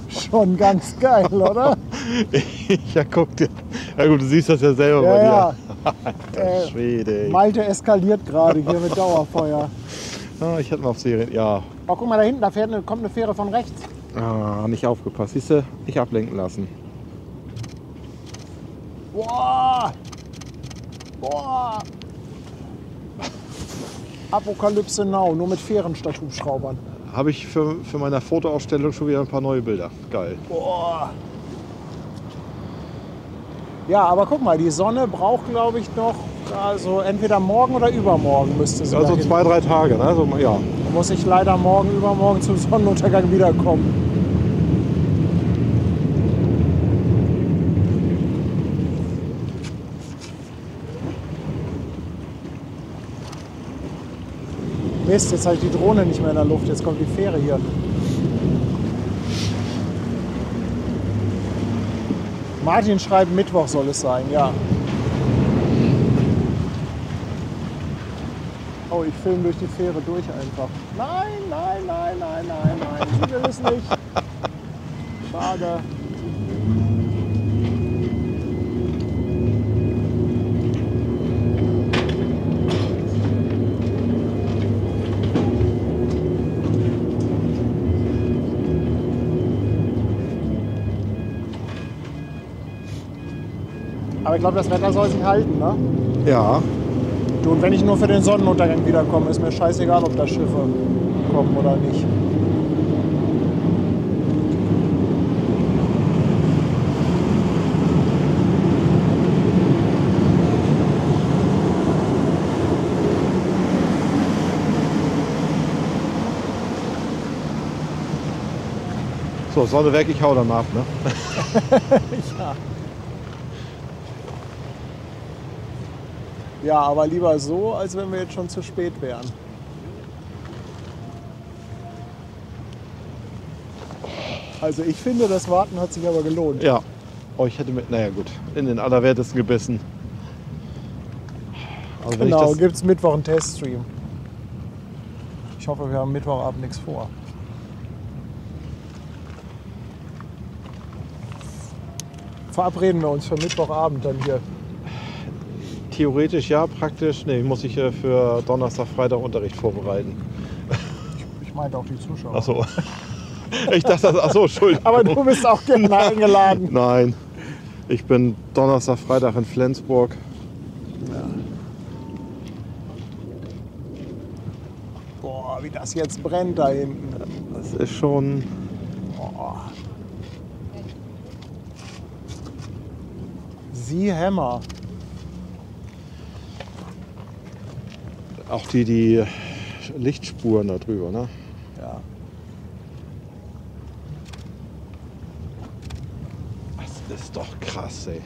Schon ganz geil, oder? Ja, guck dir. Ja gut, du siehst das ja selber bei Ja, dir. ja. Schwede. Ey. Malte eskaliert gerade hier mit Dauerfeuer. Ah, ich hätte mal auf Serien. Ja. Oh, guck mal da hinten, kommt eine Fähre von rechts. Ah, nicht aufgepasst. Siehst du? Nicht ablenken lassen. Boah! Boah! Apokalypse Now, nur mit Fähren statt Hubschraubern. Habe ich für meine Fotoausstellung schon wieder ein paar neue Bilder. Geil. Boah! Ja, aber guck mal, die Sonne braucht, glaube ich, noch, also entweder morgen oder übermorgen müsste sie Also dahin. 2-3 Tage, ne? Also, ja. Da muss ich leider morgen, übermorgen zum Sonnenuntergang wiederkommen. Mist, jetzt habe ich die Drohne nicht mehr in der Luft, jetzt kommt die Fähre hier. Martin schreibt, Mittwoch soll es sein, ja. Oh, ich filme durch die Fähre durch einfach. Nein, nein, nein, nein, nein, nein, sie will es nicht. Schade. Aber ich glaube, das Wetter soll sich halten, ne? Ja. Du, und wenn ich nur für den Sonnenuntergang wiederkomme, ist mir scheißegal, ob da Schiffe kommen oder nicht. So, Sonne weg, ich hau dann ab, ne? Ja. Ja, aber lieber so, als wenn wir jetzt schon zu spät wären. Also ich finde, das Warten hat sich aber gelohnt. Ja. Oh, ich hätte mit, naja gut, in den Allerwertesten gebissen. Also wenn Genau, ich gibt es Mittwoch einen Teststream. Ich hoffe, wir haben Mittwochabend nichts vor. Verabreden wir uns für Mittwochabend dann hier. theoretisch ja, praktisch, nee, muss ich für Donnerstag, Freitag Unterricht vorbereiten. Ich meinte auch die Zuschauer. Ach so. Ich dachte, ach so, Entschuldigung. Aber du bist auch gerne eingeladen. Nein, ich bin Donnerstag, Freitag in Flensburg. Boah, wie das jetzt brennt da hinten. Das ist schon. Boah. Sie Hammer. Auch die Lichtspuren da drüber, ne? Ja. Das ist doch krass, ey.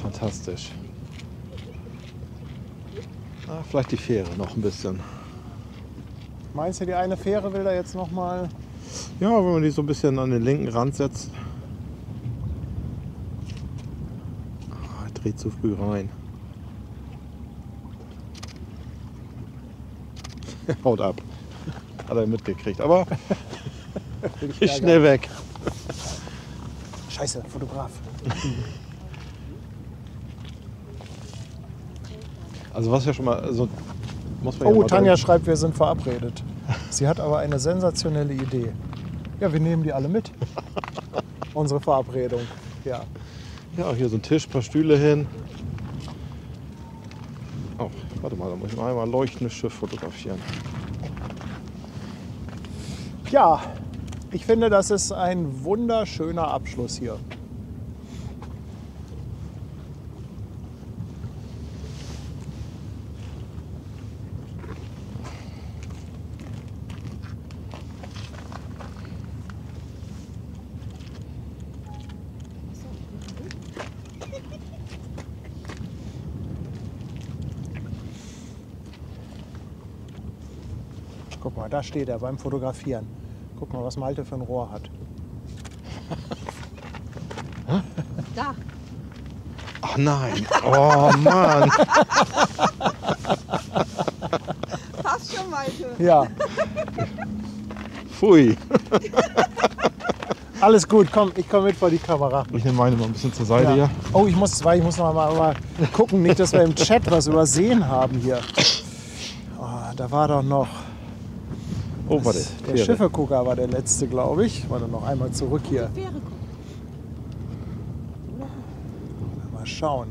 Fantastisch. Ah, vielleicht die Fähre noch ein bisschen. Meinst du, die eine Fähre will da jetzt noch mal? Ja, wenn man die so ein bisschen an den linken Rand setzt. Ah, dreht zu früh rein. Haut ab. Hat er mitgekriegt. Aber ist schnell weg. Scheiße, Fotograf. Also was ja schon mal, also muss man ja Oh, mal Tanja schreibt, wir sind verabredet. Sie hat aber eine sensationelle Idee. Ja, wir nehmen die alle mit. Unsere Verabredung. Ja. Ja, hier so ein Tisch, ein paar Stühle hin. Oh, warte mal, da muss ich mal einmal ein leuchtendes Schiff fotografieren. Ja, ich finde, das ist ein wunderschöner Abschluss hier. Guck mal, da steht er beim Fotografieren. Guck mal, was Malte für ein Rohr hat. Da. Ach nein. Oh Mann. Passt schon, Malte. Ja, Pfui. alles gut. Komm, ich komme mit vor die Kamera. Ich nehme meine mal ein bisschen zur Seite Ja. hier. Oh, ich muss noch mal gucken, nicht, dass wir im Chat was übersehen haben hier. Oh, da war doch noch Oh, warte. der Fähre. Schiffergucker war der letzte, glaube ich. Warte, noch einmal zurück hier. Fähre gucken. Mal schauen.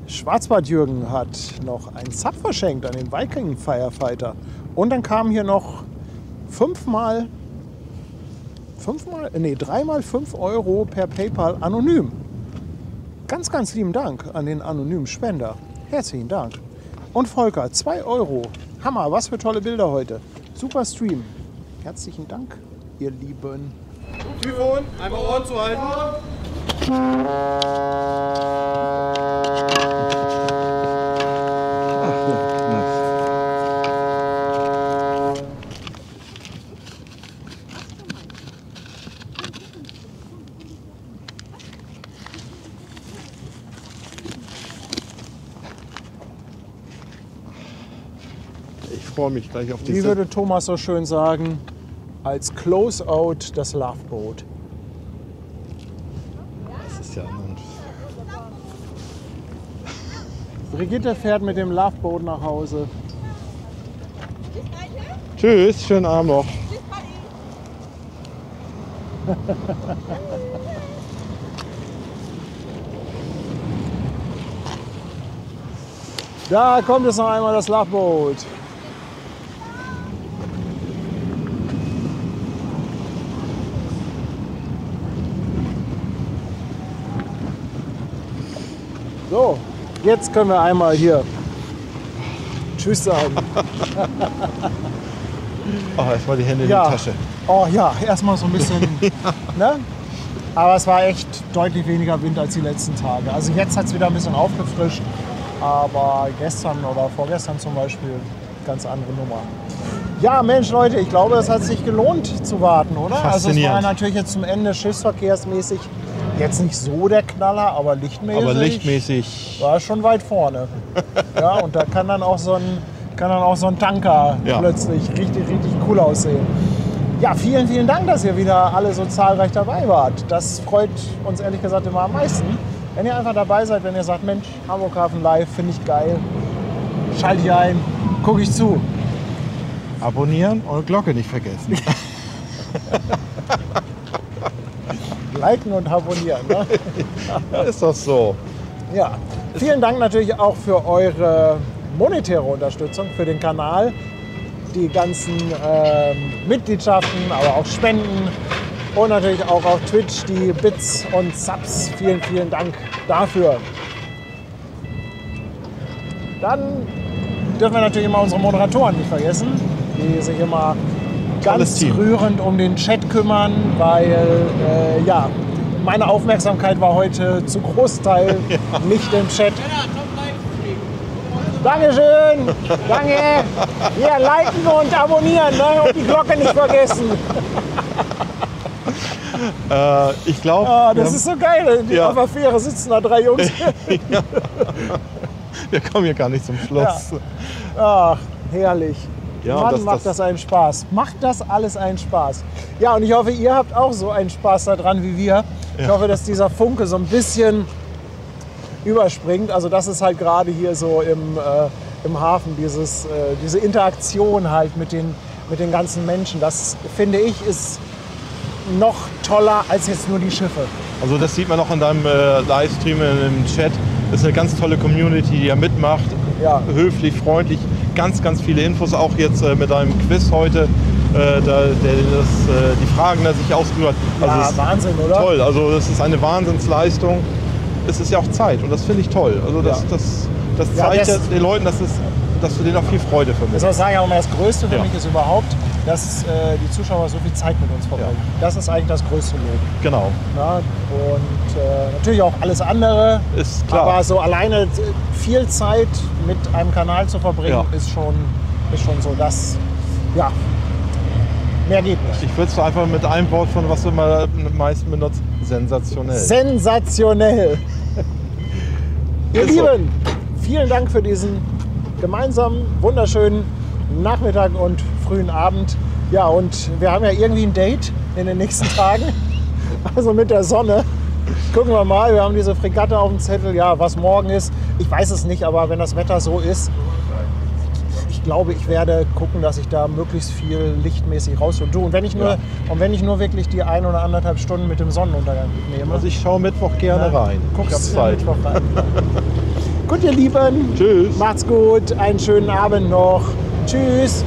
Schwarzbart-Jürgen hat noch einen Sub verschenkt an den Viking Firefighter. Und dann kamen hier noch dreimal 5 Euro per PayPal anonym. Ganz, ganz lieben Dank an den anonymen Spender. Herzlichen Dank. Und Volker, 2 Euro. Hammer, was für tolle Bilder heute. Super Stream. Herzlichen Dank, ihr Lieben. Typhon, einmal Ohren zu halten. Ich freue mich gleich auf Wie diese. würde Thomas so schön sagen, als Close-Out das Loveboat. Das ist ja ein Brigitte fährt mit dem Loveboat nach Hause. Tschüss, schönen Abend noch. Da kommt jetzt noch einmal das Loveboat. So, jetzt können wir einmal hier Tschüss sagen. Oh, erstmal die Hände in Ja. die Tasche. Oh ja, erstmal so ein bisschen. Ne? Aber es war echt deutlich weniger Wind als die letzten Tage. Also jetzt hat es wieder ein bisschen aufgefrischt. Aber gestern oder vorgestern zum Beispiel ganz andere Nummer. Ja, Mensch, Leute, ich glaube, es hat sich gelohnt zu warten, oder? Also es war Faszinierend. natürlich jetzt zum Ende schiffsverkehrsmäßig jetzt nicht so der Knaller, aber lichtmäßig, Aber lichtmäßig. war schon weit vorne. Ja, und da kann dann auch so ein Tanker Ja. plötzlich richtig, richtig cool aussehen. Ja, vielen, vielen Dank, dass ihr wieder alle so zahlreich dabei wart. Das freut uns ehrlich gesagt immer am meisten. Wenn ihr einfach dabei seid, wenn ihr sagt, Mensch, Hamburg Hafen Live, finde ich geil, schalte ich ein, gucke ich zu. Abonnieren und Glocke nicht vergessen. Liken und abonnieren. Ne? Ist doch so. Ja, vielen Dank natürlich auch für eure monetäre Unterstützung für den Kanal. Die ganzen Mitgliedschaften, aber auch Spenden und natürlich auch auf Twitch die Bits und Subs. Vielen, vielen Dank dafür. Dann dürfen wir natürlich immer unsere Moderatoren nicht vergessen, die sich immer Tolles ganz Team. rührend um den Chat kümmern, weil ja, meine Aufmerksamkeit war heute zu Großteil nicht im Chat. Dankeschön, danke. Ja, liken und abonnieren, ne? Und die Glocke nicht vergessen. Ich glaube, Ah, das ist so geil. Ja. Auf der Fähre sitzen da 3 Jungs. wir kommen hier gar nicht zum Schluss. Ach, herrlich. Ja, Mann, das- macht das einen Spaß. Macht das alles einen Spaß. Ja, und ich hoffe, ihr habt auch so einen Spaß daran wie wir. Ich hoffe, dass dieser Funke so ein bisschen überspringt. Also das ist halt gerade hier so im Hafen, diese Interaktion halt mit den ganzen Menschen. Das, finde ich, ist noch toller als jetzt nur die Schiffe. Also das sieht man auch in deinem Livestream im Chat. Das ist eine ganz tolle Community, die ja mitmacht. Ja. Höflich, freundlich, ganz, ganz viele Infos. Auch jetzt mit deinem Quiz heute, die Fragen, die sich ausgesucht hat. Ja, es ist Wahnsinn, oder? toll. Also das ist eine Wahnsinnsleistung. Es ist ja auch Zeit und das finde ich toll. Also das Ja, zeigt ja das- den Leuten, dass du denen auch viel Freude Das vermittelst. soll ich sagen, aber das Größte für Ja. mich ist überhaupt, dass die Zuschauer so viel Zeit mit uns verbringen. Das ist eigentlich das größte Lob. Genau. Ja, und natürlich auch alles andere. Ist klar. Aber so alleine viel Zeit mit einem Kanal zu verbringen, ist schon so das, ja, mehr geht nicht. Ich würde es einfach mit einem Wort von, was du immer am meisten benutzt, sensationell. Sensationell. Ihr Ist so. Lieben, vielen Dank für diesen gemeinsamen, wunderschönen Nachmittag und frühen Abend. Ja, und wir haben ja irgendwie ein Date in den nächsten Tagen. Also mit der Sonne. Gucken wir mal, wir haben diese Fregatte auf dem Zettel. Ja, was morgen ist, ich weiß es nicht, aber wenn das Wetter so ist, ich glaube, ich werde gucken, dass ich da möglichst viel lichtmäßig raus und du. Und wenn ich nur wirklich die 1 oder 1,5 Stunden mit dem Sonnenuntergang mitnehme. Also ich schaue Mittwoch gerne rein. Ich habe Guckst Zeit. Mittwoch rein. Gut, ihr Lieben. Tschüss. Macht's gut. Einen schönen Abend noch. Tschüss.